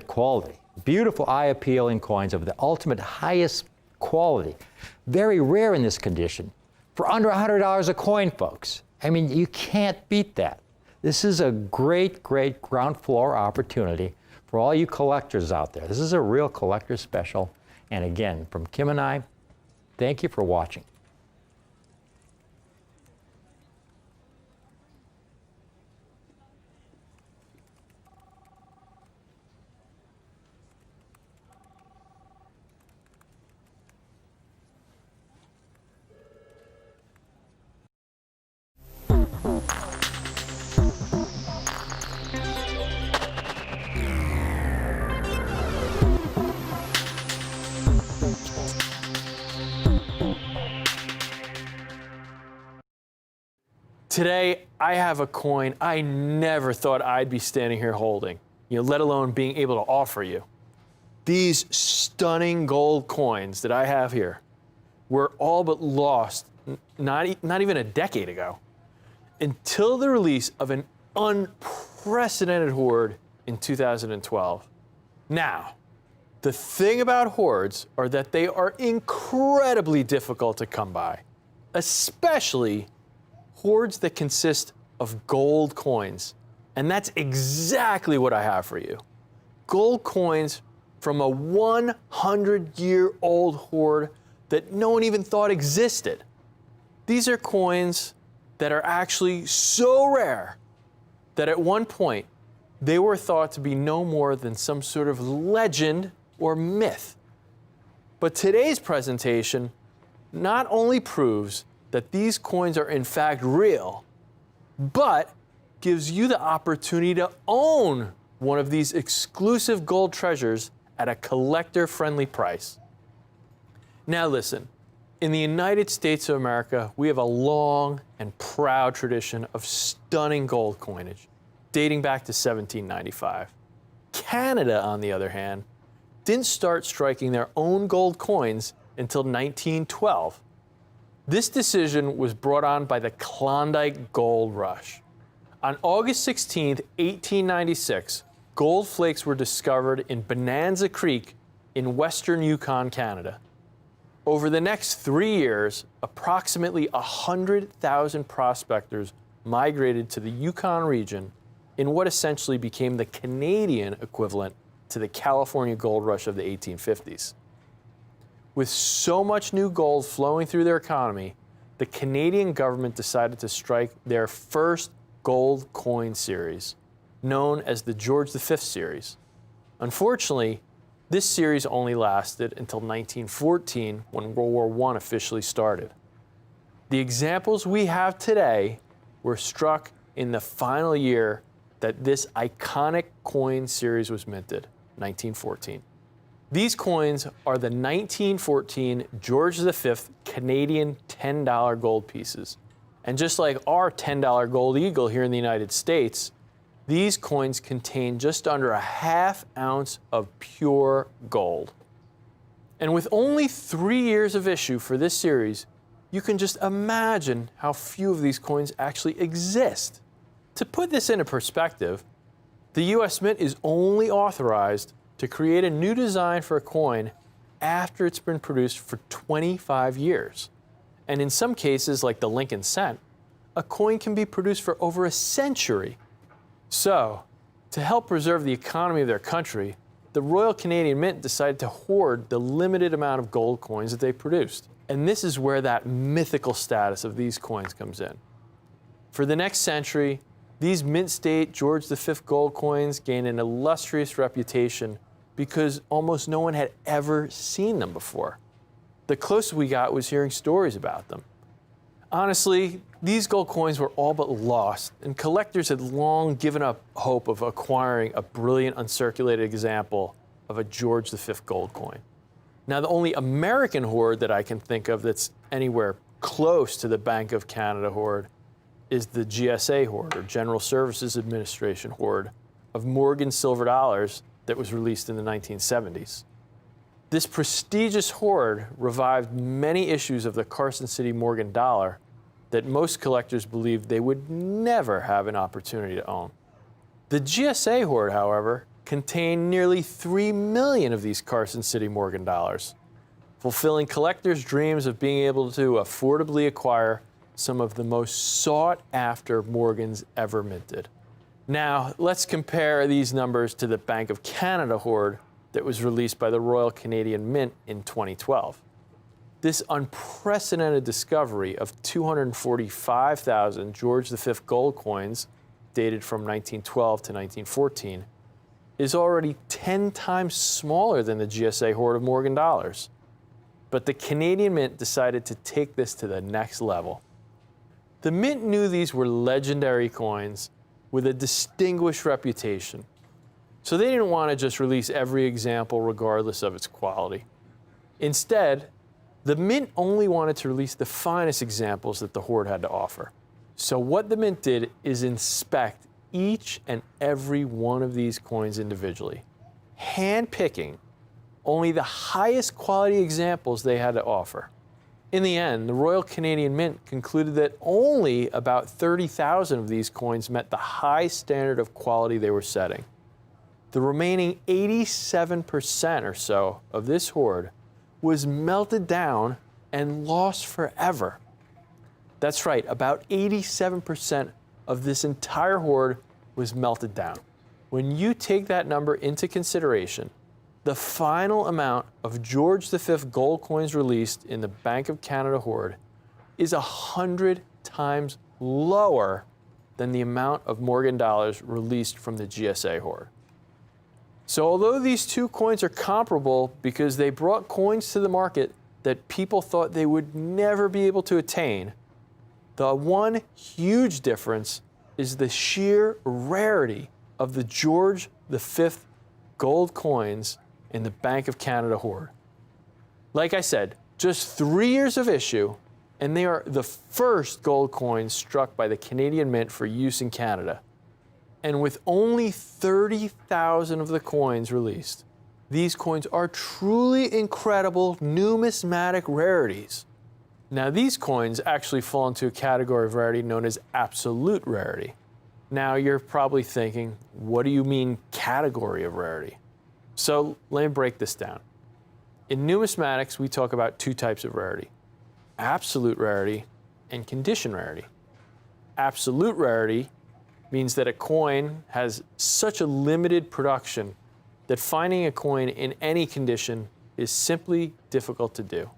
Speaker 1: quality. Beautiful eye-appealing coins of the ultimate highest quality. Very rare in this condition. For under $100 a coin, folks. I mean, you can't beat that. This is a great, great ground floor opportunity for all you collectors out there. This is a real collector special. And again, from Kim and I, thank you for watching.
Speaker 3: Today, I have a coin I never thought I'd be standing here holding, let alone being able to offer you. These stunning gold coins that I have here were all but lost not even a decade ago, until the release of an unprecedented hoard in 2012. Now, the thing about hoards are that they are incredibly difficult to come by, especially hoards that consist of gold coins. And that's exactly what I have for you. Gold coins from a 100-year-old hoard that no one even thought existed. These are coins that are actually so rare that at one point they were thought to be no more than some sort of legend or myth. But today's presentation not only proves that these coins are in fact real, but gives you the opportunity to own one of these exclusive gold treasures at a collector-friendly price. Now listen, in the United States of America, we have a long and proud tradition of stunning gold coinage, dating back to 1795. Canada, on the other hand, didn't start striking their own gold coins until 1912. This decision was brought on by the Klondike Gold Rush. On August 16, 1896, gold flakes were discovered in Bonanza Creek in western Yukon, Canada. Over the next 3 years, approximately 100,000 prospectors migrated to the Yukon region in what essentially became the Canadian equivalent to the California gold rush of the 1850s. With so much new gold flowing through their economy, the Canadian government decided to strike their first gold coin series, known as the George V series. Unfortunately, this series only lasted until 1914, when World War I officially started. The examples we have today were struck in the final year that this iconic coin series was minted, 1914. These coins are the 1914 George V Canadian $10 gold pieces. And just like our $10 gold eagle here in the United States, These coins contain just under a ½ ounce of pure gold. And with only 3 years of issue for this series, you can just imagine how few of these coins actually exist. To put this into perspective, the US Mint is only authorized to create a new design for a coin after it's been produced for 25 years. And in some cases, like the Lincoln Cent, a coin can be produced for over a century. So, to help preserve the economy of their country, the Royal Canadian Mint decided to hoard the limited amount of gold coins that they produced. And this is where that mythical status of these coins comes in. For the next century, these mint state George V gold coins gained an illustrious reputation because almost no one had ever seen them before. The closest we got was hearing stories about them. Honestly, these gold coins were all but lost, and collectors had long given up hope of acquiring a brilliant uncirculated example of a George V gold coin. Now, the only American hoard that I can think of that's anywhere close to the Bank of Canada hoard is the GSA hoard, or General Services Administration hoard, of Morgan silver dollars that was released in the 1970s. This prestigious hoard revived many issues of the Carson City Morgan dollar that most collectors believed they would never have an opportunity to own. The GSA hoard, however, contained nearly 3 million of these Carson City Morgan dollars, fulfilling collectors' dreams of being able to affordably acquire some of the most sought-after Morgans ever minted. Now, let's compare these numbers to the Bank of Canada hoard that was released by the Royal Canadian Mint in 2012. This unprecedented discovery of 245,000 George V gold coins, dated from 1912 to 1914, is already 10 times smaller than the GSA hoard of Morgan dollars. But the Canadian Mint decided to take this to the next level. The Mint knew these were legendary coins with a distinguished reputation, so they didn't want to just release every example regardless of its quality. Instead, the Mint only wanted to release the finest examples that the hoard had to offer. So what the Mint did is inspect each and every one of these coins individually, handpicking only the highest quality examples they had to offer. In the end, the Royal Canadian Mint concluded that only about 30,000 of these coins met the high standard of quality they were setting. The remaining 87% or so of this hoard was melted down and lost forever. That's right, about 87% of this entire hoard was melted down. When you take that number into consideration, the final amount of George V gold coins released in the Bank of Canada hoard is 100 times lower than the amount of Morgan dollars released from the GSA hoard. So although these two coins are comparable because they brought coins to the market that people thought they would never be able to attain, the one huge difference is the sheer rarity of the George V gold coins in the Bank of Canada hoard. Like I said, just 3 years of issue, and they are the first gold coins struck by the Canadian Mint for use in Canada. And with only 30,000 of the coins released, these coins are truly incredible numismatic rarities. Now, these coins actually fall into a category of rarity known as absolute rarity. Now, you're probably thinking, what do you mean category of rarity? So let me break this down. In numismatics, we talk about two types of rarity: absolute rarity and condition rarity. Absolute rarity means that a coin has such a limited production that finding a coin in any condition is simply difficult to do.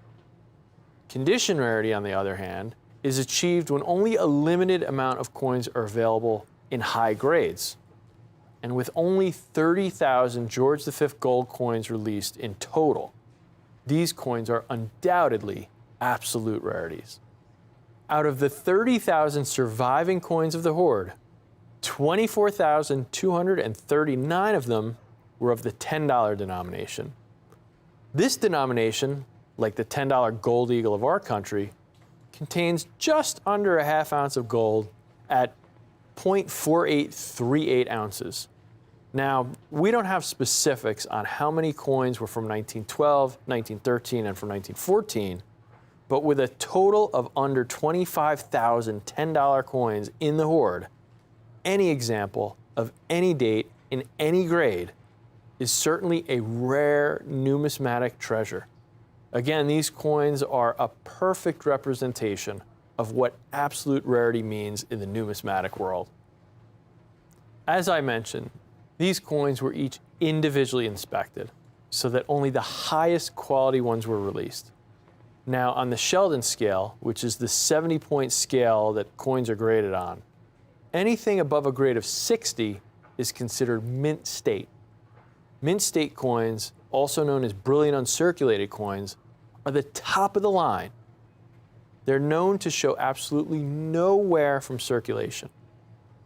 Speaker 3: Condition rarity, on the other hand, is achieved when only a limited amount of coins are available in high grades. And with only 30,000 George V gold coins released in total, these coins are undoubtedly absolute rarities. Out of the 30,000 surviving coins of the hoard, 24,239 of them were of the $10 denomination. This denomination, like the $10 gold eagle of our country, contains just under a ½ ounce of gold at 0.4838 ounces. Now, we don't have specifics on how many coins were from 1912, 1913, and from 1914, but with a total of under 25,000 $10 coins in the hoard, any example of any date in any grade is certainly a rare numismatic treasure. Again, these coins are a perfect representation of what absolute rarity means in the numismatic world. As I mentioned, these coins were each individually inspected so that only the highest quality ones were released. Now, on the Sheldon scale, which is the 70-point scale that coins are graded on, anything above a grade of 60 is considered mint state. Mint state coins, also known as brilliant uncirculated coins, are the top of the line. They're known to show absolutely no wear from circulation.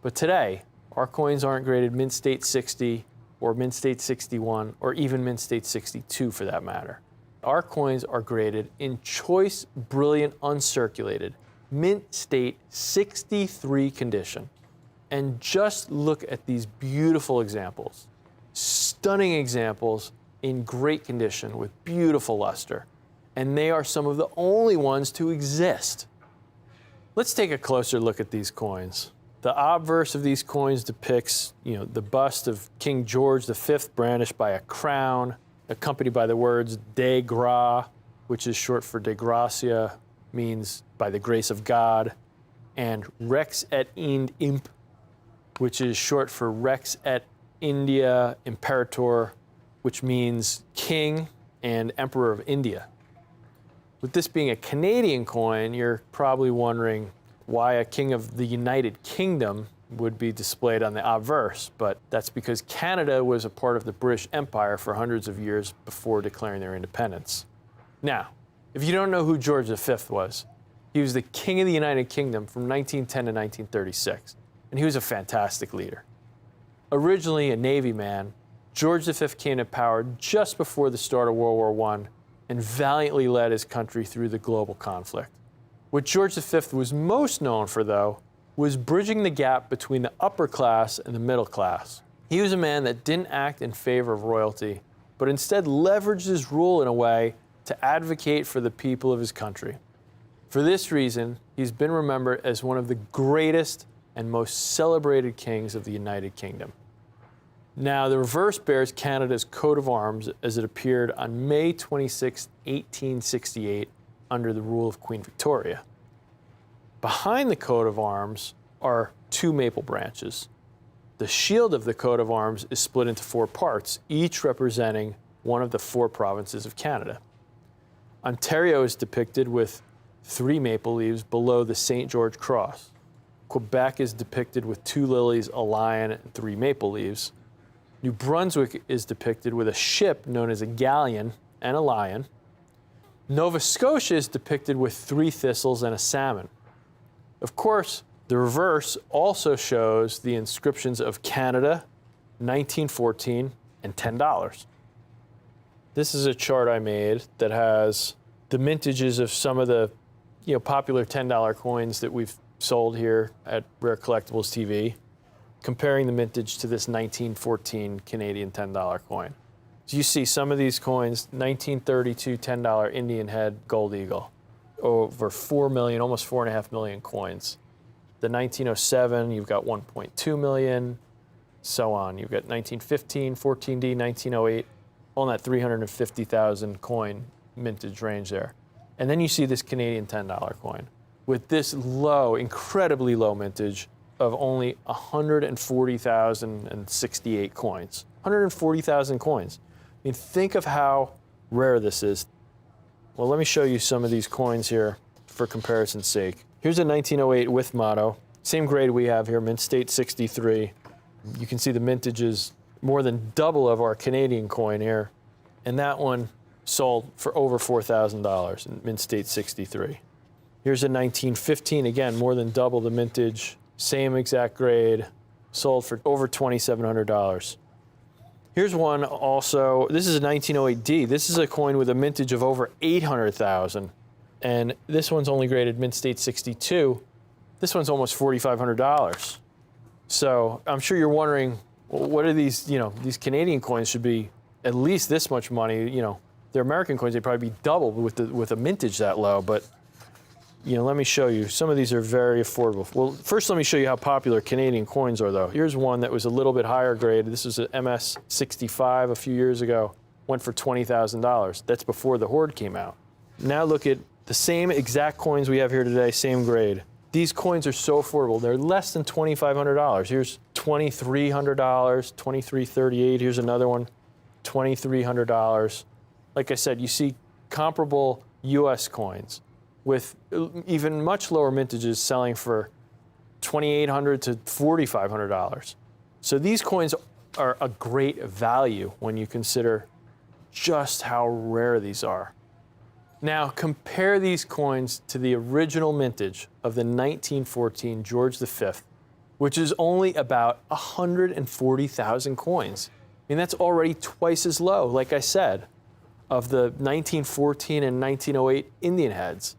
Speaker 3: But today, our coins aren't graded mint state 60 or mint state 61 or even mint state 62 for that matter. Our coins are graded in choice brilliant uncirculated, mint state 63 condition. And just look at these beautiful examples. Stunning examples in great condition with beautiful luster. And they are some of the only ones to exist. Let's take a closer look at these coins. The obverse of these coins depicts, the bust of King George V brandished by a crown, accompanied by the words de gra, which is short for de gratia, means by the grace of God, and rex et ind imp, which is short for rex et India imperator, which means king and emperor of India. With this being a Canadian coin, you're probably wondering why a king of the United Kingdom would be displayed on the obverse, but that's because Canada was a part of the British Empire for hundreds of years before declaring their independence. Now, if you don't know who George V was, he was the king of the United Kingdom from 1910 to 1936, and he was a fantastic leader. Originally a Navy man, George V came to power just before the start of World War I and valiantly led his country through the global conflict. What George V was most known for, though, was bridging the gap between the upper class and the middle class. He was a man that didn't act in favor of royalty, but instead leveraged his rule in a way to advocate for the people of his country. For this reason, he's been remembered as one of the greatest and most celebrated kings of the United Kingdom. Now, the reverse bears Canada's coat of arms as it appeared on May 26, 1868, under the rule of Queen Victoria. Behind the coat of arms are two maple branches. The shield of the coat of arms is split into four parts, each representing one of the four provinces of Canada. Ontario is depicted with 3 maple leaves below the St. George Cross. Quebec is depicted with 2 lilies, a lion, and 3 maple leaves. New Brunswick is depicted with a ship known as a galleon and a lion. Nova Scotia is depicted with 3 thistles and a salmon. Of course, the reverse also shows the inscriptions of Canada, 1914, and $10. This is a chart I made that has the mintages of some of the popular $10 coins that we've sold here at Rare Collectibles TV, comparing the mintage to this 1914 Canadian $10 coin. So you see some of these coins, 1932 $10 Indian head gold eagle, over 4 million, almost 4.5 million coins. The 1907, you've got 1.2 million, so on. You've got 1915, 14D, 1908, all in that 350,000 coin mintage range there. And then you see this Canadian $10 coin with this low, incredibly low mintage of only 140,068 coins. 140,000 coins. I mean, think of how rare this is. Well, let me show you some of these coins here for comparison's sake. Here's a 1908 with motto. Same grade we have here, mint state 63. You can see the mintage is more than double of our Canadian coin here. And that one sold for over $4,000 in mint state 63. Here's a 1915, again, more than double the mintage, same exact grade, sold for over $2,700. Here's one also, this is a 1908D. This is a coin with a mintage of over 800,000. And this one's only graded mint state 62. This one's almost $4,500. So I'm sure you're wondering, well, what are these, these Canadian coins should be at least this much money. They're American coins, they'd probably be double with a mintage that low. But, let me show you. Some of these are very affordable. Well, first let me show you how popular Canadian coins are, though. Here's one that was a little bit higher grade. This is an MS-65 a few years ago. Went for $20,000. That's before the Hoard came out. Now look at the same exact coins we have here today, same grade. These coins are so affordable. They're less than $2,500. Here's $2,300, $2,338. Here's another one, $2,300. Like I said, you see comparable US coins with even much lower mintages selling for $2,800 to $4,500. So these coins are a great value when you consider just how rare these are. Now compare these coins to the original mintage of the 1914 George V, which is only about 140,000 coins. I mean, that's already twice as low, like I said, of the 1914 and 1908 Indian heads.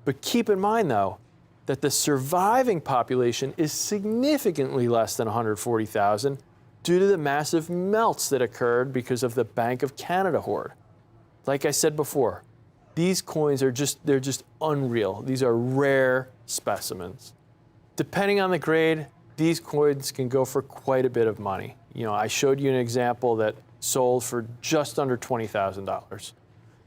Speaker 3: But keep in mind, though, that the surviving population is significantly less than 140,000 due to the massive melts that occurred because of the Bank of Canada hoard. Like I said before, these coins are they're just unreal. These are rare specimens. Depending on the grade, these coins can go for quite a bit of money. I showed you an example that sold for just under $20,000.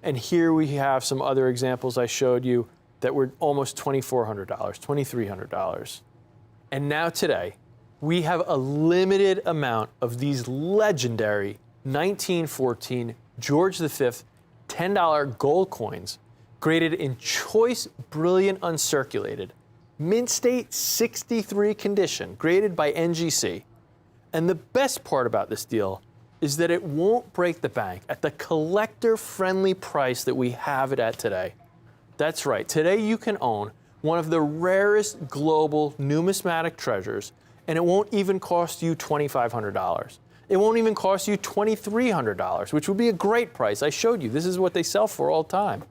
Speaker 3: And here we have some other examples I showed you that were almost $2,400, $2,300. And now today, we have a limited amount of these legendary 1914 George V $10 gold coins graded in choice, brilliant, uncirculated, mint state 63 condition, graded by NGC. And the best part about this deal is that it won't break the bank at the collector-friendly price that we have it at today. That's right, today you can own one of the rarest global numismatic treasures, and it won't even cost you $2,500. It won't even cost you $2,300, which would be a great price. I showed you, this is what they sell for all the time,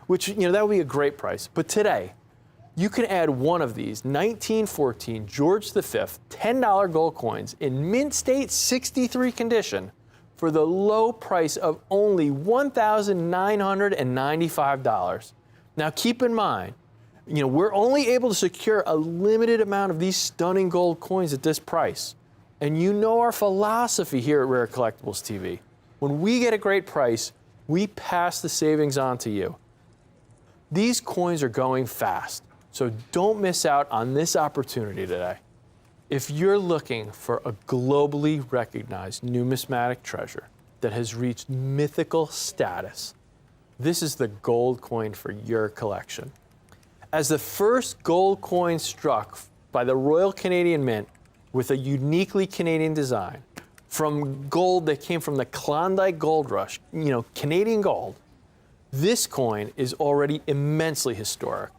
Speaker 3: which, that would be a great price. But today, you can add one of these 1914 George V $10 gold coins in mint state 63 condition for the low price of only $1,995. Now keep in mind, we're only able to secure a limited amount of these stunning gold coins at this price. And our philosophy here at Rare Collectibles TV. When we get a great price, we pass the savings on to you. These coins are going fast, so don't miss out on this opportunity today. If you're looking for a globally recognized numismatic treasure that has reached mythical status, this is the gold coin for your collection. As the first gold coin struck by the Royal Canadian Mint with a uniquely Canadian design, from gold that came from the Klondike Gold Rush, Canadian gold, this coin is already immensely historic.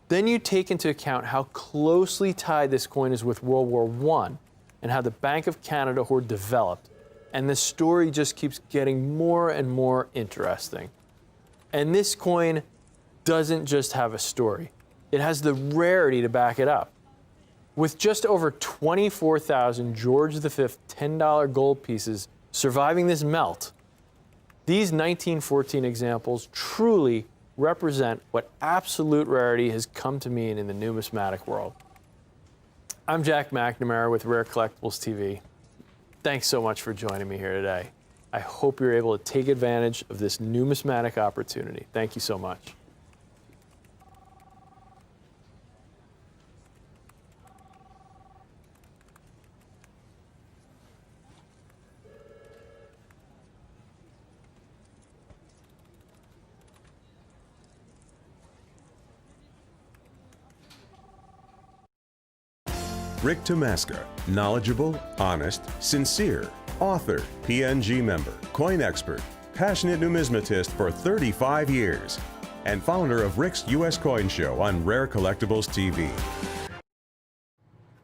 Speaker 3: Then you take into account how closely tied this coin is with World War I and how the Bank of Canada hoard developed, and the story just keeps getting more and more interesting. And this coin doesn't just have a story. It has the rarity to back it up. With just over 24,000 George V $10 gold pieces surviving this melt, these 1914 examples truly represent what absolute rarity has come to mean in the numismatic world. I'm Jack McNamara with Rare Collectibles TV. Thanks so much for joining me here today. I hope you're able to take advantage of this numismatic opportunity. Thank you so much.
Speaker 4: Rick Tomaska, knowledgeable, honest, sincere, author, PNG member, coin expert, passionate numismatist for 35 years, and founder of Rick's U.S. Coin Show on Rare Collectibles TV.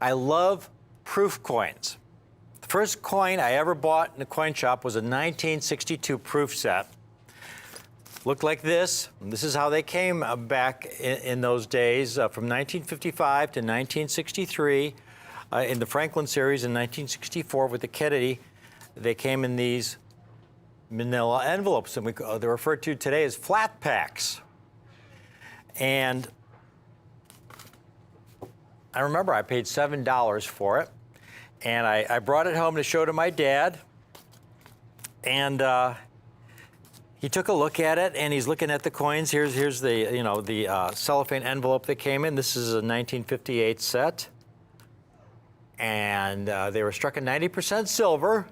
Speaker 1: I love proof coins. The first coin I ever bought in a coin shop was a 1962 proof set. Looked like this. This is how they came back in those days, from 1955 to 1963. In the Franklin series in 1964 with the Kennedy, they came in these manila envelopes, and they're referred to today as flat packs. And I remember I paid $7 for it, and I brought it home to show to my dad, and he took a look at it, and he's looking at the coins. Here's the cellophane envelope that came in. This is a 1958 set, and they were struck in 90% silver.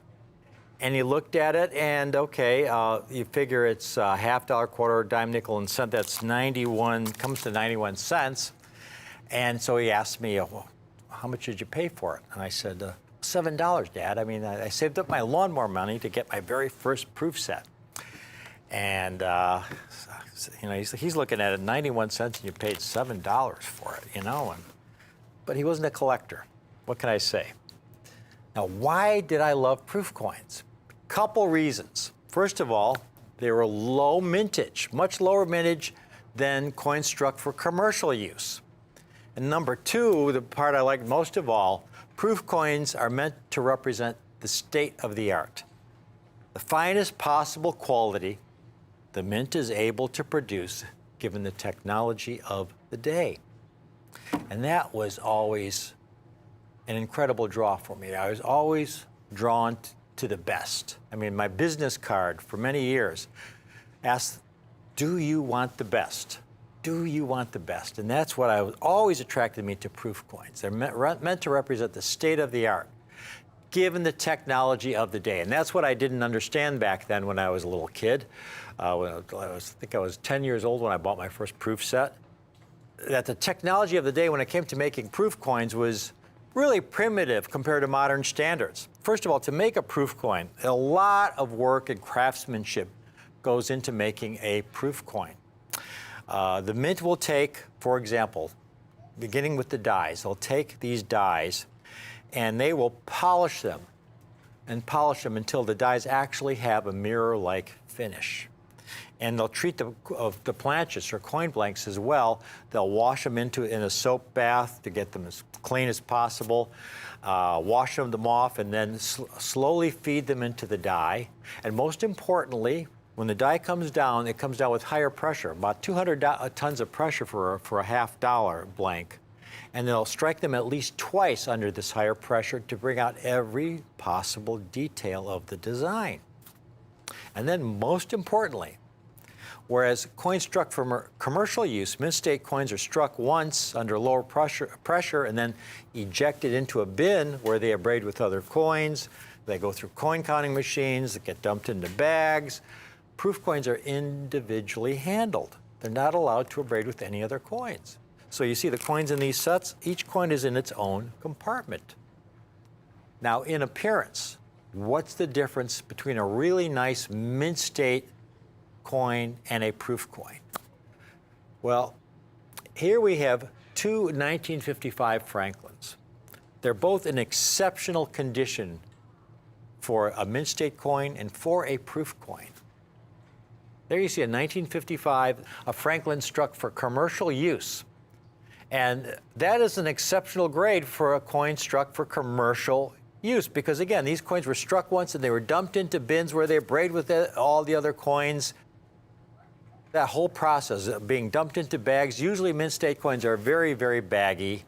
Speaker 1: And he looked at it, and okay, you figure it's half dollar, quarter, dime, nickel, and cent. That's 91, comes to 91 cents. And so he asked me, well, how much did you pay for it? And I said, $7, Dad. I mean, I saved up my lawnmower money to get my very first proof set. And he's looking at it, 91 cents, and you paid $7 for it, but he wasn't a collector. What can I say? Now, why did I love proof coins? Couple reasons. First of all, they were low mintage, much lower mintage than coins struck for commercial use. And number two, the part I like most of all, proof coins are meant to represent the state of the art. The finest possible quality the mint is able to produce given the technology of the day. And that was always an incredible draw for me. I was always drawn to the best. I mean, my business card for many years asked, do you want the best? Do you want the best? And that's what always attracted me to proof coins. They're meant to represent the state of the art, given the technology of the day. And that's what I didn't understand back then when I was a little kid. I think I was 10 years old when I bought my first proof set. That the technology of the day when it came to making proof coins was really primitive compared to modern standards. First of all, to make a proof coin, a lot of work and craftsmanship goes into making a proof coin. The mint will take, for example, beginning with the dies, they'll take these dies and they will polish them until the dies actually have a mirror-like finish. And they'll treat the planches or coin blanks as well. They'll wash them in a soap bath to get them as clean as possible, wash them off, and then slowly feed them into the die. And most importantly, when the die comes down, it comes down with higher pressure, about 200 tons of pressure for a $50 blank. And they'll strike them at least twice under this higher pressure to bring out every possible detail of the design. And then most importantly, whereas coins struck for commercial use, mint state coins are struck once under lower pressure and then ejected into a bin where they abrade with other coins. They go through coin counting machines, they get dumped into bags. Proof coins are individually handled. They're not allowed to abrade with any other coins. So you see the coins in these sets, each coin is in its own compartment. Now in appearance, what's the difference between a really nice mint state coin and a proof coin? Well, here we have two 1955 Franklins. They're both in exceptional condition for a mint state coin and for a proof coin. There you see a 1955, a Franklin struck for commercial use. And that is an exceptional grade for a coin struck for commercial use because, again, these coins were struck once and they were dumped into bins where they abrade with all the other coins. That whole process of being dumped into bags, usually mint state coins are very, very baggy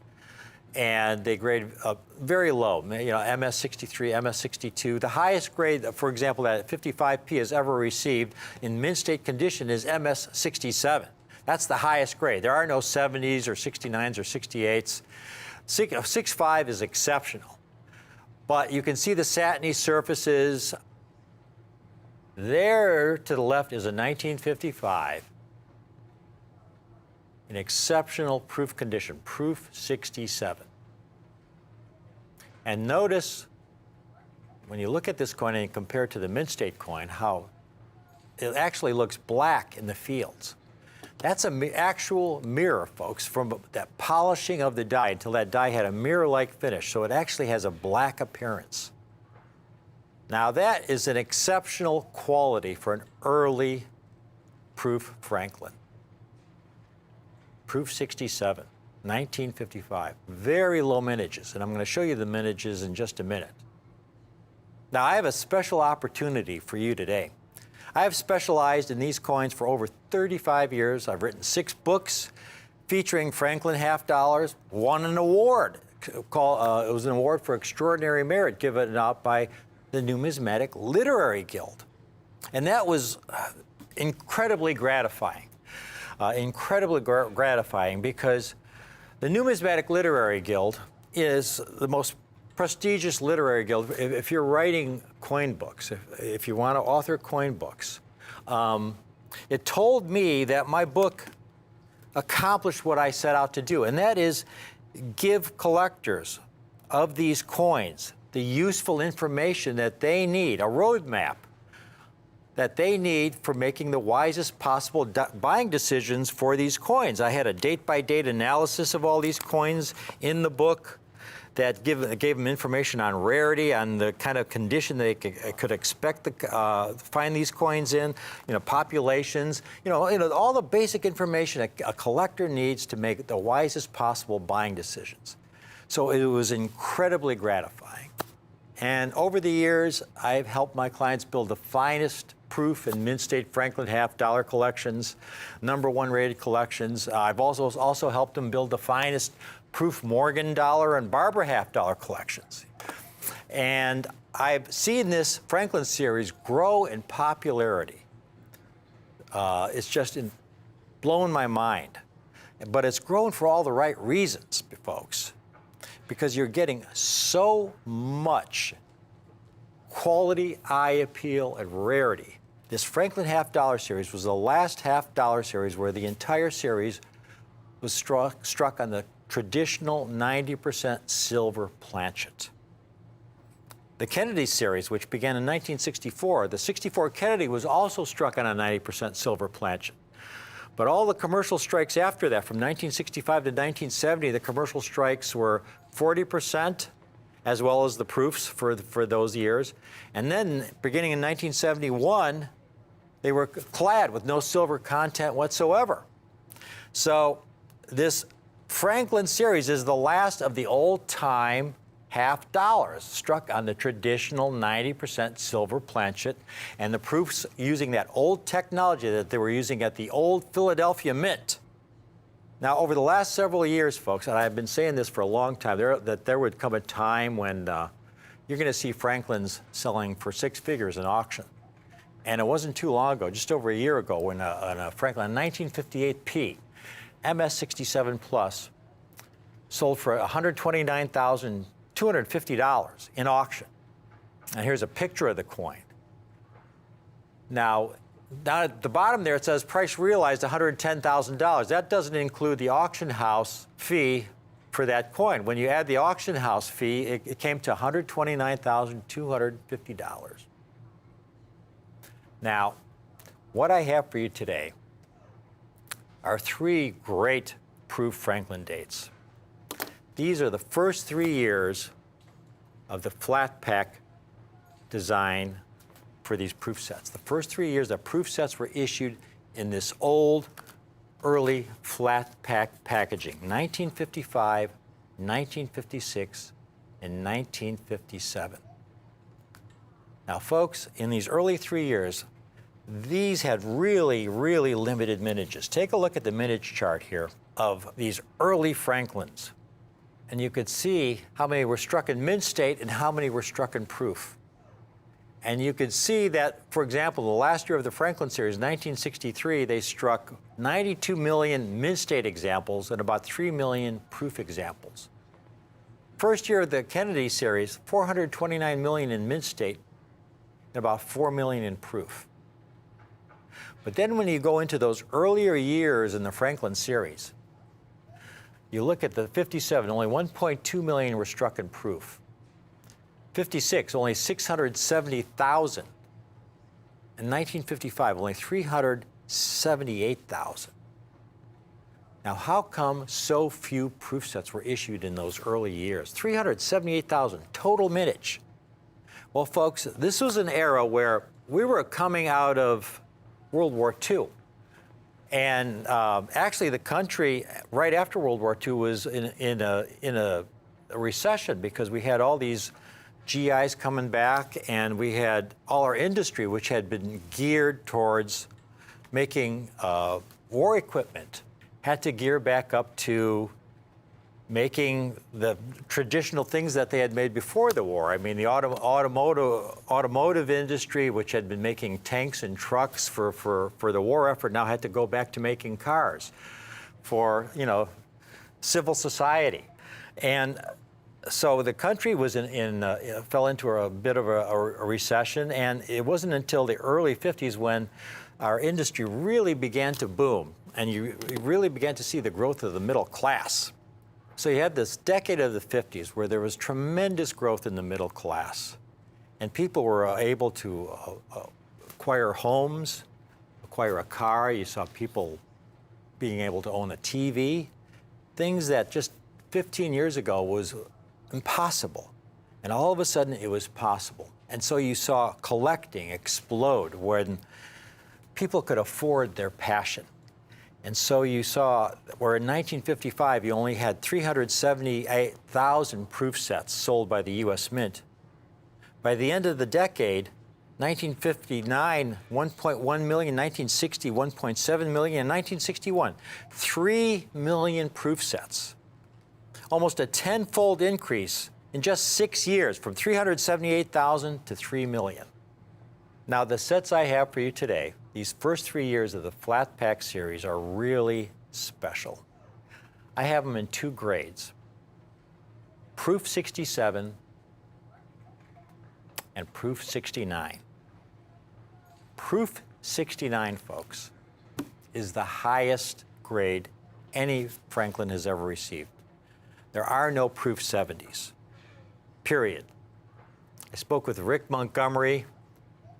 Speaker 1: and they grade very low, MS63, MS62. The highest grade, for example, that 55p has ever received in mint state condition is MS67. That's the highest grade. There are no 70s or 69s or 68s. 6.5 is exceptional. But you can see the satiny surfaces. There to the left is a 1955. In exceptional proof condition, proof 67. And notice, when you look at this coin and you compare it to the mint state coin, how it actually looks black in the fields. That's an actual mirror, folks, from that polishing of the die until that die had a mirror-like finish. So it actually has a black appearance. Now that is an exceptional quality for an early proof Franklin. Proof 67. 1955. Very low mintages, and I'm going to show you the mintages in just a minute. Now, I have a special opportunity for you today. I have specialized in these coins for over 35 years. I've written 6 books featuring Franklin half dollars, won an award. It was an award for extraordinary merit given out by the Numismatic Literary Guild. And that was incredibly gratifying. Gratifying because the Numismatic Literary Guild is the most prestigious literary guild. If you're writing coin books, if you want to author coin books, it told me that my book accomplished what I set out to do, and that is give collectors of these coins the useful information that they need, a roadmap that they need for making the wisest possible buying decisions for these coins. I had a date-by-date analysis of all these coins in the book that gave them information on rarity, on the kind of condition they could expect to find these coins in, populations, all the basic information a collector needs to make the wisest possible buying decisions. So it was incredibly gratifying. And over the years, I've helped my clients build the finest proof and mint state Franklin half dollar collections, #1 rated collections. I've also helped them build the finest proof Morgan dollar and Barbara half dollar collections. And I've seen this Franklin series grow in popularity. It's just blown my mind. But it's grown for all the right reasons, folks, because you're getting so much quality, eye appeal, and rarity. This Franklin half dollar series was the last half dollar series where the entire series was struck on the traditional 90% silver planchet. The Kennedy series, which began in 1964, the 64 Kennedy was also struck on a 90% silver planchet. But all the commercial strikes after that, from 1965 to 1970, the commercial strikes were 40%, as well as the proofs for those years. And then, beginning in 1971, they were clad with no silver content whatsoever. So this Franklin series is the last of the old-time half dollars struck on the traditional 90% silver planchet, and the proofs using that old technology that they were using at the old Philadelphia Mint. Now, over the last several years, folks, and I've been saying this for a long time, that there would come a time when you're going to see Franklins selling for 6 figures in auction. And it wasn't too long ago, just over a year ago, when a Franklin 1958P MS67 Plus sold for $129,250 in auction. And here's a picture of the coin. Now at the bottom there, it says price realized $110,000. That doesn't include the auction house fee for that coin. When you add the auction house fee, it came to $129,250. Now, what I have for you today are 3 great proof Franklin dates. These are the first 3 years of the flat pack design for these proof sets. The first 3 years that proof sets were issued in this old, early flat pack packaging, 1955, 1956, and 1957. Now, folks, in these early 3 years, these had really, really limited mintages. Take a look at the mintage chart here of these early Franklins. And you could see how many were struck in mint state and how many were struck in proof. And you could see that, for example, the last year of the Franklin series, 1963, they struck 92 million mint state examples and about 3 million proof examples. First year of the Kennedy series, 429 million in mint state and about 4 million in proof. But then when you go into those earlier years in the Franklin series, you look at the 57, only 1.2 million were struck in proof. 56, only 670,000. In 1955, only 378,000. Now, how come so few proof sets were issued in those early years? 378,000 total mintage. Well, folks, this was an era where we were coming out of World War II. And actually, the country right after World War II was in a recession because we had all these GIs coming back, and we had all our industry, which had been geared towards making war equipment, had to gear back up to making the traditional things that they had made before the war. I mean, the automotive industry, which had been making tanks and trucks for the war effort, now had to go back to making cars for, civil society. And so the country was fell into a bit of a recession, and it wasn't until the early 50s when our industry really began to boom, and you really began to see the growth of the middle class. So you had this decade of the 50s where there was tremendous growth in the middle class, and people were able to acquire homes, acquire a car. You saw people being able to own a TV, things that just 15 years ago was impossible. And all of a sudden it was possible. And so you saw collecting explode when people could afford their passion. And so you saw where in 1955 you only had 378,000 proof sets sold by the US Mint. By the end of the decade, 1959, 1.1 million, 1960, 1.7 million, and 1961, 3 million proof sets. Almost a tenfold increase in just 6 years, from 378,000 to 3 million. Now, the sets I have for you today, these first 3 years of the Flat Pack series, are really special. I have them in 2 grades, Proof 67 and Proof 69. Proof 69, folks, is the highest grade any Franklin has ever received. There are no Proof 70s, period. I spoke with Rick Montgomery,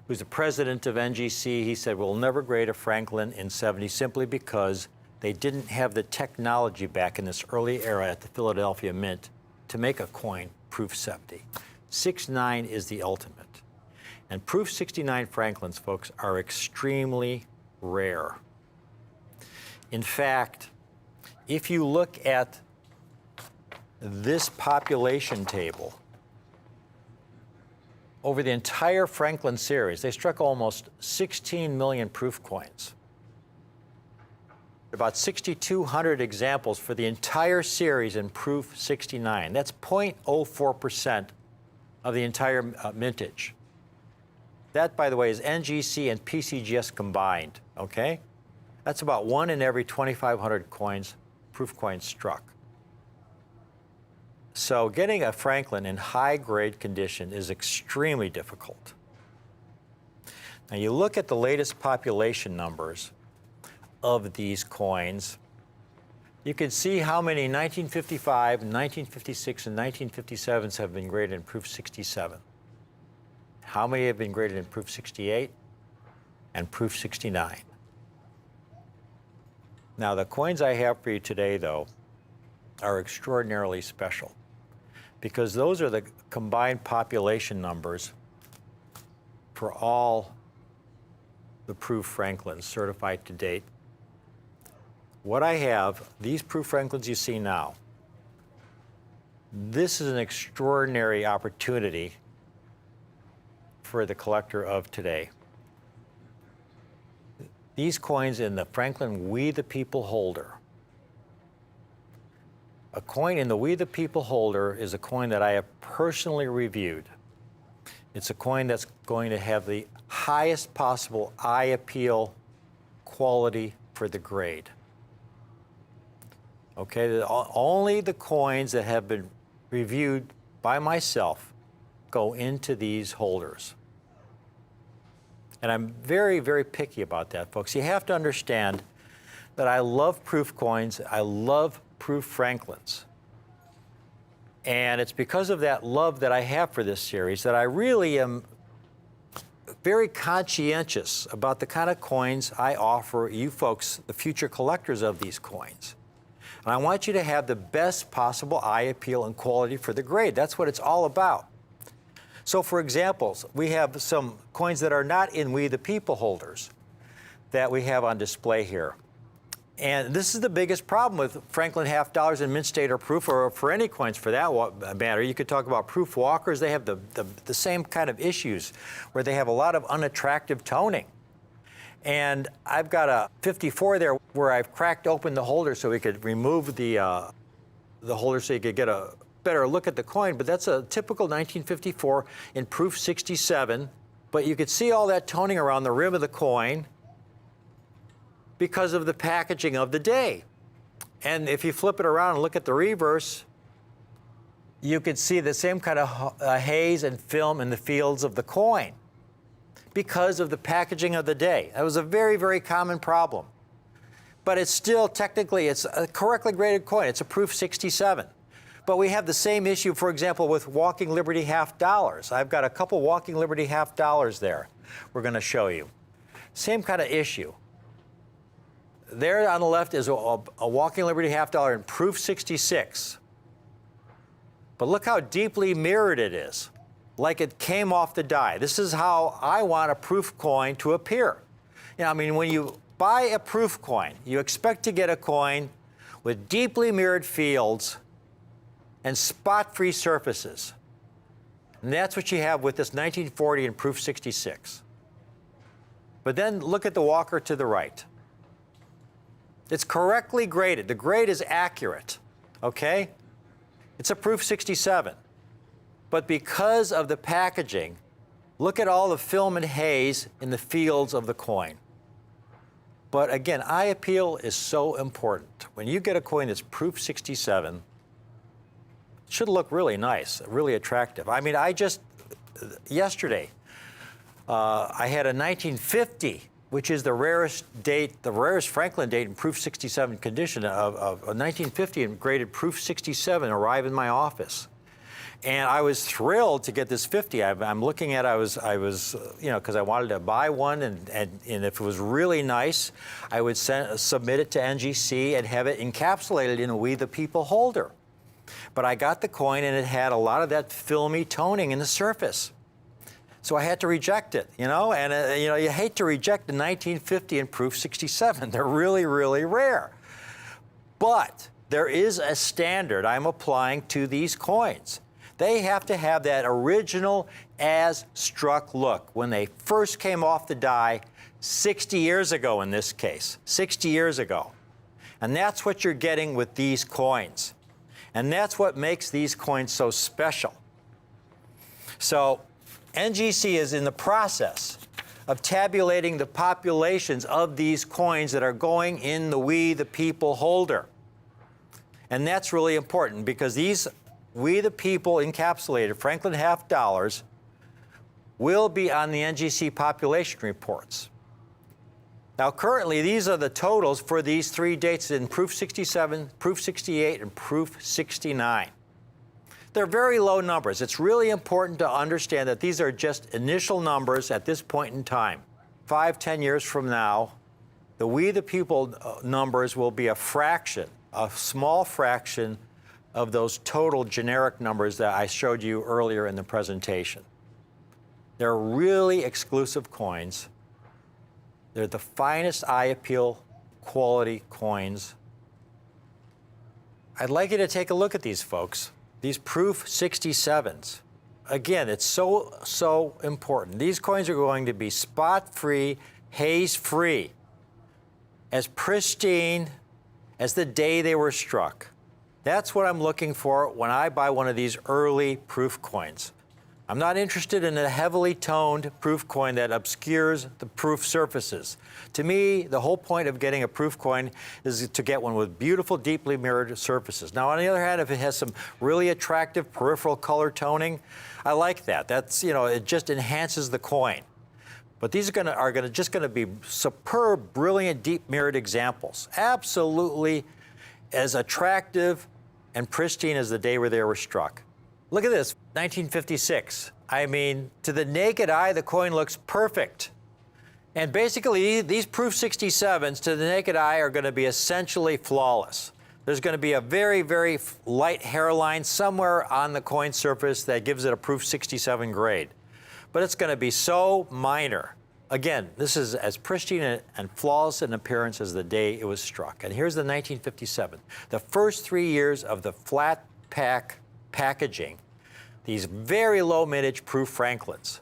Speaker 1: who's the president of NGC. He said, we'll never grade a Franklin in 70 simply because they didn't have the technology back in this early era at the Philadelphia Mint to make a coin Proof 70. 69 is the ultimate. And Proof 69 Franklins, folks, are extremely rare. In fact, if you look at this population table, over the entire Franklin series, they struck almost 16 million proof coins. About 6,200 examples for the entire series in Proof 69. That's 0.04% of the entire mintage. That, by the way, is NGC and PCGS combined, okay? That's about 1 in every 2,500 coins, proof coins struck. So getting a Franklin in high-grade condition is extremely difficult. Now you look at the latest population numbers of these coins, you can see how many 1955, 1956, and 1957s have been graded in Proof 67. How many have been graded in Proof 68 and Proof 69? Now the coins I have for you today, though, are extraordinarily special, because those are the combined population numbers for all the Proof Franklins certified to date. What I have, these Proof Franklins you see now, this is an extraordinary opportunity for the collector of today. These coins in the Franklin We the People holder. A coin in the We the People holder is a coin that I have personally reviewed. It's a coin that's going to have the highest possible eye appeal quality for the grade. Okay, only the coins that have been reviewed by myself go into these holders. And I'm very, very picky about that, folks. You have to understand that I love proof coins. I love Proof Franklins. And it's because of that love that I have for this series that I really am very conscientious about the kind of coins I offer you folks, the future collectors of these coins. And I want you to have the best possible eye appeal and quality for the grade. That's what it's all about. So for examples, we have some coins that are not in We the People holders that we have on display here. And this is the biggest problem with Franklin half dollars and mint state or proof, or for any coins for that matter. You could talk about proof walkers. They have the same kind of issues where they have a lot of unattractive toning. And I've got a 54 there where I've cracked open the holder so we could remove the holder so you could get a better look at the coin. But that's a typical 1954 in proof 67. But you could see all that toning around the rim of the coin because of the packaging of the day. And if you flip it around and look at the reverse, you could see the same kind of haze and film in the fields of the coin because of the packaging of the day. That was a very, very common problem. But it's still technically, it's a correctly graded coin. It's a proof 67. But we have the same issue, for example, with Walking Liberty half dollars. I've got a couple Walking Liberty half dollars there we're going to show you. Same kind of issue. There on the left is a Walking Liberty half dollar in proof 66. But look how deeply mirrored it is, like it came off the die. This is how I want a proof coin to appear. You know, I mean, when you buy a proof coin, you expect to get a coin with deeply mirrored fields and spot-free surfaces. And that's what you have with this 1940 in proof 66. But then look at the walker to the right. It's correctly graded. The grade is accurate, okay? It's a proof 67. But because of the packaging, look at all the film and haze in the fields of the coin. But again, eye appeal is so important. When you get a coin that's proof 67, it should look really nice, really attractive. I mean, yesterday, I had a 1950, which is the rarest date, the rarest Franklin date in proof 67 condition of a 1950 and graded proof 67 arrive in my office. And I was thrilled to get this 50. I'm looking at, I was, you know, because I wanted to buy one, and if it was really nice, I would submit it to NGC and have it encapsulated in a We the People holder. But I got the coin, and it had a lot of that filmy toning in the surface. So I had to reject it, you know, and you know, you hate to reject the 1950 and proof 67. They're really, really rare. But there is a standard I'm applying to these coins. They have to have that original as-struck look when they first came off the die 60 years ago in this case, 60 years ago. And that's what you're getting with these coins. And that's what makes these coins so special. So NGC is in the process of tabulating the populations of these coins that are going in the We the People holder. And that's really important because these We the People encapsulated Franklin half dollars will be on the NGC population reports. Now currently these are the totals for these three dates in proof 67, proof 68, and proof 69. They're very low numbers. It's really important to understand that these are just initial numbers at this point in time. 5, 10 years from now, the We the People numbers will be a fraction, a small fraction of those total generic numbers that I showed you earlier in the presentation. They're really exclusive coins. They're the finest eye appeal quality coins. I'd like you to take a look at these, folks. These proof 67s. Again, it's so important. These coins are going to be spot-free, haze-free, as pristine as the day they were struck. That's what I'm looking for when I buy one of these early proof coins. I'm not interested in a heavily toned proof coin that obscures the proof surfaces. To me, the whole point of getting a proof coin is to get one with beautiful, deeply mirrored surfaces. Now, on the other hand, if it has some really attractive peripheral color toning, I like that. That's, you know, it just enhances the coin. But these are just going to be superb, brilliant, deep mirrored examples. Absolutely as attractive and pristine as the day where they were struck. Look at this, 1956. I mean, to the naked eye, the coin looks perfect. And basically, these proof 67s to the naked eye are going to be essentially flawless. There's going to be a very, very light hairline somewhere on the coin surface that gives it a proof 67 grade. But it's going to be so minor Again, this is as pristine and flawless in appearance as the day it was struck. And here's the 1957, the first 3 years of the flat pack packaging, these very low mintage Proof Franklins.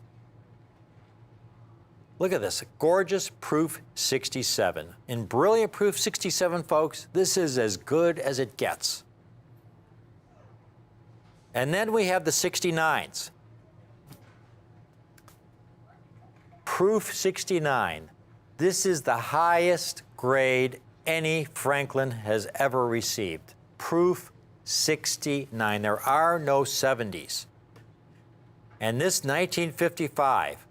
Speaker 1: Look at this, gorgeous Proof 67. In brilliant Proof 67, folks, this is as good as it gets. And then we have the 69s. Proof 69. This is the highest grade any Franklin has ever received. Proof 69. There are no 70s. And this 1955,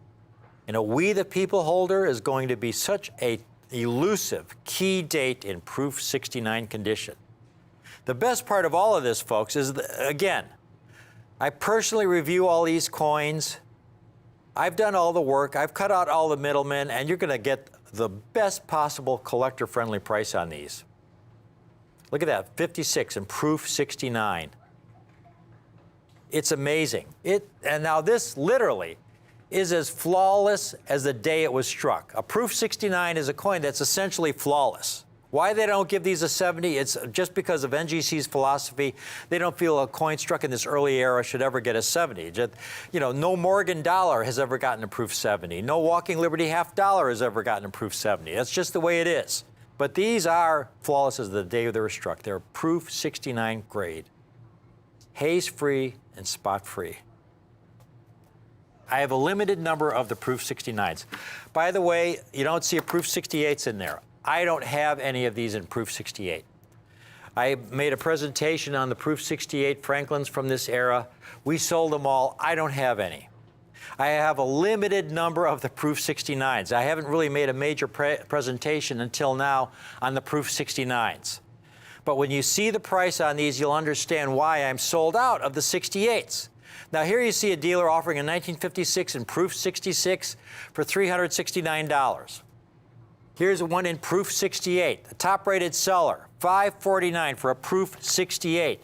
Speaker 1: in a We the People holder, is going to be such a elusive key date in Proof 69 condition. The best part of all of this, folks, is, again, I personally review all these coins. I've done all the work, I've cut out all the middlemen, and you're going to get the best possible collector-friendly price on these. Look at that, 56 and Proof 69. It's amazing. And now this literally is as flawless as the day it was struck. A Proof 69 is a coin that's essentially flawless. Why they don't give these a 70? It's just because of NGC's philosophy. They don't feel a coin struck in this early era should ever get a 70. Just, you know, no Morgan dollar has ever gotten a Proof 70. No Walking Liberty half dollar has ever gotten a Proof 70. That's just the way it is. But these are flawless as the day they were struck. They're Proof 69 grade. Haze-free and spot-free. I have a limited number of the Proof 69s. By the way, you don't see a Proof 68s in there. I don't have any of these in Proof 68. I made a presentation on the Proof 68 Franklins from this era. We sold them all. I don't have any. I have a limited number of the Proof 69s. I haven't really made a major presentation until now on the Proof 69s. But when you see the price on these, you'll understand why I'm sold out of the 68s. Now here you see a dealer offering a 1956 in Proof 66 for $369. Here's one in Proof 68, a top-rated seller, $549 for a Proof 68.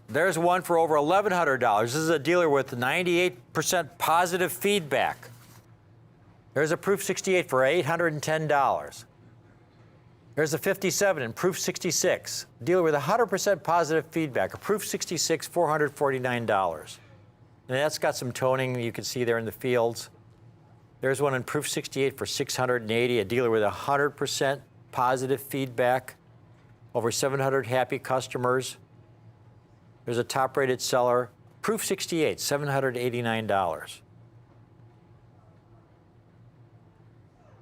Speaker 1: There's one for over $1,100. This is a dealer with 98% positive feedback. There's a Proof 68 for $810. There's a 57 in Proof 66, dealer with 100% positive feedback, a Proof 66, $449. And that's got some toning you can see there in the fields. There's one in Proof 68 for $680, a dealer with 100% positive feedback, over 700 happy customers. There's a top-rated seller, Proof 68, $789.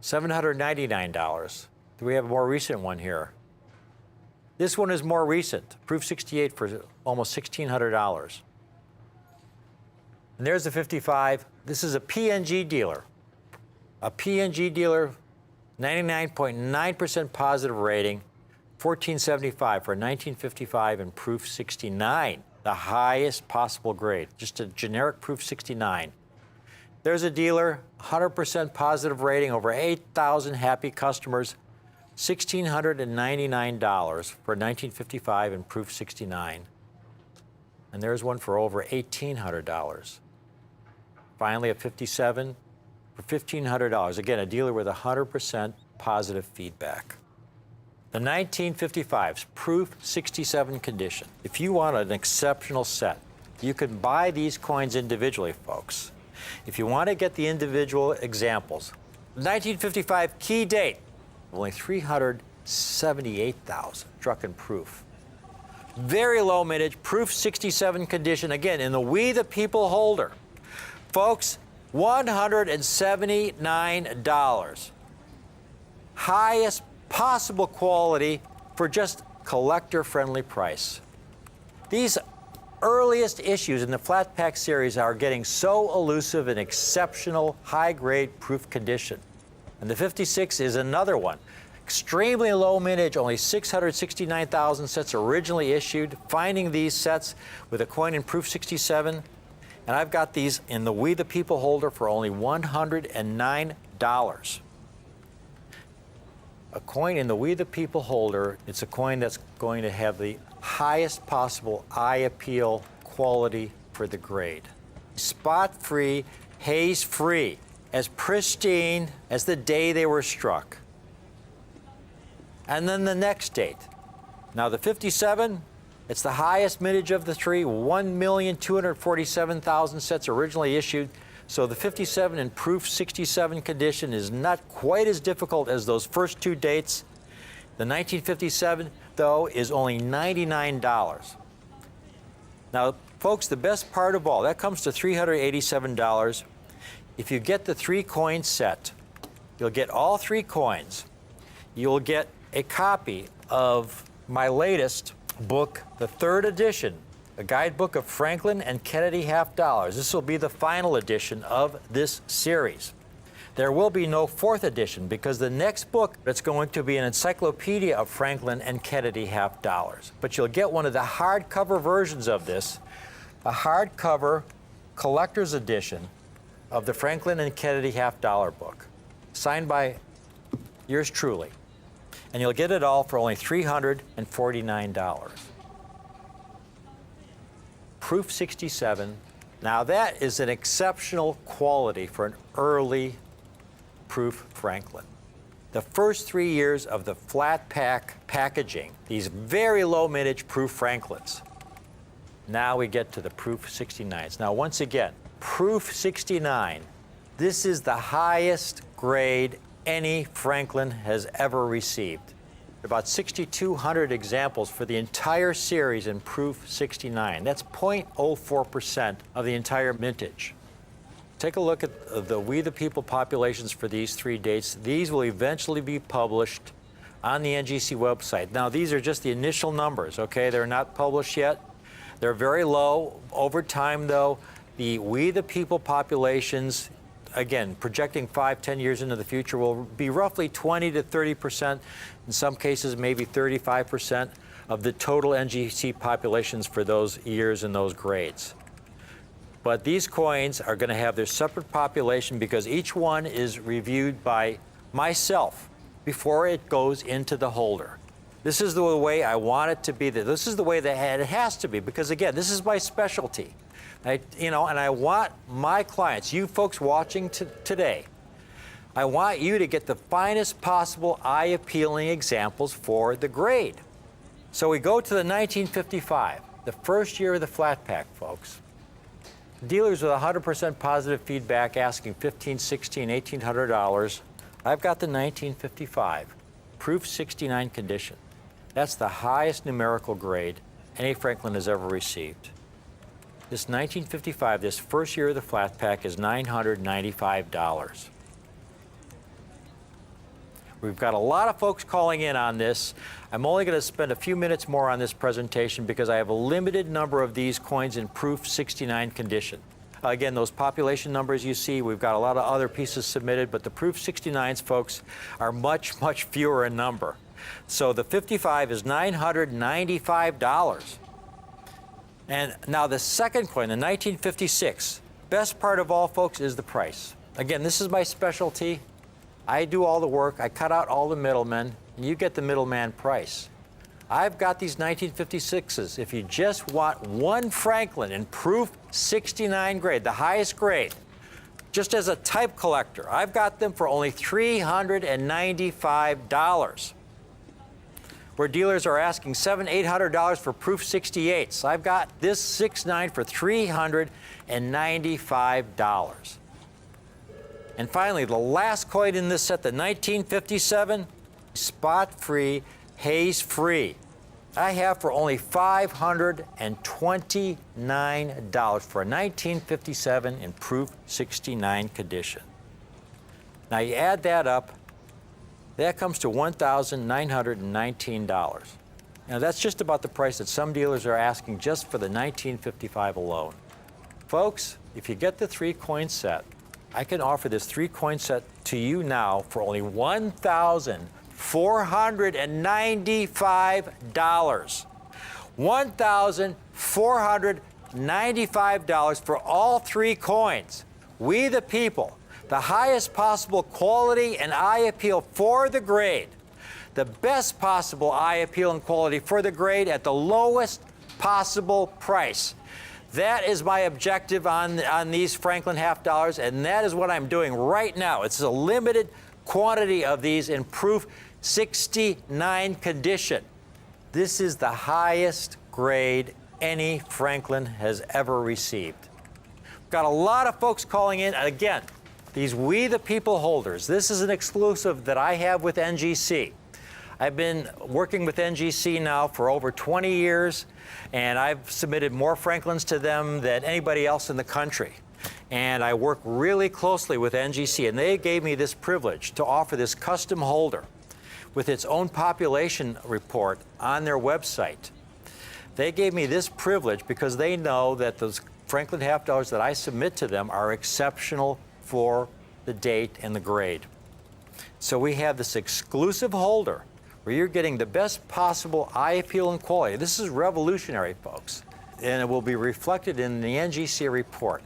Speaker 1: $799. Do we have a more recent one here? This one is more recent, Proof 68 for almost $1,600. And there's the 55. This is a PNG dealer. A PNG dealer, 99.9% positive rating, $1,475 for a 1955 in Proof 69, the highest possible grade, just a generic Proof 69. There's a dealer, 100% positive rating, over 8,000 happy customers, $1,699 for a 1955 in Proof 69. And there's one for over $1,800. Finally, a 57 for $1,500. Again, a dealer with 100% positive feedback. The 1955's Proof 67 condition. If you want an exceptional set, you can buy these coins individually, folks. If you want to get the individual examples, 1955 key date, only 378,000 struck in Proof. Very low mintage, Proof 67 condition, again, in the We the People holder. Folks, $179. Highest possible quality for just collector-friendly price. These earliest issues in the flat pack series are getting so elusive and exceptional high-grade Proof condition. And the 56 is another one. Extremely low mintage, only 669,000 sets originally issued. Finding these sets with a coin in Proof 67, and I've got these in the We the People holder for only $109. A coin in the We the People holder, it's a coin that's going to have the highest possible eye appeal quality for the grade. Spot-free, haze-free. as pristine as the day they were struck. And then the next date. Now the 57, it's the highest mintage of the three, 1,247,000 sets originally issued. So the 57 in proof 67 condition is not quite as difficult as those first two dates. The 1957, though, is only $99. Now, folks, the best part of all, that comes to $387. If you get the three-coin set, you'll get all three coins. You'll get a copy of my latest book, the third edition, a guidebook of Franklin and Kennedy half dollars. This will be the final edition of this series. There will be no fourth edition because the next book, it's going to be an encyclopedia of Franklin and Kennedy half dollars. But you'll get one of the hardcover versions of this, a hardcover collector's edition of the Franklin and Kennedy half dollar book, signed by yours truly. And you'll get it all for only $349. Proof 67. Now that is an exceptional quality for an early proof Franklin. The first 3 years of the flat pack packaging, these very low mintage proof Franklins. Now we get to the proof 69s. Now once again, proof 69, this is the highest grade any Franklin has ever received. About 6,200 examples for the entire series in proof 69. That's 0.04% of the entire mintage. Take a look at the We the People populations for these three dates. These will eventually be published on the NGC website. Now, these are just the initial numbers, okay? They're not published yet. They're very low. Over time, though, the We the People populations, again, projecting 5-10 years into the future, will be roughly 20 to 30%, in some cases maybe 35% of the total NGC populations for those years and those grades. But these coins are going to have their separate population because each one is reviewed by myself before it goes into the holder. This is the way I want it to be. This is the way that it has to be because, again, this is my specialty. And I want my clients, you folks watching today, I want you to get the finest possible eye-appealing examples for the grade. So we go to the 1955, the first year of the flat pack, folks. Dealers with 100% positive feedback asking $1,500, $1,600, $1,800. I've got the 1955, proof 69 condition. That's the highest numerical grade any Franklin has ever received. This 1955, this first year of the flat pack, is $995. We've got a lot of folks calling in on this. I'm only going to spend a few minutes more on this presentation because I have a limited number of these coins in proof 69 condition. Again, those population numbers you see, we've got a lot of other pieces submitted, but the proof 69s, folks, are much, much fewer in number. So the 55 is $995. And now the second coin, the 1956, best part of all, folks, is the price. Again, this is my specialty. I do all the work. I cut out all the middlemen, and you get the middleman price. I've got these 1956s. If you just want one Franklin in proof 69 grade, the highest grade, just as a type collector, I've got them for only $395. Where dealers are asking $700, $800 for proof 68s. I've got this 69 for $395. And finally, the last coin in this set, the 1957, spot-free, haze-free. I have for only $529 for a 1957 in proof 69 condition. Now you add that up, that comes to $1,919. Now that's just about the price that some dealers are asking just for the 1955 alone. Folks, if you get the three-coin set, I can offer this three-coin set to you now for only $1,495. $1,495 for all three coins. We the People, the highest possible quality and eye appeal for the grade. The best possible eye appeal and quality for the grade at the lowest possible price. That is my objective on these Franklin half dollars, and that is what I'm doing right now. It's a limited quantity of these in proof 69 condition. This is the highest grade any Franklin has ever received. Got a lot of folks calling in. Again, these We the People holders. This is an exclusive that I have with NGC. I've been working with NGC now for over 20 years, and I've submitted more Franklins to them than anybody else in the country. And I work really closely with NGC, and they gave me this privilege to offer this custom holder with its own population report on their website. They gave me this privilege because they know that those Franklin half dollars that I submit to them are exceptional for the date and the grade. So we have this exclusive holder where you're getting the best possible eye appeal and quality. This is revolutionary, folks. And it will be reflected in the NGC report.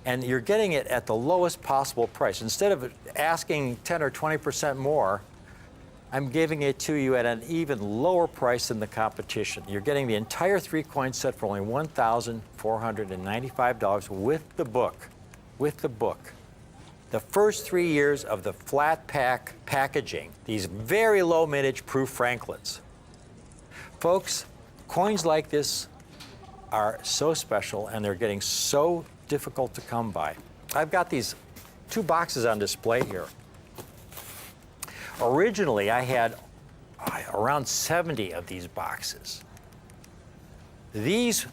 Speaker 1: And you're getting it at the lowest possible price. Instead of asking 10 or 20% more, I'm giving it to you at an even lower price than the competition. You're getting the entire 3-coin set for only $1,495 with the book. With the book. The first 3 years of the flat pack packaging, these very low mintage proof Franklins. Folks, coins like this are so special and they're getting so difficult to come by. I've got these 2 boxes on display here. Originally, I had around 70 of these boxes. These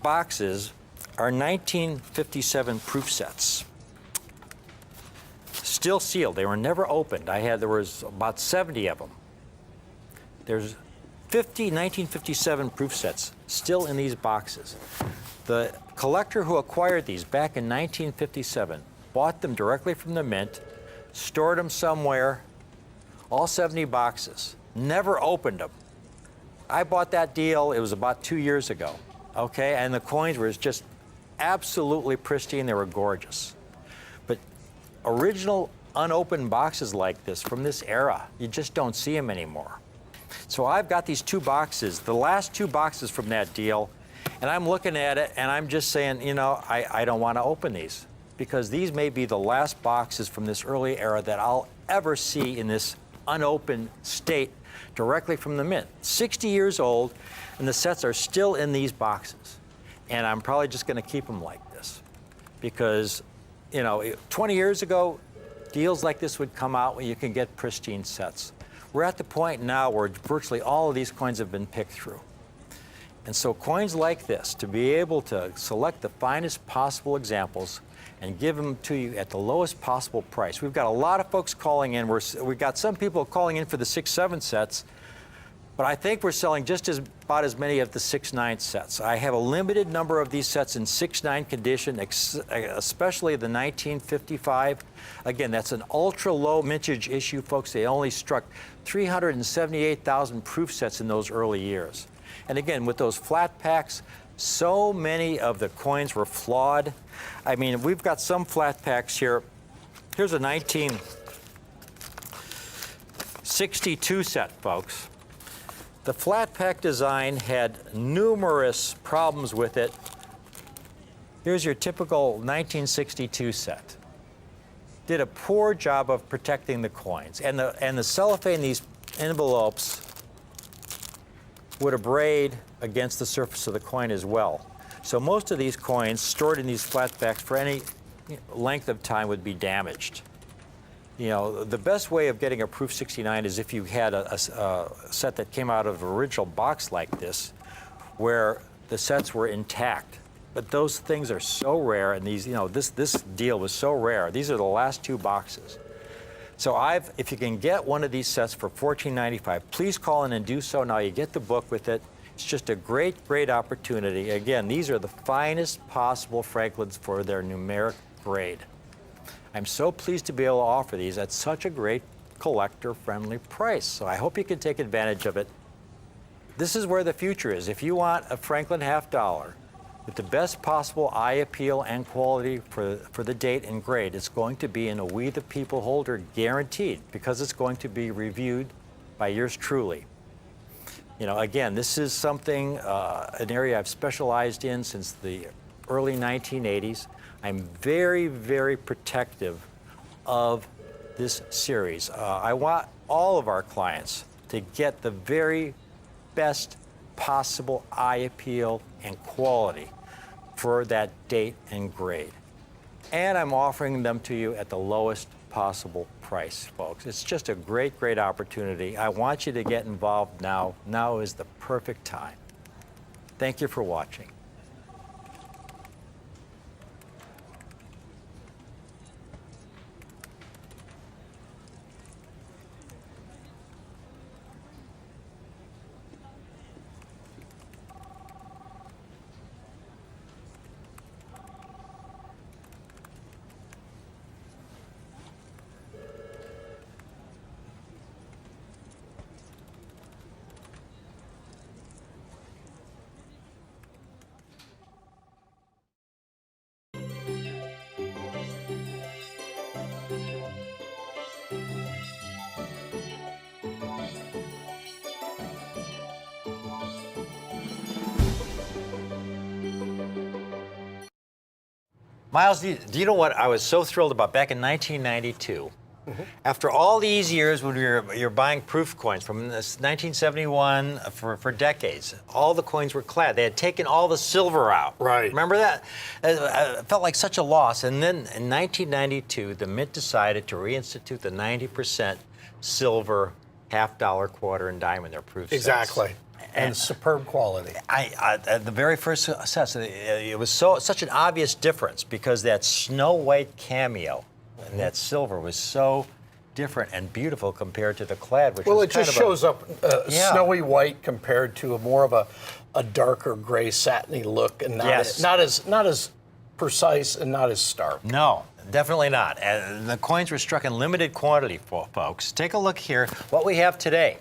Speaker 1: boxes are 1957 proof sets. Still sealed. They were never opened. There was about 70 of them. There's 50 1957 proof sets still in these boxes. The collector who acquired these back in 1957 bought them directly from the mint, stored them somewhere, all 70 boxes, never opened them. I bought that deal, it was about 2 years ago, okay? And the coins were just absolutely pristine, they were gorgeous. But original unopened boxes like this from this era, you just don't see them anymore. So I've got these 2 boxes, the last 2 boxes from that deal, and I'm looking at it and I'm just saying, you know, I don't want to open these because these may be the last boxes from this early era that I'll ever see in this unopened state directly from the mint. 60 years old, and the sets are still in these boxes. And I'm probably just going to keep them like this because, you know, 20 years ago, deals like this would come out where you can get pristine sets. We're at the point now where virtually all of these coins have been picked through. And so coins like this, to be able to select the finest possible examples and give them to you at the lowest possible price. We've got a lot of folks calling in. We've got some people calling in for the 6/7 sets, but I think we're selling just about as many of the 6/9 sets. I have a limited number of these sets in 6/9 condition, especially the 1955. Again, that's an ultra low mintage issue, folks. They only struck 378,000 proof sets in those early years. And again, with those flat packs, so many of the coins were flawed. I mean, we've got some flat packs here. Here's a 1962 set, folks. The flat pack design had numerous problems with it. Here's your typical 1962 set. Did a poor job of protecting the coins. And the cellophane in these envelopes would abrade against the surface of the coin as well. So most of these coins stored in these flat packs for any length of time would be damaged. You know, the best way of getting a proof 69 is if you had a set that came out of an original box like this, where the sets were intact. But those things are so rare, and these, you know, this deal was so rare. These are the last 2 boxes. So if you can get one of these sets for $14.95, please call in and do so now. You get the book with it. It's just a great, great opportunity. Again, these are the finest possible Franklins for their numeric grade. I'm so pleased to be able to offer these at such a great collector-friendly price. So I hope you can take advantage of it. This is where the future is. If you want a Franklin half dollar with the best possible eye appeal and quality for the date and grade, it's going to be in a We the People holder guaranteed because it's going to be reviewed by yours truly. You know, again, this is something, an area I've specialized in since the early 1980s. I'm very, very protective of this series. I want all of our clients to get the very best possible eye appeal and quality for that date and grade. And I'm offering them to you at the lowest possible price, folks. It's just a great, great opportunity. I want you to get involved now. Now is the perfect time. Thank you for watching. Miles, do you know what I was so thrilled about back in 1992? After all these years when you're buying proof coins from this 1971 for decades, all the coins were clad. They had taken all the silver out.
Speaker 2: Right.
Speaker 1: Remember that? It felt like such a loss. And then in 1992, the Mint decided to reinstitute the 90% silver half-dollar, quarter, and dime in their proof sets.
Speaker 5: Exactly. And superb quality.
Speaker 1: The very first sets, it was such an obvious difference because that Snow White cameo and that silver was so different and beautiful compared to the clad, which
Speaker 5: Well,
Speaker 1: was
Speaker 5: it just shows up snowy white compared to more of a darker gray satiny look, and not as precise and not as stark.
Speaker 1: No, definitely not. And the coins were struck in limited quantity, folks. Take a look here. What we have today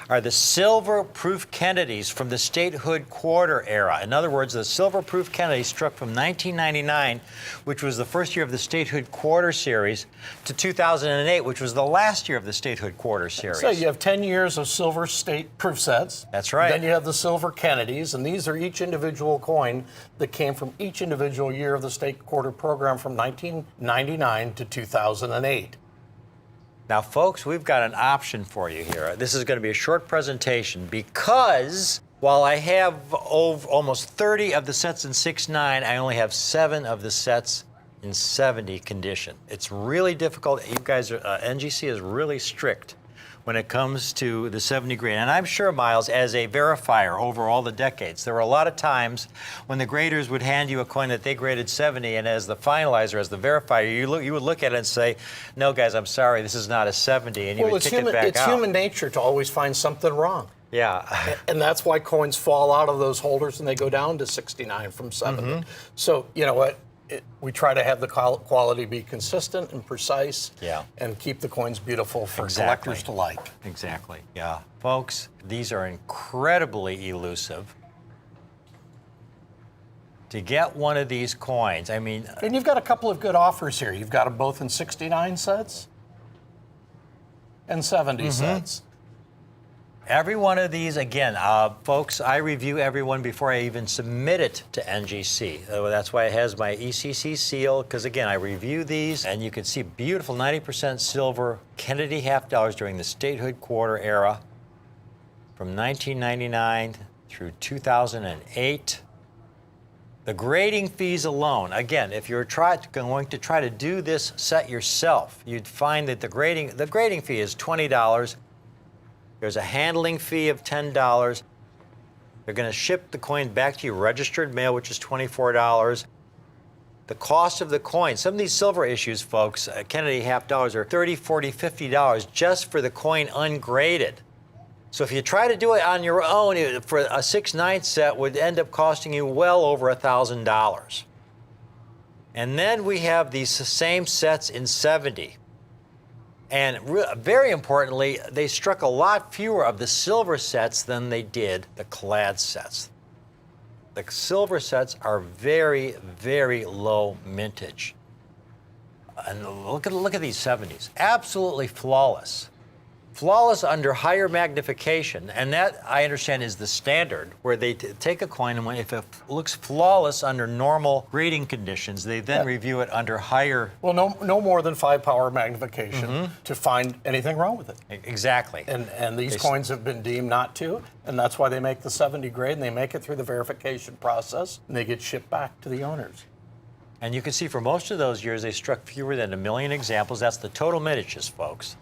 Speaker 1: are the silver-proof Kennedys from the statehood quarter era. In other words, the silver-proof Kennedy struck from 1999, which was the first year of the statehood quarter series, to 2008, which was the last year of the statehood quarter series.
Speaker 5: So you have 10 years of silver state proof sets.
Speaker 1: That's right.
Speaker 5: Then you have the silver Kennedys, and these are each individual coin that came from each individual year of the state quarter program from 1999 to 2008.
Speaker 1: Now, folks, we've got an option for you here. This is going to be a short presentation because while I have almost 30 of the sets in 6.9, I only have 7 of the sets in 70 condition. It's really difficult. You guys, NGC is really strict when it comes to the 70 grade. And I'm sure, Miles, as a verifier over all the decades, there were a lot of times when the graders would hand you a coin that they graded 70, and as the finalizer, as the verifier, you would look at it and say, no, guys, I'm sorry, this is not a 70, and you would kick it back out.
Speaker 5: It's human nature to always find something wrong.
Speaker 1: Yeah.
Speaker 5: And that's why coins fall out of those holders and they go down to 69 from 70. So, you know what? We try to have the quality be consistent and precise, and keep the coins beautiful for collectors to like.
Speaker 1: Exactly, yeah. Folks, these are incredibly elusive. To get one of these coins, I mean...
Speaker 5: And you've got a couple of good offers here. You've got them both in 69 sets and 70 sets.
Speaker 1: Every one of these, again, folks, I review every one before I even submit it to NGC. That's why it has my ECC seal, because again, I review these, and you can see beautiful 90% silver Kennedy half dollars during the statehood quarter era from 1999 through 2008. The grading fees alone, again, if you're going to try to do this set yourself, you'd find that the grading fee is $20. There's a handling fee of $10. They're going to ship the coin back to you registered mail, which is $24. The cost of the coin, some of these silver issues, folks, Kennedy half dollars are $30, $40, $50 just for the coin ungraded. So if you try to do it on your own, for a 6/9 set would end up costing you well over $1,000. And then we have these same sets in 70. And very importantly, they struck a lot fewer of the silver sets than they did the clad sets. The silver sets are very, very low mintage. And look at these 70s, absolutely flawless. Flawless under higher magnification, and that I understand is the standard, where they take a coin and if it looks flawless under normal grading conditions, they then review it under higher.
Speaker 5: Well, no more than 5 power magnification to find anything wrong with it.
Speaker 1: Exactly.
Speaker 5: And these coins have been deemed not to, and that's why they make the 70 grade, and they make it through the verification process, and they get shipped back to the owners.
Speaker 1: And you can see for most of those years, they struck fewer than 1 million examples. That's the total mintages, folks.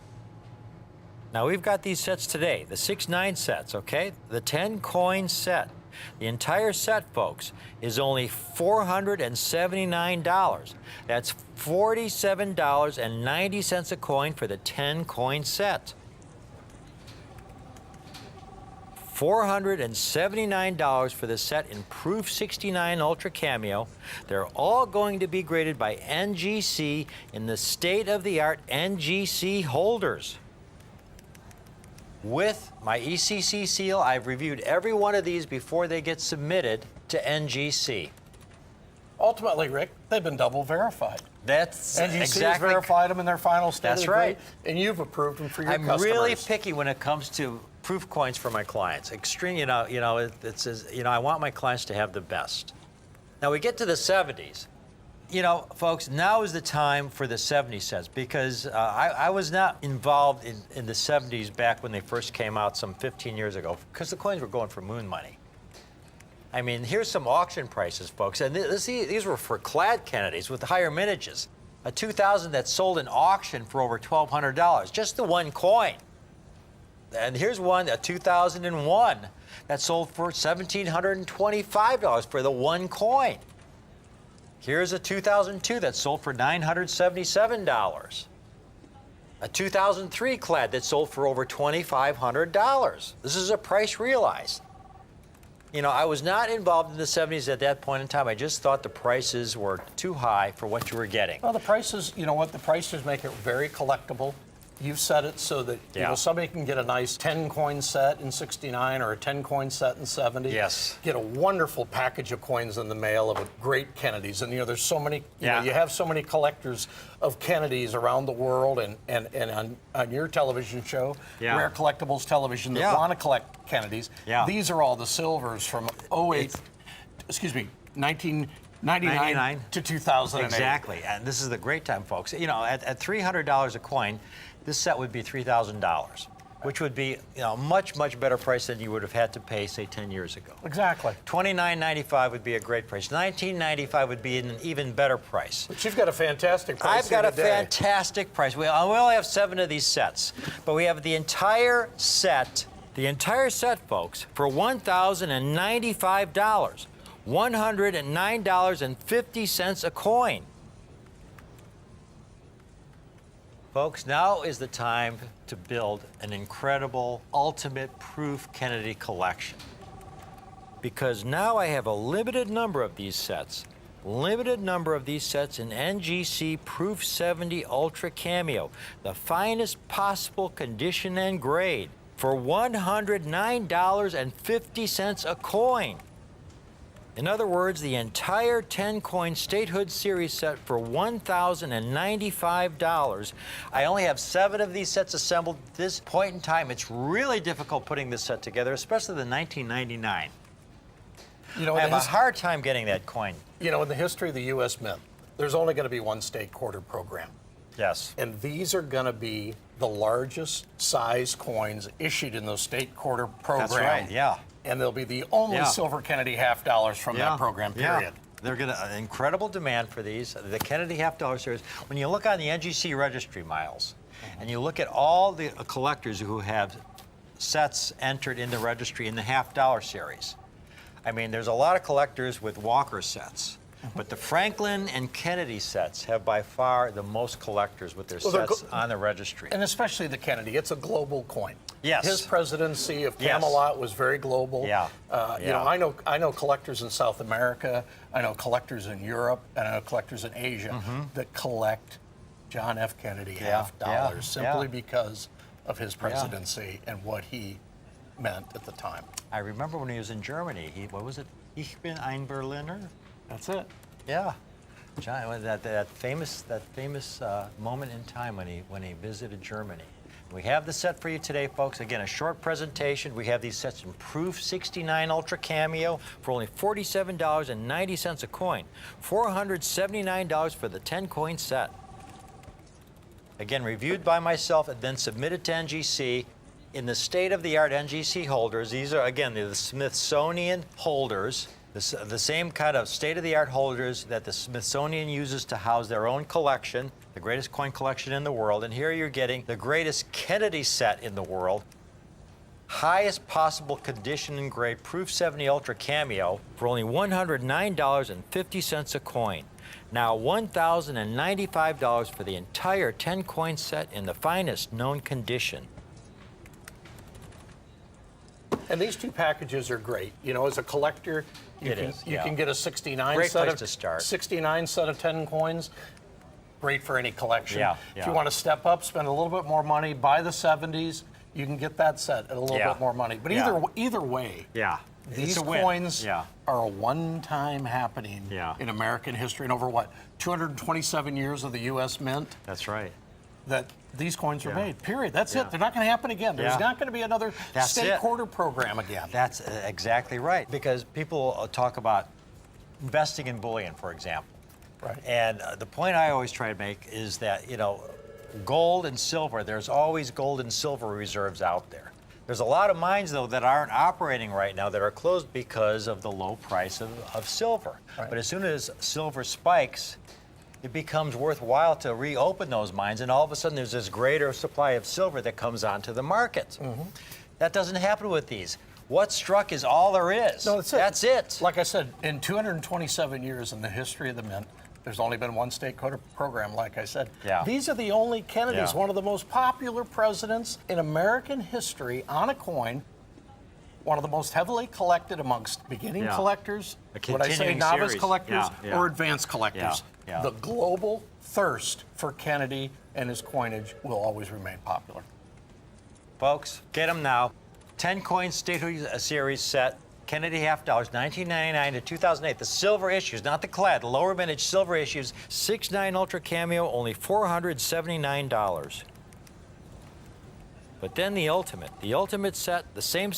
Speaker 1: Now we've got these sets today, the 6-9 sets, okay? The 10 coin set. The entire set, folks, is only $479. That's $47.90 a coin for the 10 coin set. $479 for the set in Proof 69 Ultra Cameo. They're all going to be graded by NGC in the state-of-the-art NGC holders. With my ECC seal, I've reviewed every one of these before they get submitted to NGC.
Speaker 5: Ultimately, Rick, they've been double verified.
Speaker 1: That's
Speaker 5: NGC has
Speaker 1: exactly.
Speaker 5: verified them in their final state
Speaker 1: That's
Speaker 5: of the grade,
Speaker 1: right.
Speaker 5: and you've approved them for your
Speaker 1: I'm
Speaker 5: customers.
Speaker 1: really picky when it comes to proof coins for my clients. Extreme, I want my clients to have the best. Now we get to the 70s. You know, folks, now is the time for the 70 sets because I was not involved in the 70s back when they first came out some 15 years ago because the coins were going for moon money. I mean, here's some auction prices, folks, and these were for clad Kennedys with higher mintages. A 2000 that sold in auction for over $1,200, just the one coin. And here's one, a 2001 that sold for $1,725 for the one coin. Here's a 2002 that sold for $977. A 2003 clad that sold for over $2,500. This is a price realized. You know, I was not involved in the 70s at that point in time. I just thought the prices were too high for what you were getting.
Speaker 5: Well, the prices, you know what, the prices make it very collectible. You've set it so that somebody can get a nice 10 coin set in 69 or a 10 coin set in 70.
Speaker 1: Yes.
Speaker 5: Get a wonderful package of coins in the mail of great Kennedys. And there's so many, you have so many collectors of Kennedys around the world and on your television show, Rare Collectibles Television, that want to collect Kennedys. Yeah. These are all the silvers from 1999 to 2008.
Speaker 1: Exactly, and this is the great time, folks. You know, at $300 a coin, this set would be $3,000, which would be much, much better price than you would have had to pay, say, 10 years ago.
Speaker 5: Exactly.
Speaker 1: $29.95 would be a great price. $19.95 would be an even better price.
Speaker 5: But you've got a fantastic price.
Speaker 1: I've got a fantastic price. We only have 7 of these sets, but we have the entire set, folks, for $1,095. $109.50 a coin. Folks, now is the time to build an incredible ultimate proof Kennedy collection. Because now I have a limited number of these sets. Limited number of these sets in NGC Proof 70 Ultra Cameo, the finest possible condition and grade, for $109.50 a coin. In other words, the entire 10-coin Statehood Series set for $1,095. I only have 7 of these sets assembled at this point in time. It's really difficult putting this set together, especially the 1999.
Speaker 5: You know,
Speaker 1: I have a hard time getting that coin.
Speaker 5: You know, in the history of the U.S. Mint, there's only going to be one state quarter program.
Speaker 1: Yes.
Speaker 5: And these are going to be the largest size coins issued in those state quarter program.
Speaker 1: That's right, yeah.
Speaker 5: And they'll be the only silver Kennedy half dollars from that program, period.
Speaker 1: Yeah. They're going to incredible demand for these. The Kennedy half dollar series. When you look on the NGC registry, Miles, and you look at all the collectors who have sets entered in the registry in the half dollar series, I mean, there's a lot of collectors with Walker sets. But the Franklin and Kennedy sets have by far the most collectors with their sets on the registry.
Speaker 5: And especially the Kennedy. It's a global coin.
Speaker 1: Yes.
Speaker 5: His presidency of Camelot was very global.
Speaker 1: Yeah.
Speaker 5: You know, I know collectors in South America. I know collectors in Europe, and I know collectors in Asia that collect John F. Kennedy half dollars simply because of his presidency and what he meant at the time.
Speaker 1: I remember when he was in Germany. What was it? Ich bin ein Berliner.
Speaker 5: That's it.
Speaker 1: Yeah, John, that famous moment in time when he visited Germany, We have the set for you today, folks. Again, a short presentation. We have these sets in Proof 69 Ultra Cameo for only $47.90 a coin. $479 for the 10-coin set. Again, reviewed by myself and then submitted to NGC. In the state-of-the-art NGC holders, these are, again, the Smithsonian holders, the same kind of state-of-the-art holders that the Smithsonian uses to house their own collection, the greatest coin collection in the world. And here you're getting the greatest Kennedy set in the world, highest possible condition and grade Proof 70 Ultra Cameo for only $109.50 a coin. Now $1,095 for the entire 10-coin set in the finest known condition.
Speaker 5: And these two packages are great. You know, as a collector, you can get a 69
Speaker 1: Great
Speaker 5: set
Speaker 1: place
Speaker 5: of
Speaker 1: to start.
Speaker 5: 69 set of 10 coins. Great for any collection.
Speaker 1: Yeah,
Speaker 5: If you want to step up, spend a little bit more money, buy the 70s, you can get that set at a little bit more money. But either way, these coins are a one-time happening in American history, and over what, 227 years of the U.S. Mint.
Speaker 1: That's right.
Speaker 5: That these coins are made, period. That's it. They're not going to happen again. There's not going to be another state quarter program again.
Speaker 1: That's exactly right. Because people talk about investing in bullion, for example.
Speaker 5: Right.
Speaker 1: And the point I always try to make is that, you know, gold and silver, there's always gold and silver reserves out there. There's a lot of mines, though, that aren't operating right now that are closed because of the low price of silver.
Speaker 5: Right.
Speaker 1: But as soon as silver spikes, it becomes worthwhile to reopen those mines, and all of a sudden there's this greater supply of silver that comes onto the market. That doesn't happen with these. What struck is all there is.
Speaker 5: No, that's it.
Speaker 1: That's it.
Speaker 5: Like I said, in 227 years in the history of the Mint, there's only been one state quarter program, like I said. These are the only Kennedys, one of the most popular presidents in American history on a coin, one of the most heavily collected amongst beginning collectors, would I say novice
Speaker 1: series.
Speaker 5: collectors, or advanced collectors. The global thirst for Kennedy and his coinage will always remain popular.
Speaker 1: Folks, get them now. 10-coin Statehood Series set, Kennedy half dollars, 1999 to 2008. The silver issues, not the clad, the lower vintage silver issues, 69 Ultra Cameo, only $479. But then the ultimate set, the same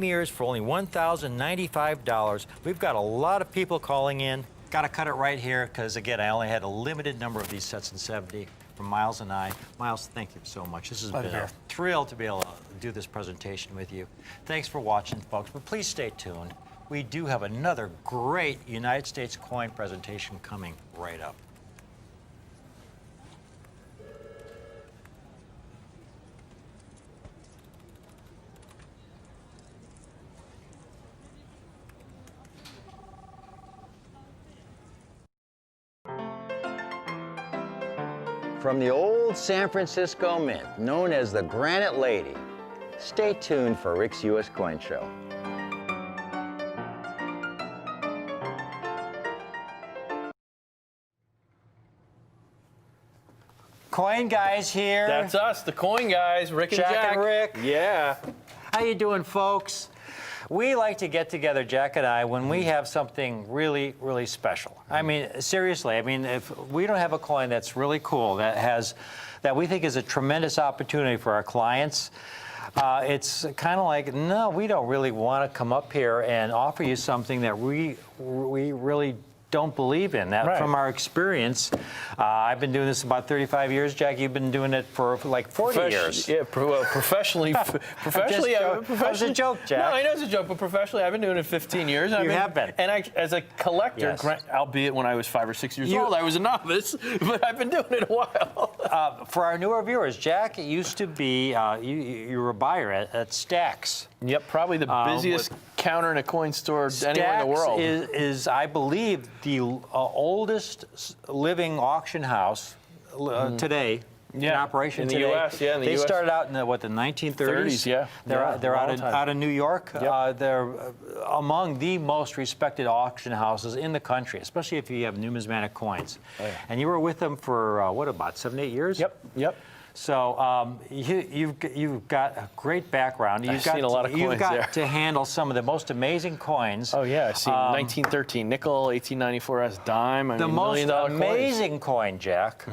Speaker 1: years for only $1,095. We've got a lot of people calling in. Got to cut it right here because, again, I only had a limited number of these sets in 70 from Miles and I. Miles, thank you so much. This has been a thrill to be able to do this presentation with you. Thanks for watching, folks, but please stay tuned. We do have another great United States coin presentation coming right up.
Speaker 6: From the old San Francisco Mint, known as the Granite Lady, stay tuned for Rick's U.S. Coin Show.
Speaker 1: Coin guys here.
Speaker 3: That's us, the coin guys, Rick and
Speaker 1: Jack
Speaker 3: Jack.
Speaker 1: and Rick.
Speaker 3: Yeah.
Speaker 1: How you doing, folks? We like to get together, Jack and I, when we have something really, really special. I mean, seriously, I mean, if we don't have a coin that's really cool, that we think is a tremendous opportunity for our clients, it's kind of like, no, we don't really want to come up here and offer you something that we really don't believe in. That from our experience, I've been doing this about 35 years. Jack, you've been doing it for like 40 years.
Speaker 3: Yeah, professionally. Professionally,
Speaker 1: That was a joke, Jack.
Speaker 3: No, I know it's a joke, but professionally, I've been doing it 15 years.
Speaker 1: You have been.
Speaker 3: And as a collector, albeit when I was 5 or 6 years old, I was a novice, but I've been doing it a while.
Speaker 1: For our newer viewers, Jack, it used to be, you were a buyer at Stax.
Speaker 3: Yep, probably the busiest counter in a coin store anywhere in the world.
Speaker 1: Stax is, I believe, the oldest living auction house today in operation
Speaker 3: in the
Speaker 1: today.
Speaker 3: U.S. Yeah, in the
Speaker 1: they
Speaker 3: U.S.
Speaker 1: started out in the 1930s.
Speaker 3: 30s, yeah.
Speaker 1: They're out of New York.
Speaker 3: Yep.
Speaker 1: They're among the most respected auction houses in the country, especially if you have numismatic coins.
Speaker 3: Oh, yeah.
Speaker 1: And you were with them for what, about 7-8 years?
Speaker 3: Yep.
Speaker 1: So you've got a great background.
Speaker 3: I've seen a lot of coins
Speaker 1: You've got
Speaker 3: there.
Speaker 1: to handle some of the most amazing coins.
Speaker 3: Oh yeah, I've seen 1913 nickel, 1894 S dime. I
Speaker 1: The
Speaker 3: mean,
Speaker 1: most
Speaker 3: $1 million
Speaker 1: amazing coin, Jack,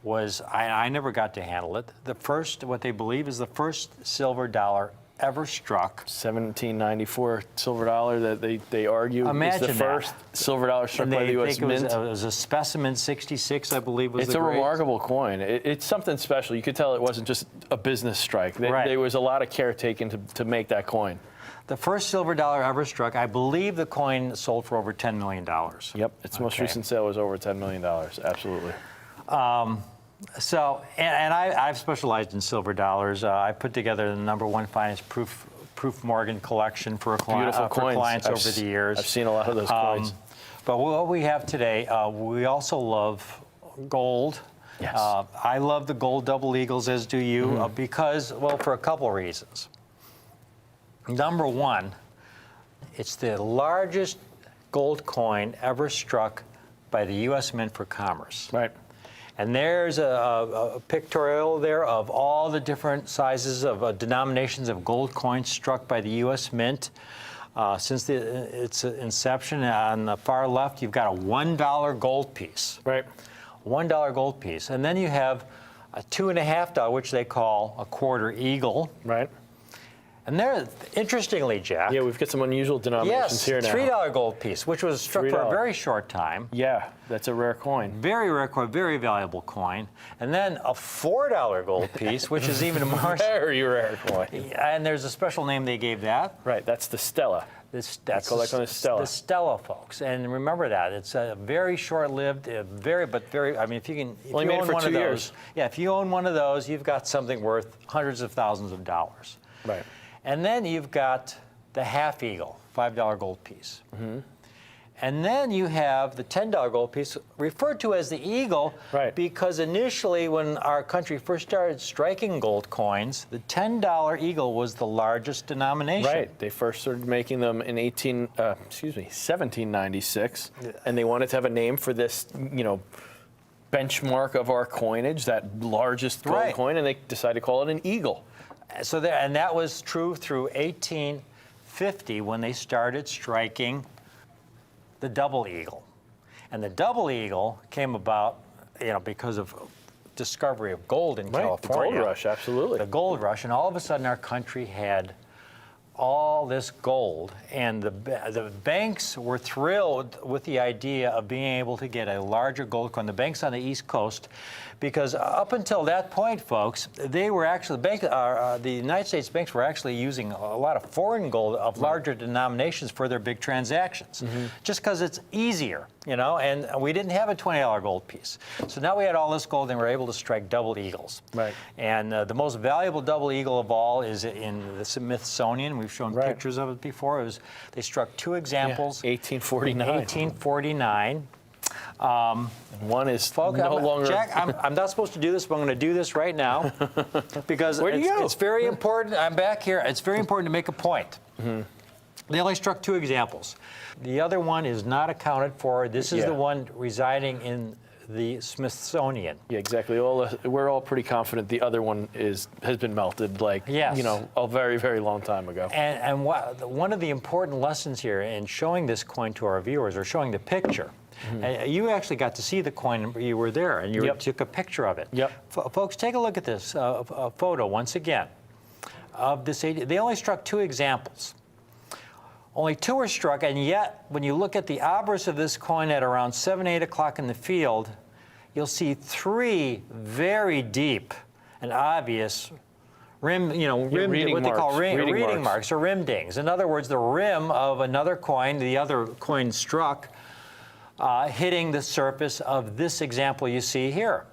Speaker 1: was, I never got to handle it, the first, what they believe is the first silver dollar ever struck.
Speaker 3: 1794 silver dollar that they argue
Speaker 1: Imagine
Speaker 3: is the
Speaker 1: that.
Speaker 3: first silver dollar struck
Speaker 1: And
Speaker 3: by
Speaker 1: they
Speaker 3: the U.S.
Speaker 1: think
Speaker 3: Mint.
Speaker 1: it was a specimen 66, I believe, was
Speaker 3: It's
Speaker 1: the
Speaker 3: a
Speaker 1: grade.
Speaker 3: remarkable coin. It's something special. You could tell it wasn't just a business strike.
Speaker 1: Right.
Speaker 3: There was a lot of care taken to make that coin.
Speaker 1: The first silver dollar ever struck, I believe the coin sold for over $10 million.
Speaker 3: Yep, its most recent sale was over $10 million. Absolutely.
Speaker 1: So, and I've specialized in silver dollars. I put together the #1 finest Proof Morgan collection for
Speaker 3: Beautiful
Speaker 1: for
Speaker 3: coins.
Speaker 1: clients over the years.
Speaker 3: I've seen a lot of those coins.
Speaker 1: But what we have today, we also love gold.
Speaker 3: Yes.
Speaker 1: I love the gold double eagles, as do you, because, well, for a couple of reasons. #1, it's the largest gold coin ever struck by the U.S. Mint for Commerce.
Speaker 3: Right.
Speaker 1: And there's a pictorial there of all the different sizes of denominations of gold coins struck by the U.S. Mint since its inception. On the far left, you've got a $1 gold piece.
Speaker 3: Right.
Speaker 1: $1 gold piece. And then you have a $2.50, which they call a quarter eagle.
Speaker 3: Right.
Speaker 1: And there, interestingly, Jack.
Speaker 3: Yeah, we've got some unusual denominations
Speaker 1: yes,
Speaker 3: here now.
Speaker 1: $3 gold piece, which was struck for a
Speaker 3: $3.
Speaker 1: very short time.
Speaker 3: Yeah, that's a rare coin.
Speaker 1: Very rare coin, very valuable coin. And then a $4 gold piece, which is even more.
Speaker 3: Very rare coin.
Speaker 1: And there's a special name they gave that.
Speaker 3: Right, that's the Stella.
Speaker 1: That's
Speaker 3: collect on the Stella.
Speaker 1: The Stella, folks. And remember that. It's a very short-lived, very, I mean, if you can, if
Speaker 3: Only
Speaker 1: you
Speaker 3: made it
Speaker 1: own
Speaker 3: for
Speaker 1: one
Speaker 3: 2
Speaker 1: of
Speaker 3: years.
Speaker 1: those, yeah, if you own one of those, you've got something worth hundreds of thousands of dollars.
Speaker 3: Right.
Speaker 1: And then you've got the half eagle, $5 gold piece. And then you have the $10 gold piece, referred to as the eagle,
Speaker 3: Right.
Speaker 1: because initially when our country first started striking gold coins, the $10 eagle was the largest denomination.
Speaker 3: Right. They first started making them in 1796, and they wanted to have a name for this, benchmark of our coinage, that largest gold
Speaker 1: Right.
Speaker 3: coin, and they decided to call it an eagle.
Speaker 1: So there, and that was true through 1850 when they started striking the double eagle. And the double eagle came about, because of discovery of gold in
Speaker 3: Right. The
Speaker 1: California.
Speaker 3: gold rush, absolutely.
Speaker 1: The gold rush, and all of a sudden our country had all this gold, and the banks were thrilled with the idea of being able to get a larger gold coin. The banks on the East Coast, because up until that point, folks, they were actually the United States banks were actually using a lot of foreign gold of larger denominations for their big transactions, just because it's easier, And we didn't have a $20 gold piece, so now we had all this gold, and we were able to strike double eagles.
Speaker 3: Right.
Speaker 1: And the most valuable double eagle of all is in the Smithsonian. We've shown
Speaker 3: Right.
Speaker 1: pictures of it before. They struck 2 examples.
Speaker 3: 1849.
Speaker 1: 1849.
Speaker 3: One is
Speaker 1: Folks,
Speaker 3: no longer.
Speaker 1: Jack, I'm not supposed to do this, but I'm going to do this right now because
Speaker 3: Where'd you go?
Speaker 1: it's very important. I'm back here. It's very important to make a point. They only struck 2 examples. The other one is not accounted for. This is
Speaker 3: Yeah.
Speaker 1: the one residing in the Smithsonian.
Speaker 3: Yeah, exactly. We're all pretty confident the other one has been melted,
Speaker 1: Yes.
Speaker 3: a very, very long time ago.
Speaker 1: And one of the important lessons here in showing this coin to our viewers, or showing the picture, you actually got to see the coin. You were there, and you
Speaker 3: Yep.
Speaker 1: took a picture of it.
Speaker 3: Yep.
Speaker 1: Folks, take a look at this photo once again of this. They only struck 2 examples. Only 2 were struck, and yet, when you look at the obverse of this coin at around 7, 8 o'clock in the field, you'll see 3 very deep and obvious rim,
Speaker 3: reading
Speaker 1: what they call
Speaker 3: marks,
Speaker 1: reading
Speaker 3: reading
Speaker 1: marks or rim dings. In other words, the rim of another coin, the other coin struck, hitting the surface of this example you see here.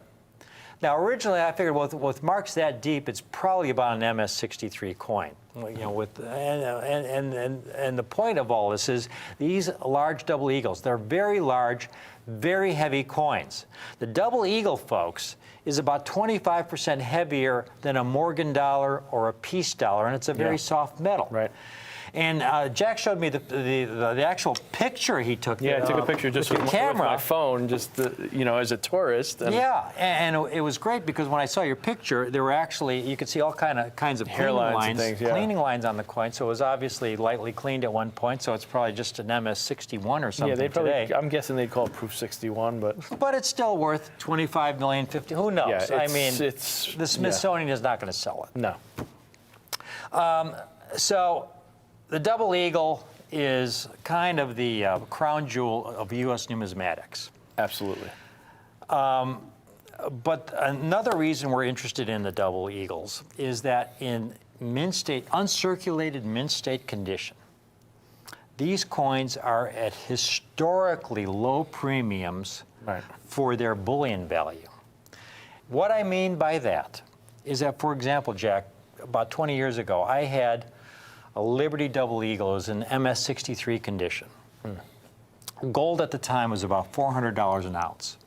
Speaker 1: Now, originally, I figured with marks that deep, it's probably about an MS-63 coin. And the point of all this is these large double eagles. They're very large, very heavy coins. The double eagle, folks, is about 25% heavier than a Morgan dollar or a Peace dollar, and it's a very soft metal.
Speaker 3: Right.
Speaker 1: And Jack showed me the actual picture he took.
Speaker 3: Yeah, I took a picture just with my phone, just as a tourist. And
Speaker 1: yeah, and it was great because when I saw your picture, there were actually, you could see all kinds of cleaning lines on the coin. So it was obviously lightly cleaned at one point. So it's probably just an MS-61 or something.
Speaker 3: Yeah,
Speaker 1: today.
Speaker 3: I'm guessing they'd call it Proof 61,
Speaker 1: but it's still worth 25 million, 50. Who knows?
Speaker 3: Yeah,
Speaker 1: I mean, the Smithsonian is not going to sell it.
Speaker 3: No.
Speaker 1: So the double eagle is kind of the crown jewel of U.S. numismatics.
Speaker 3: Absolutely.
Speaker 1: But another reason we're interested in the double eagles is that in mint state, uncirculated mint state condition, these coins are at historically low premiums for their bullion value. What I mean by that is that, for example, Jack, about 20 years ago, I had a Liberty Double Eagle. It was in MS-63 condition. Gold at the time was about $400 an ounce.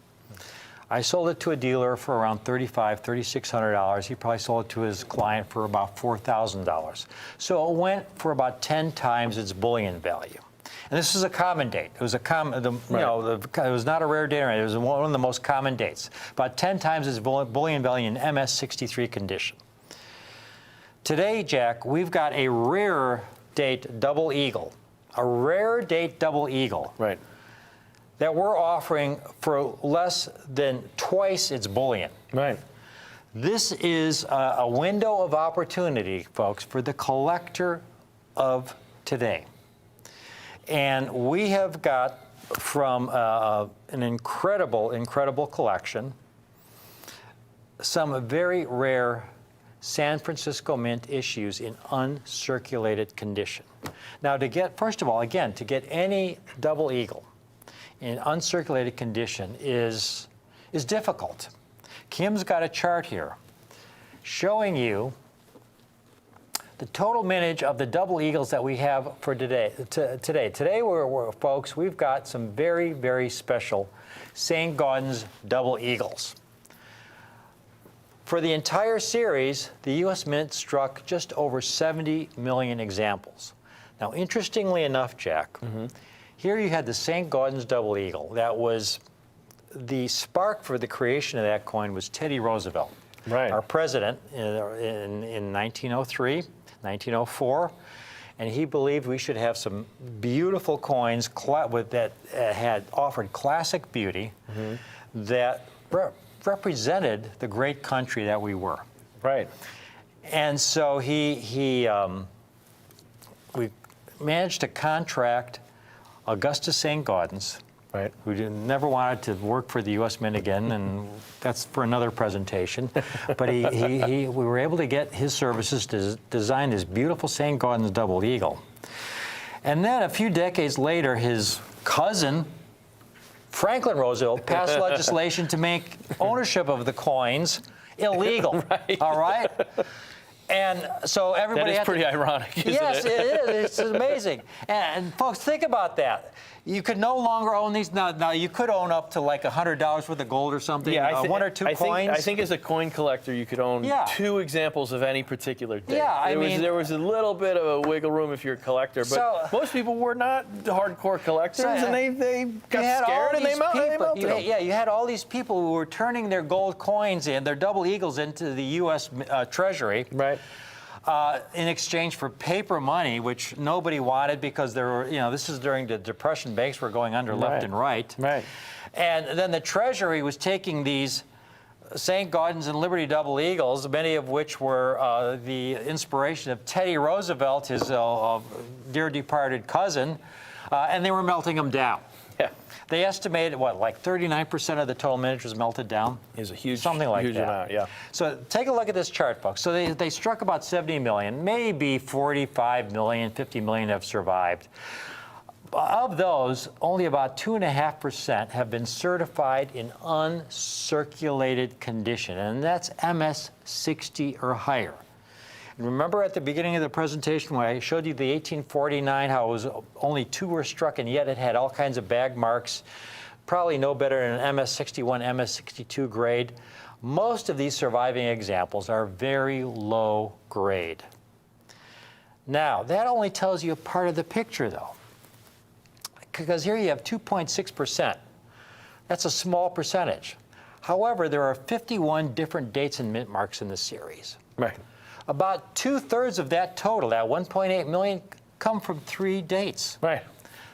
Speaker 1: I sold it to a dealer for around $3,500, $3,600. He probably sold it to his client for about $4,000. So it went for about 10 times its bullion value. And this is a common date. It was it was not a rare date. It was one of the most common dates. About 10 times its bullion value in MS-63 condition. Today, Jack, we've got a rare date double eagle,
Speaker 3: Right.
Speaker 1: that we're offering for less than twice its bullion.
Speaker 3: Right.
Speaker 1: This is a window of opportunity, folks, for the collector of today. And we have got from an incredible collection some very rare San Francisco Mint issues in uncirculated condition. Now, first of all, to get any double eagle in uncirculated condition is difficult. Kim's got a chart here showing you the total mintage of the double eagles that we have for today. Today, folks, we've got some very, very special St. Gaudens double eagles. For the entire series, the U.S. Mint struck just over 70 million examples. Now, interestingly enough, Jack, here you had the St. Gaudens double eagle. That was the spark for the creation of that coin was Teddy Roosevelt, our president in 1903, 1904, and he believed we should have some beautiful coins that had offered classic beauty that represented the great country that we were.
Speaker 3: Right.
Speaker 1: And so we managed to contract Augustus St. Gaudens, who never wanted to work for the U.S. Mint again, and that's for another presentation. But we were able to get his services to design this beautiful St. Gaudens double eagle. And then a few decades later, his cousin, Franklin Roosevelt, passed legislation to make ownership of the coins illegal. All right? And so everybody
Speaker 3: that is pretty ironic, isn't
Speaker 1: yes,
Speaker 3: it?
Speaker 1: it is. It's amazing. And folks, think about that. You could no longer own these. Now you could own up to like $100 worth of gold or something.
Speaker 3: Yeah,
Speaker 1: one or two coins.
Speaker 3: I think as a coin collector, you could own 2 examples of any particular date.
Speaker 1: Yeah,
Speaker 3: there was a little bit of a wiggle room if you're a collector, but most people were not hardcore collectors, and they got scared and they melted them.
Speaker 1: You had all these people who were turning their gold coins in, their double eagles, into the U.S. Treasury.
Speaker 3: Right.
Speaker 1: In exchange for paper money, which nobody wanted because there were, this is during the Depression, banks were going under left and right.
Speaker 3: Right.
Speaker 1: And then the Treasury was taking these St. Gaudens and Liberty double eagles, many of which were the inspiration of Teddy Roosevelt, his dear departed cousin, and they were melting them down.
Speaker 3: Yeah.
Speaker 1: They estimated, like 39% of the total mintage was melted down?
Speaker 3: It was a huge,
Speaker 1: something like
Speaker 3: huge
Speaker 1: that.
Speaker 3: amount, yeah.
Speaker 1: So take a look at this chart, folks. So they struck about 70 million, maybe 45 million, 50 million have survived. Of those, only about 2.5% have been certified in uncirculated condition, and that's MS-60 or higher. Remember at the beginning of the presentation when I showed you the 1849, how it was only 2 were struck, and yet it had all kinds of bag marks, probably no better than an MS-61, MS-62 grade. Most of these surviving examples are very low grade. Now, that only tells you a part of the picture, though, because here you have 2.6%. That's a small percentage. However, there are 51 different dates and mint marks in the series.
Speaker 3: Right.
Speaker 1: About 2/3 of that total, that 1.8 million, come from 3 dates.
Speaker 3: Right.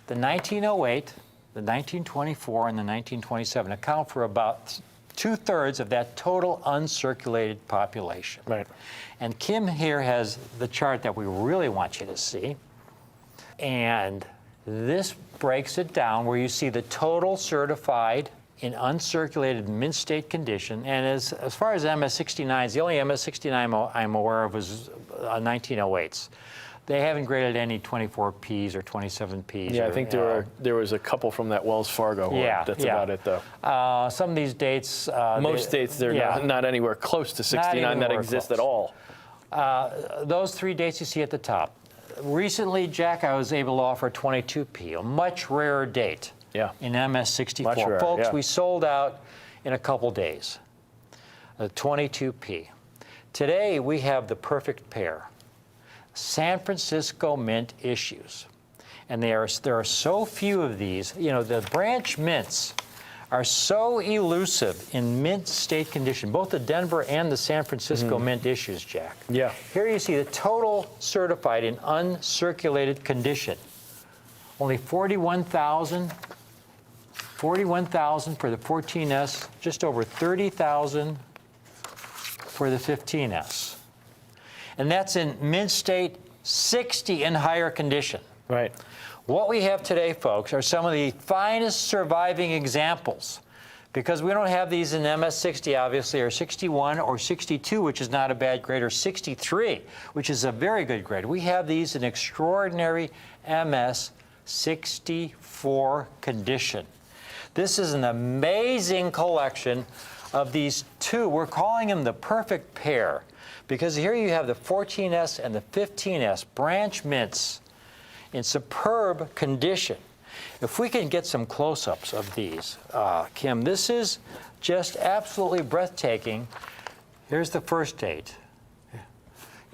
Speaker 1: The 1908, the 1924, and the 1927 account for about 2/3 of that total uncirculated population.
Speaker 3: Right.
Speaker 1: And Kim here has the chart that we really want you to see. And this breaks it down where you see the total certified in uncirculated mint state condition. And as far as MS-69s, the only MS-69 I'm aware of is 1908s. They haven't graded any 24Ps or 27Ps.
Speaker 3: Yeah,
Speaker 1: or,
Speaker 3: I think there was a couple from that Wells Fargo one.
Speaker 1: Yeah,
Speaker 3: That's
Speaker 1: yeah.
Speaker 3: about it, though.
Speaker 1: Some of these dates.
Speaker 3: Most states, they're not anywhere close to 69 that
Speaker 1: anywhere
Speaker 3: exist
Speaker 1: close.
Speaker 3: at all.
Speaker 1: Those 3 dates you see at the top. Recently, Jack, I was able to offer a 22P, a much rarer date.
Speaker 3: Yeah.
Speaker 1: In MS-64.
Speaker 3: Much rarer,
Speaker 1: Folks,
Speaker 3: yeah.
Speaker 1: we sold out in a couple days. A 22P. Today, we have the perfect pair. San Francisco Mint issues. And there are so few of these. You know, the branch mints are so elusive in mint state condition, both the Denver and the San Francisco mint issues, Jack.
Speaker 3: Yeah.
Speaker 1: Here you see the total certified in uncirculated condition. Only 41,000 for the 14S, just over 30,000 for the 15S. And that's in mint state 60 and higher condition.
Speaker 3: Right.
Speaker 1: What we have today, folks, are some of the finest surviving examples. Because we don't have these in MS-60, obviously, or 61 or 62, which is not a bad grade, or 63, which is a very good grade. We have these in extraordinary MS-64 condition. This is an amazing collection of these 2. We're calling them the perfect pair, because here you have the 14S and the 15S branch mints in superb condition. If we can get some close-ups of these, Kim, this is just absolutely breathtaking. Here's the first date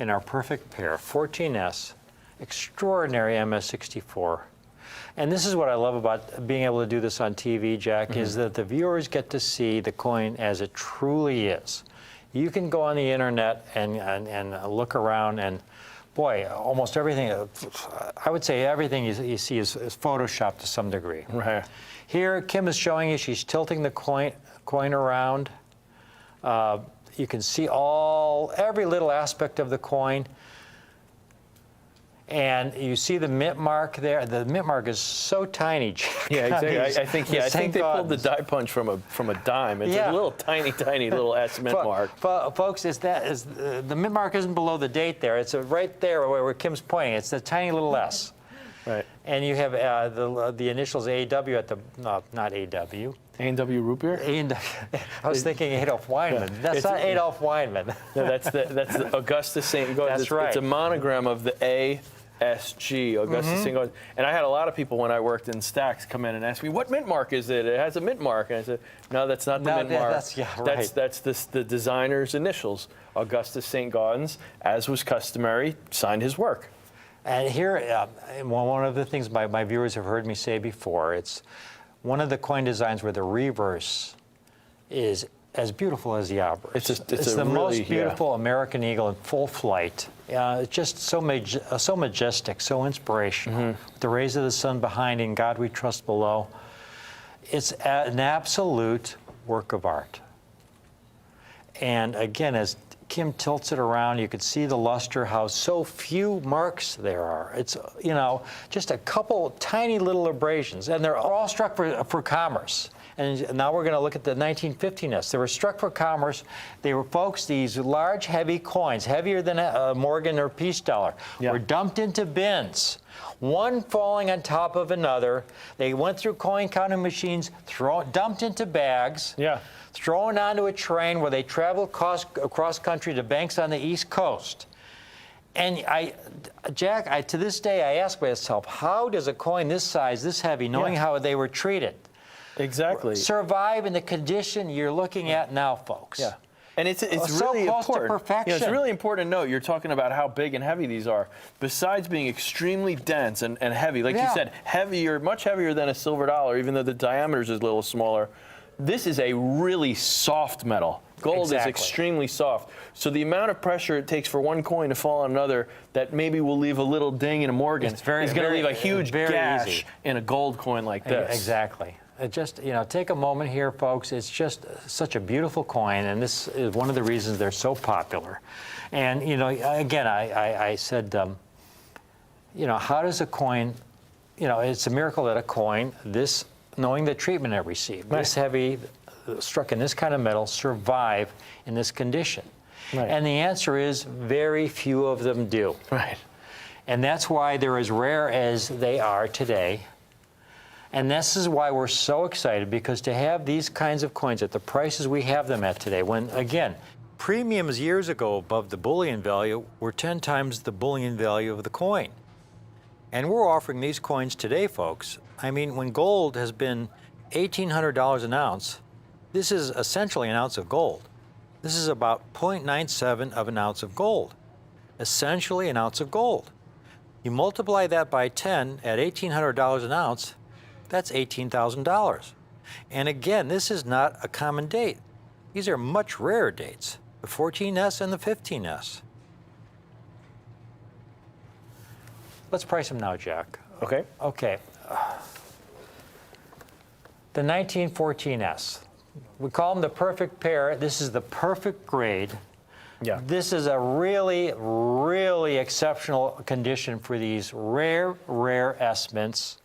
Speaker 1: in our perfect pair, 14S, extraordinary MS-64. And this is what I love about being able to do this on TV, Jack, is that the viewers get to see the coin as it truly is. You can go on the internet and look around, and boy, almost everything, I would say everything you see is Photoshopped to some degree.
Speaker 3: Right.
Speaker 1: Here, Kim is showing you, she's tilting the coin around. You can see every little aspect of the coin. And you see the mint mark there. The mint mark is so tiny, Jack.
Speaker 3: Yeah, exactly. I think they pulled the die punch from a dime. It's a little tiny little S mint mark.
Speaker 1: Folks, the mint mark isn't below the date there. It's right there where Kim's pointing. It's the tiny little S.
Speaker 3: Right.
Speaker 1: And you have the initials AW at the not AW.
Speaker 3: A&W root beer?
Speaker 1: I was thinking Adolf Weinman.
Speaker 3: Yeah.
Speaker 1: That's not Adolf Weinman.
Speaker 3: No, that's the Augustus St. Gaudens.
Speaker 1: That's right.
Speaker 3: It's a monogram of the ASG, Augustus St. Gaudens. And I had a lot of people when I worked in Stax come in and ask me, what mint mark is it? It has a mint mark. And I said, no, that's not the mint mark. That's the designer's initials. Augustus St. Gaudens, as was customary, signed his work.
Speaker 1: And here, one of the things my viewers have heard me say before, it's one of the coin designs where the reverse is as beautiful as the obverse. It's the most beautiful American eagle in full flight. It's just so majestic, so inspirational. With the rays of the sun behind, in God we trust below. It's an absolute work of art. And again, as Kim tilts it around, you can see the luster, how so few marks there are. It's, just a couple tiny little abrasions, and they're all struck for commerce. And now we're going to look at the 1915s. They were struck for commerce. They were, folks, these large, heavy coins, heavier than a Morgan or Peace dollar, were dumped into bins, one falling on top of another. They went through coin counting machines, dumped into bags. Thrown onto a train where they traveled across country to banks on the East Coast. And Jack, to this day, I ask myself, how does a coin this size, this heavy, knowing how they were treated,
Speaker 3: exactly,
Speaker 1: survive in the condition you're looking at now, folks?
Speaker 3: Yeah. And it's
Speaker 1: so
Speaker 3: really
Speaker 1: close to
Speaker 3: important.
Speaker 1: perfection.
Speaker 3: It's really important to note. You're talking about how big and heavy these are. Besides being extremely dense and heavy, like you said, heavier, much heavier than a silver dollar, even though the diameter is a little smaller. This is a really soft metal. Gold is extremely soft. So the amount of pressure it takes for one coin to fall on another that maybe will leave a little ding in a Morgan is going to leave a huge gash in a gold coin like this.
Speaker 1: Exactly. Just, take a moment here, folks. It's just such a beautiful coin, and this is one of the reasons they're so popular. And, again, I said, how does a coin, it's a miracle that a coin, knowing the treatment it received, this heavy, struck in this kind of metal, survive in this condition. Right. And the answer is very few of them do.
Speaker 3: Right.
Speaker 1: And that's why they're as rare as they are today. And this is why we're so excited, because to have these kinds of coins at the prices we have them at today, when, again, premiums years ago above the bullion value were 10 times the bullion value of the coin. And we're offering these coins today, folks. I mean, when gold has been $1,800 an ounce, this is essentially an ounce of gold. This is about 0.97 of an ounce of gold, essentially an ounce of gold. You multiply that by 10 at $1,800 an ounce, that's $18,000. And again, this is not a common date. These are much rarer dates, the 14S and the 15S. Let's price them now, Jack.
Speaker 3: Okay.
Speaker 1: Okay. The 1914S. We call them the perfect pair. This is the perfect grade.
Speaker 3: Yeah.
Speaker 1: This is a really, really exceptional condition for these rare S mints.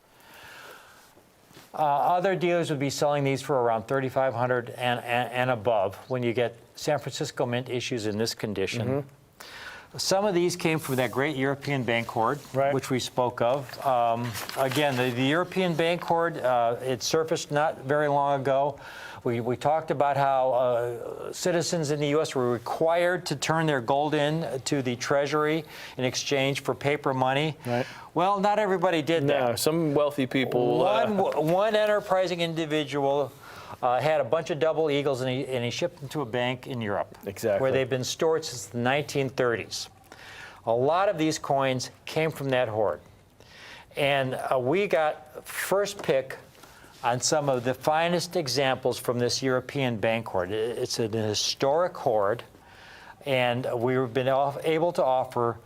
Speaker 1: Other dealers would be selling these for around $3,500 and above when you get San Francisco Mint issues in this condition. Mm-hmm. Some of these came from that great European bank hoard, which we spoke of. Again, the European bank hoard, it surfaced not very long ago. We talked about how citizens in the U.S. were required to turn their gold in to the Treasury in exchange for paper money. Right. Well, not everybody did that.
Speaker 3: No, some wealthy people.
Speaker 1: One enterprising individual had a bunch of double eagles, and he shipped them to a bank in Europe, where they've been stored since the 1930s. A lot of these coins came from that hoard. And we got first pick on some of the finest examples from this European bank hoard. It's an historic hoard, and we've been able to offer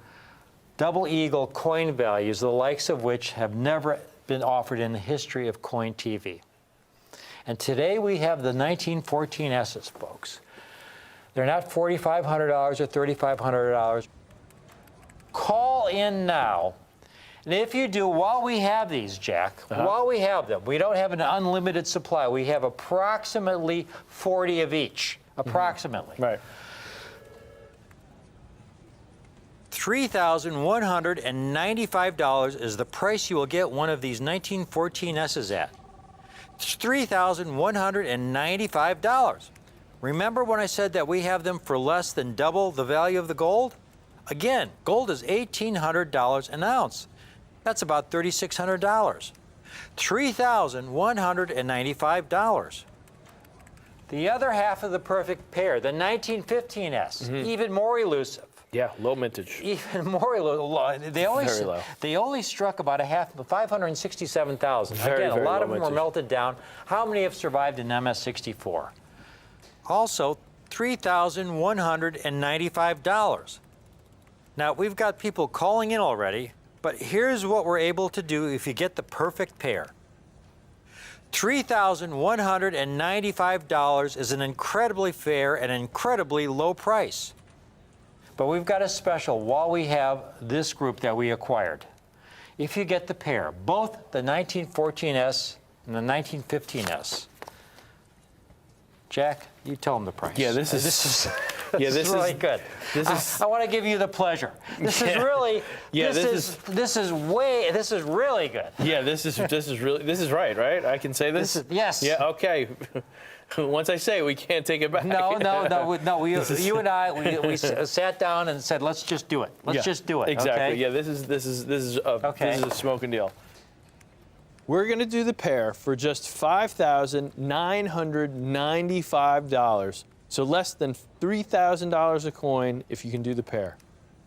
Speaker 1: double eagle coin values, the likes of which have never been offered in the history of coin TV. And today we have the 1914S's, folks. They're not $4,500 or $3,500. Call in now. And if you do, while we have these, Jack, while we have them, we don't have an unlimited supply. We have approximately 40 of each, approximately.
Speaker 3: Right.
Speaker 1: $3,195 is the price you will get one of these 1914S's at. It's $3,195. Remember when I said that we have them for less than double the value of the gold? Again, gold is $1,800 an ounce. That's about $3,600. $3,195. The other half of the perfect pair, the 1915S, even more elusive.
Speaker 3: Yeah, low mintage.
Speaker 1: Even more elusive. They only struck about 567,000. Again, a lot of them were melted down. How many have survived in MS-64? Also, $3,195. Now, we've got people calling in already, but here's what we're able to do if you get the perfect pair. $3,195 is an incredibly fair and incredibly low price. But we've got a special while we have this group that we acquired. If you get the pair, both the 1914S and the 1915S, Jack, you tell them the price.
Speaker 3: Yeah, this is
Speaker 1: really good. I want to give you the pleasure. This is really. Yeah, this is really good.
Speaker 3: Yeah, this is right. I can say this.
Speaker 1: Yes.
Speaker 3: Yeah. Okay. Once I say it, we can't take it back.
Speaker 1: No. You and I, we sat down and said, let's just do it. Let's just do it.
Speaker 3: Exactly.
Speaker 1: Okay?
Speaker 3: Yeah. This is a smoking deal. We're going to do the pair for just $5,995 So less than $3,000 a coin if you can do the pair.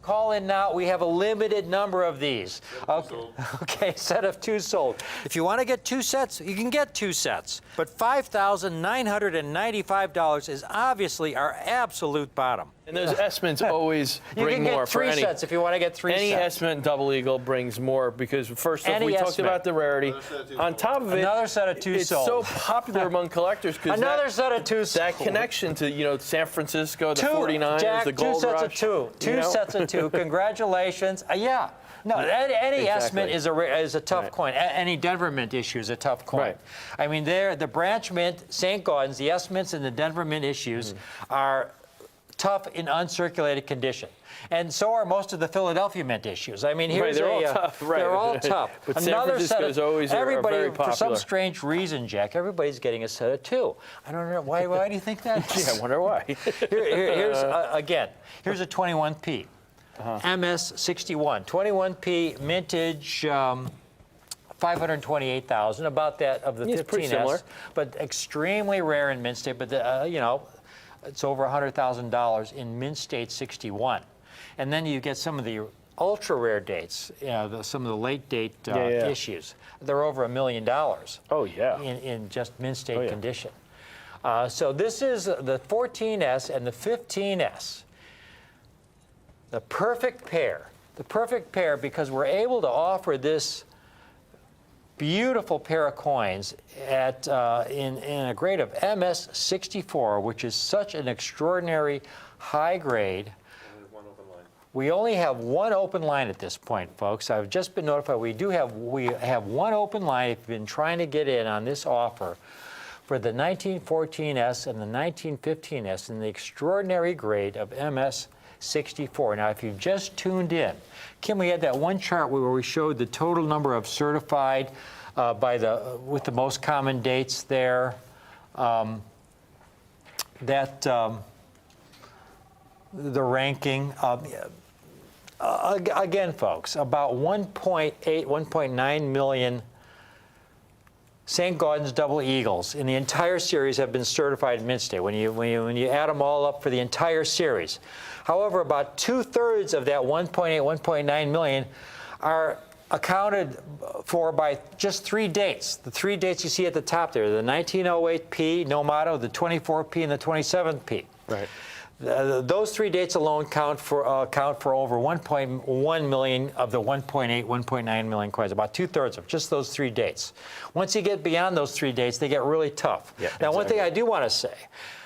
Speaker 1: Call in now. We have a limited number of these. Okay, set of 2 sold. If you want to get 2 sets, you can get 2 sets. But $5,995 is obviously our absolute bottom.
Speaker 3: And those S-mints always
Speaker 1: You
Speaker 3: bring
Speaker 1: can get
Speaker 3: more for
Speaker 1: 3
Speaker 3: any.
Speaker 1: sets if you want to get 3
Speaker 3: Any
Speaker 1: sets.
Speaker 3: S-mint double eagle brings more because first off,
Speaker 1: Any
Speaker 3: we talked
Speaker 1: S-mint.
Speaker 3: about the rarity. On top of it,
Speaker 1: Another set of 2
Speaker 3: it's
Speaker 1: sold.
Speaker 3: so popular among collectors because
Speaker 1: Another set of 2 sold.
Speaker 3: that connection to San Francisco, the
Speaker 1: 2,
Speaker 3: 49ers,
Speaker 1: Jack,
Speaker 3: the Gold
Speaker 1: 2 sets
Speaker 3: Rush.
Speaker 1: of 2. 2
Speaker 3: you know?
Speaker 1: sets of 2. Congratulations. Yeah. No, any S-mint
Speaker 3: Exactly.
Speaker 1: is a tough
Speaker 3: Right.
Speaker 1: coin. Any Denver Mint issue is a tough coin.
Speaker 3: Right.
Speaker 1: I mean, the Branch Mint, St. Gaudens, the S-mints, and the Denver Mint issues are tough in uncirculated condition. And so are most of the Philadelphia Mint issues. I mean, here's
Speaker 3: they're all
Speaker 1: a,
Speaker 3: tough, right.
Speaker 1: They're all tough.
Speaker 3: But San Francisco is always
Speaker 1: everybody,
Speaker 3: very
Speaker 1: for some
Speaker 3: popular.
Speaker 1: strange reason, Jack, everybody's getting a set of 2. I don't know why do you think that is?
Speaker 3: Yeah, I wonder why.
Speaker 1: Here's again. Here's a 21p,
Speaker 3: Uh-huh.
Speaker 1: MS61, 21p mintage, 528,000, about that of the
Speaker 3: Yeah, it's pretty
Speaker 1: 15s,
Speaker 3: similar.
Speaker 1: but extremely rare in mint state. But it's over $100,000 in mint state 61, and then you get some of the ultra rare dates, some of the late date
Speaker 3: Yeah.
Speaker 1: issues. They're over $1 million.
Speaker 3: Oh, yeah.
Speaker 1: In just mint state
Speaker 3: Oh, yeah.
Speaker 1: condition. So this is the 14S and the 15S. The perfect pair. The perfect pair because we're able to offer this beautiful pair of coins at in a grade of MS64, which is such an extraordinary high grade. We only have 1 open line at this point, folks. I've just been notified we have 1 open line if you've been trying to get in on this offer for the 1914S and the 1915S in the extraordinary grade of MS64. Now, if you've just tuned in, Kim, we had that one chart where we showed the total number of certified with the most common dates there. The ranking. Again, folks, about 1.8, 1.9 million St. Gaudens double eagles in the entire series have been certified in mint state when you add them all up for the entire series. However, about 2/3 of that 1.8, 1.9 million are accounted for by just 3 dates. The 3 dates you see at the top there, the 1908P, no motto, the 24P, and the 27P.
Speaker 3: Right.
Speaker 1: Those 3 dates alone account for over 1.1 million of the 1.8, 1.9 million coins, about 2/3 of just those 3 dates. Once you get beyond those 3 dates, they get really tough.
Speaker 3: Yeah,
Speaker 1: now, one thing
Speaker 3: exactly.
Speaker 1: I do want to say,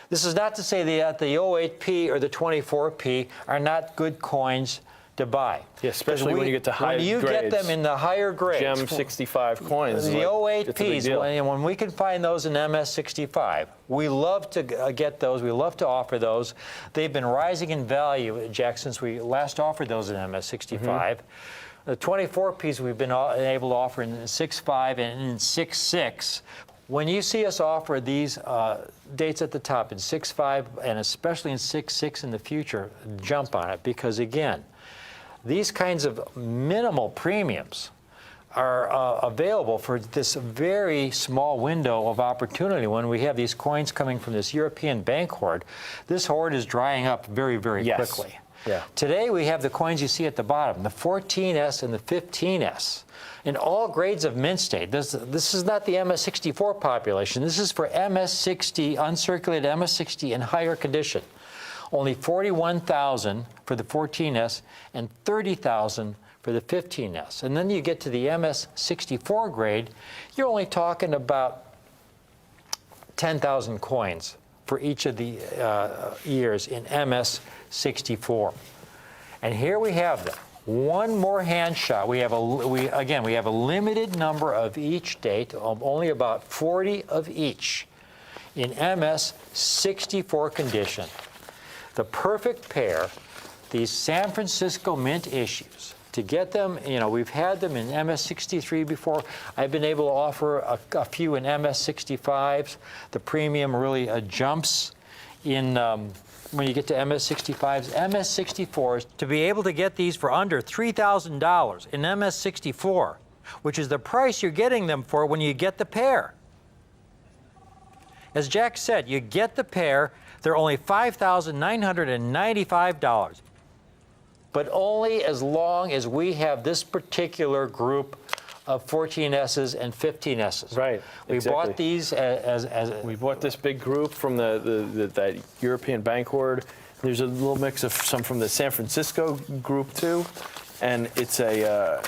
Speaker 1: this is not to say that the 08P or the 24P are not good coins to buy.
Speaker 3: Yeah, especially when you get to high
Speaker 1: When you get
Speaker 3: grades.
Speaker 1: them in the higher grades.
Speaker 3: Gem 65 coins.
Speaker 1: The
Speaker 3: like, it's a big
Speaker 1: 08Ps,
Speaker 3: deal.
Speaker 1: when we can find those in MS65, we love to get those. We love to offer those. They've been rising in value, Jack, since we last offered those in MS65. The 24Ps we've been able to offer in 6.5 and in 6.6. When you see us offer these dates at the top in 6.5 and especially in 6.6 in the future, jump on it because, again, these kinds of minimal premiums are available for this very small window of opportunity when we have these coins coming from this European bank hoard. This hoard is drying up very, very
Speaker 3: Yes.
Speaker 1: quickly.
Speaker 3: Yeah.
Speaker 1: Today we have the coins you see at the bottom, the 14S and the 15S, in all grades of mint state. This is not the MS64 population. This is for MS60, uncirculated MS60 in higher condition. Only 41,000 for the 14S and 30,000 for the 15S. And then you get to the MS64 grade, you're only talking about 10,000 coins for each of the years in MS64. And here we have them. One more hand shot. We have a limited number of each date, only about 40 of each in MS64 condition. The perfect pair, these San Francisco Mint issues. To get them, we've had them in MS63 before. I've been able to offer a few in MS65s. The premium really jumps in when you get to MS65s. MS64s, to be able to get these for under $3,000 in MS64, which is the price you're getting them for when you get the pair. As Jack said, you get the pair, They're only $5,995. But only as long as we have this particular group of 14Ss and 15Ss.
Speaker 3: Right,
Speaker 1: We
Speaker 3: exactly.
Speaker 1: bought these as
Speaker 3: We bought this big group from that European bank horde. There's a little mix of some from the San Francisco group too, and it's a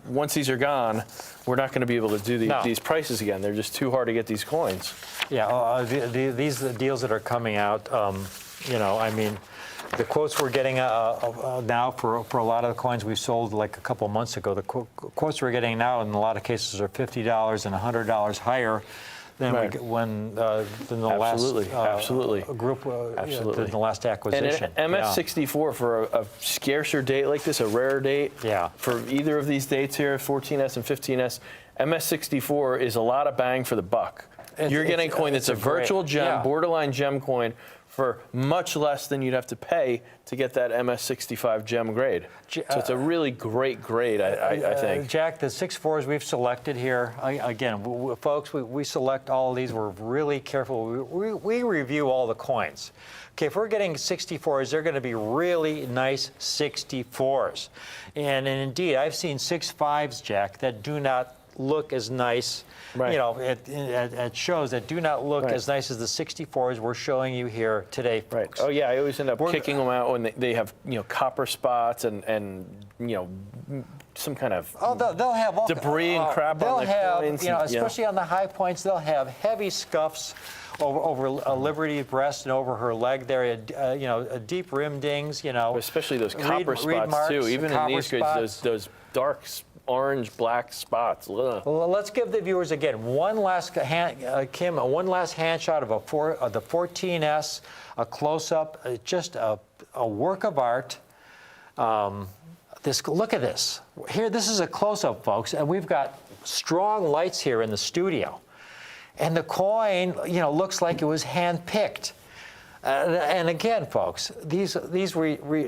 Speaker 3: once these are gone, we're not going to be able to do these prices again. They're just too hard to get these coins.
Speaker 1: Yeah, these deals that are coming out, I mean, the quotes we're getting now for a lot of the coins we sold like a couple months ago, the quotes we're getting now in a lot of cases are $50 and $100 higher than
Speaker 3: Right.
Speaker 1: than the
Speaker 3: Absolutely,
Speaker 1: last
Speaker 3: absolutely.
Speaker 1: group,
Speaker 3: Absolutely.
Speaker 1: than the last
Speaker 3: And
Speaker 1: acquisition.
Speaker 3: an MS64 for a scarcer date like this, a rare date,
Speaker 1: Yeah.
Speaker 3: for either of these dates here, 14S and 15S, MS64 is a lot of bang for the buck. You're getting a coin that's a virtual gem,
Speaker 1: yeah.
Speaker 3: borderline gem coin, for much less than you'd have to pay to get that MS65 gem grade. So it's a really great grade, I think.
Speaker 1: Jack, the 6.4s we've selected here, again, folks, we select all of these. We're really careful. We review all the coins. Okay, if we're getting 64s, they're going to be really nice 64s. And indeed, I've seen 6.5s, Jack, that do not look as nice.
Speaker 3: Right.
Speaker 1: At shows that do not look
Speaker 3: Right.
Speaker 1: as nice as the 64s we're showing you here today,
Speaker 3: Right.
Speaker 1: folks.
Speaker 3: Oh yeah, I always end up kicking them out when they have copper spots and some kind of
Speaker 1: Oh, they'll have all,
Speaker 3: debris and crap
Speaker 1: they'll
Speaker 3: on their
Speaker 1: have,
Speaker 3: coins.
Speaker 1: especially on the high points, they'll have heavy scuffs over Liberty's breast and over her leg there. Deep rim dings.
Speaker 3: especially those copper
Speaker 1: reed
Speaker 3: spots
Speaker 1: marks,
Speaker 3: too. Even in
Speaker 1: copper
Speaker 3: these grades,
Speaker 1: spots.
Speaker 3: those dark orange black spots. Ugh.
Speaker 1: Well, let's give the viewers again one last hand shot of the 14S, a close-up, just a work of art. Look at this. Here, this is a close-up, folks, and we've got strong lights here in the studio, and the coin, looks like it was hand-picked. And again, folks, these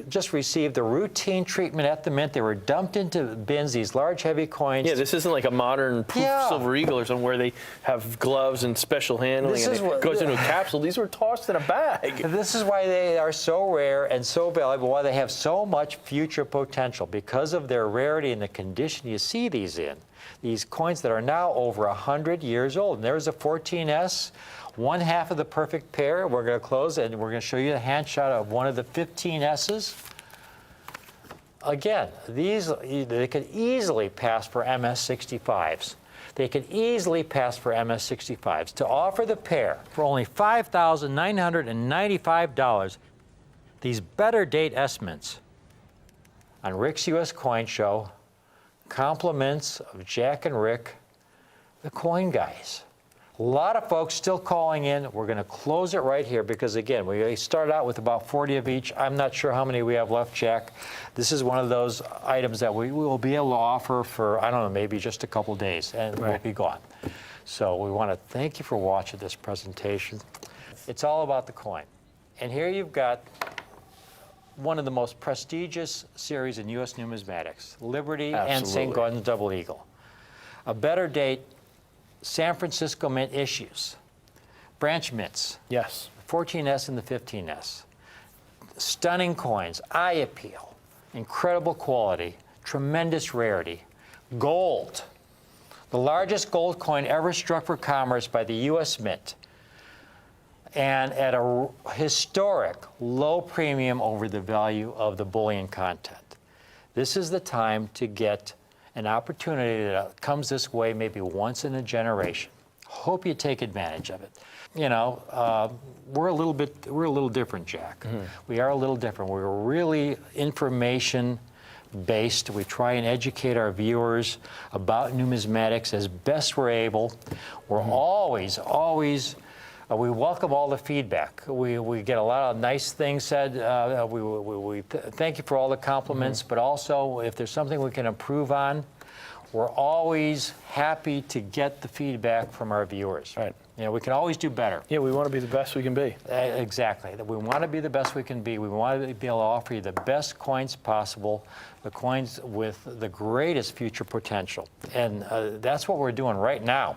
Speaker 1: just received the routine treatment at the mint. They were dumped into bins, these large, heavy coins.
Speaker 3: Yeah, this isn't like a modern proof silver eagle or something where they have gloves and special handling and it goes into a capsule. These were tossed in a bag.
Speaker 1: This is why they are so rare and so valuable, why they have so much future potential, because of their rarity and the condition you see these in. These coins that are now over 100 years old. And there's a 14S. One half of the perfect pair. We're going to close and we're going to show you a hand shot of one of the 15Ss. Again, they could easily pass for MS65s. They could easily pass for MS65s. To offer the pair for only $5,995, these better date S mints on Rick's US Coin Show, compliments of Jack and Rick, the coin guys. A lot of folks still calling in. We're going to close it right here because, again, we started out with about 40 of each. I'm not sure how many we have left, Jack. This is one of those items that we will be able to offer for, I don't know, maybe just a couple days, and we'll be gone. So we want to thank you for watching this presentation. It's all about the coin. And here you've got one of the most prestigious series in U.S. numismatics, Liberty and St. Gordon's Double Eagle. A better date, San Francisco Mint issues, branch mints.
Speaker 3: Yes.
Speaker 1: 14S and the 15S. Stunning coins, eye appeal, incredible quality, tremendous rarity. Gold, the largest gold coin ever struck for commerce by the U.S. Mint, and at a historic low premium over the value of the bullion content. This is the time to get an opportunity that comes this way maybe once in a generation. Hope you take advantage of it. We're a little different, Jack. Mm-hmm. We are a little different. We're really information-based. We try and educate our viewers about numismatics as best we're able. We're always we welcome all the feedback. We get a lot of nice things said. We thank you for all the compliments, but also if there's something we can improve on, we're always happy to get the feedback from our viewers.
Speaker 3: Right.
Speaker 1: We can always do better.
Speaker 3: Yeah, we want to be the best we can be.
Speaker 1: Exactly. We want to be the best we can be. We want to be able to offer you the best coins possible, the coins with the greatest future potential. And that's what we're doing right now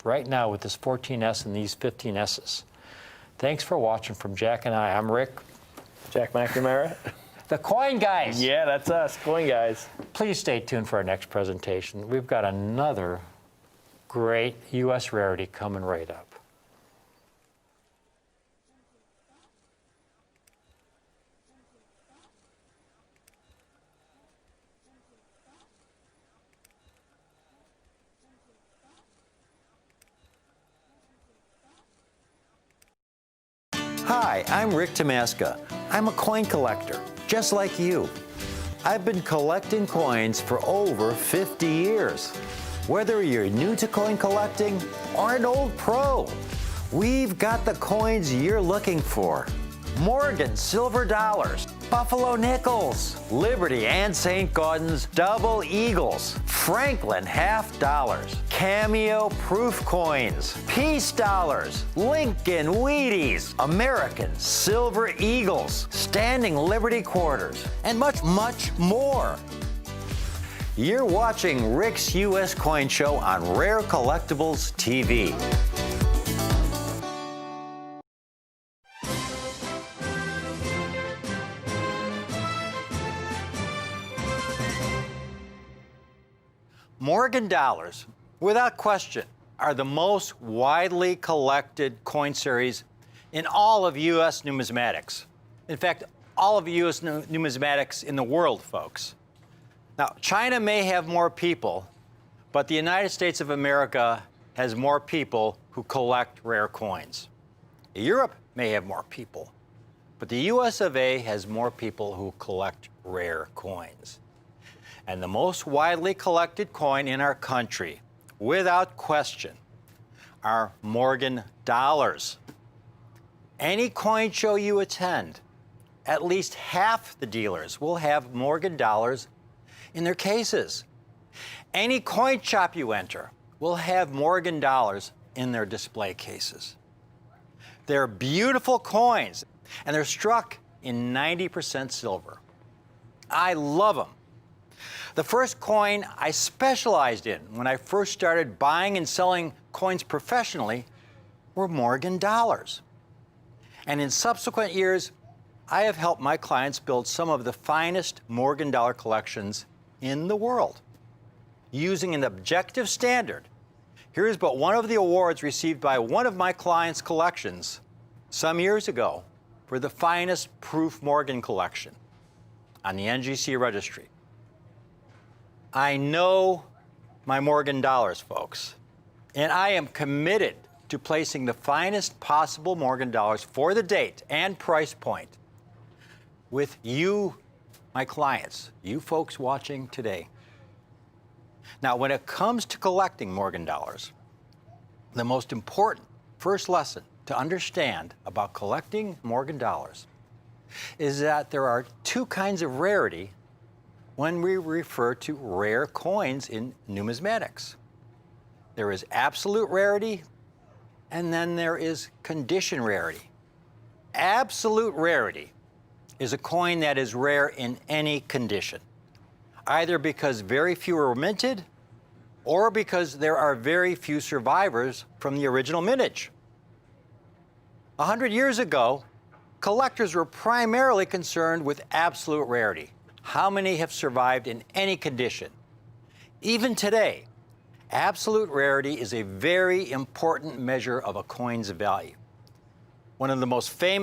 Speaker 1: with this 14S and these 15Ss. Thanks for watching from Jack and I. I'm Rick,
Speaker 3: Jack McNamara.
Speaker 1: the Coin Guys.
Speaker 3: Yeah, that's us, Coin Guys.
Speaker 1: Please stay tuned for our next presentation. We've got another great U.S. rarity coming right up. Hi, I'm Rick Tamaska. I'm a coin collector, just like you. I've been collecting coins for over 50 years. Whether you're new to coin collecting or an old pro, we've got the coins you're looking for. Morgan silver dollars, Buffalo nickels, Liberty and St. Gaudens double eagles, Franklin half dollars, Cameo proof coins, Peace dollars, Lincoln Wheaties, American silver eagles, Standing Liberty quarters, and much, much more. You're watching Rick's U.S. Coin Show on Rare Collectibles TV. Morgan dollars, without question, are the most widely collected coin series in all of U.S. numismatics. In fact, all of U.S. numismatics in the world, folks. Now, China may have more people, but the United States of America has more people who collect rare coins. Europe may have more people, but the U.S. of A. has more people who collect rare coins. And the most widely collected coin in our country, without question, are Morgan dollars. Any coin show you attend, at least half the dealers will have Morgan dollars in their cases. Any coin shop you enter will have Morgan dollars in their display cases. They're beautiful coins, and they're struck in 90% silver. I love them. The first coin I specialized in when I first started buying and selling coins professionally were Morgan dollars. And in subsequent years, I have helped my clients build some of the finest Morgan dollar collections in the world. Using an objective standard, here's but one of the awards received by one of my clients' collections some years ago for the finest proof Morgan collection on the NGC registry. I know my Morgan dollars, folks, and I am committed to placing the finest possible Morgan dollars for the date and price point with you, my clients, you folks watching today. Now, when it comes to collecting Morgan dollars, the most important first lesson to understand about collecting Morgan dollars is that there are two kinds of rarity when we refer to rare coins in numismatics. There is absolute rarity, and then there is condition rarity. Absolute rarity is a coin that is rare in any condition, either because very few are minted or because there are very few survivors from the original mintage. 100 years ago, collectors were primarily concerned with absolute rarity. How many have survived in any condition? Even today, absolute rarity is a very important measure of a coin's value. One of the most famous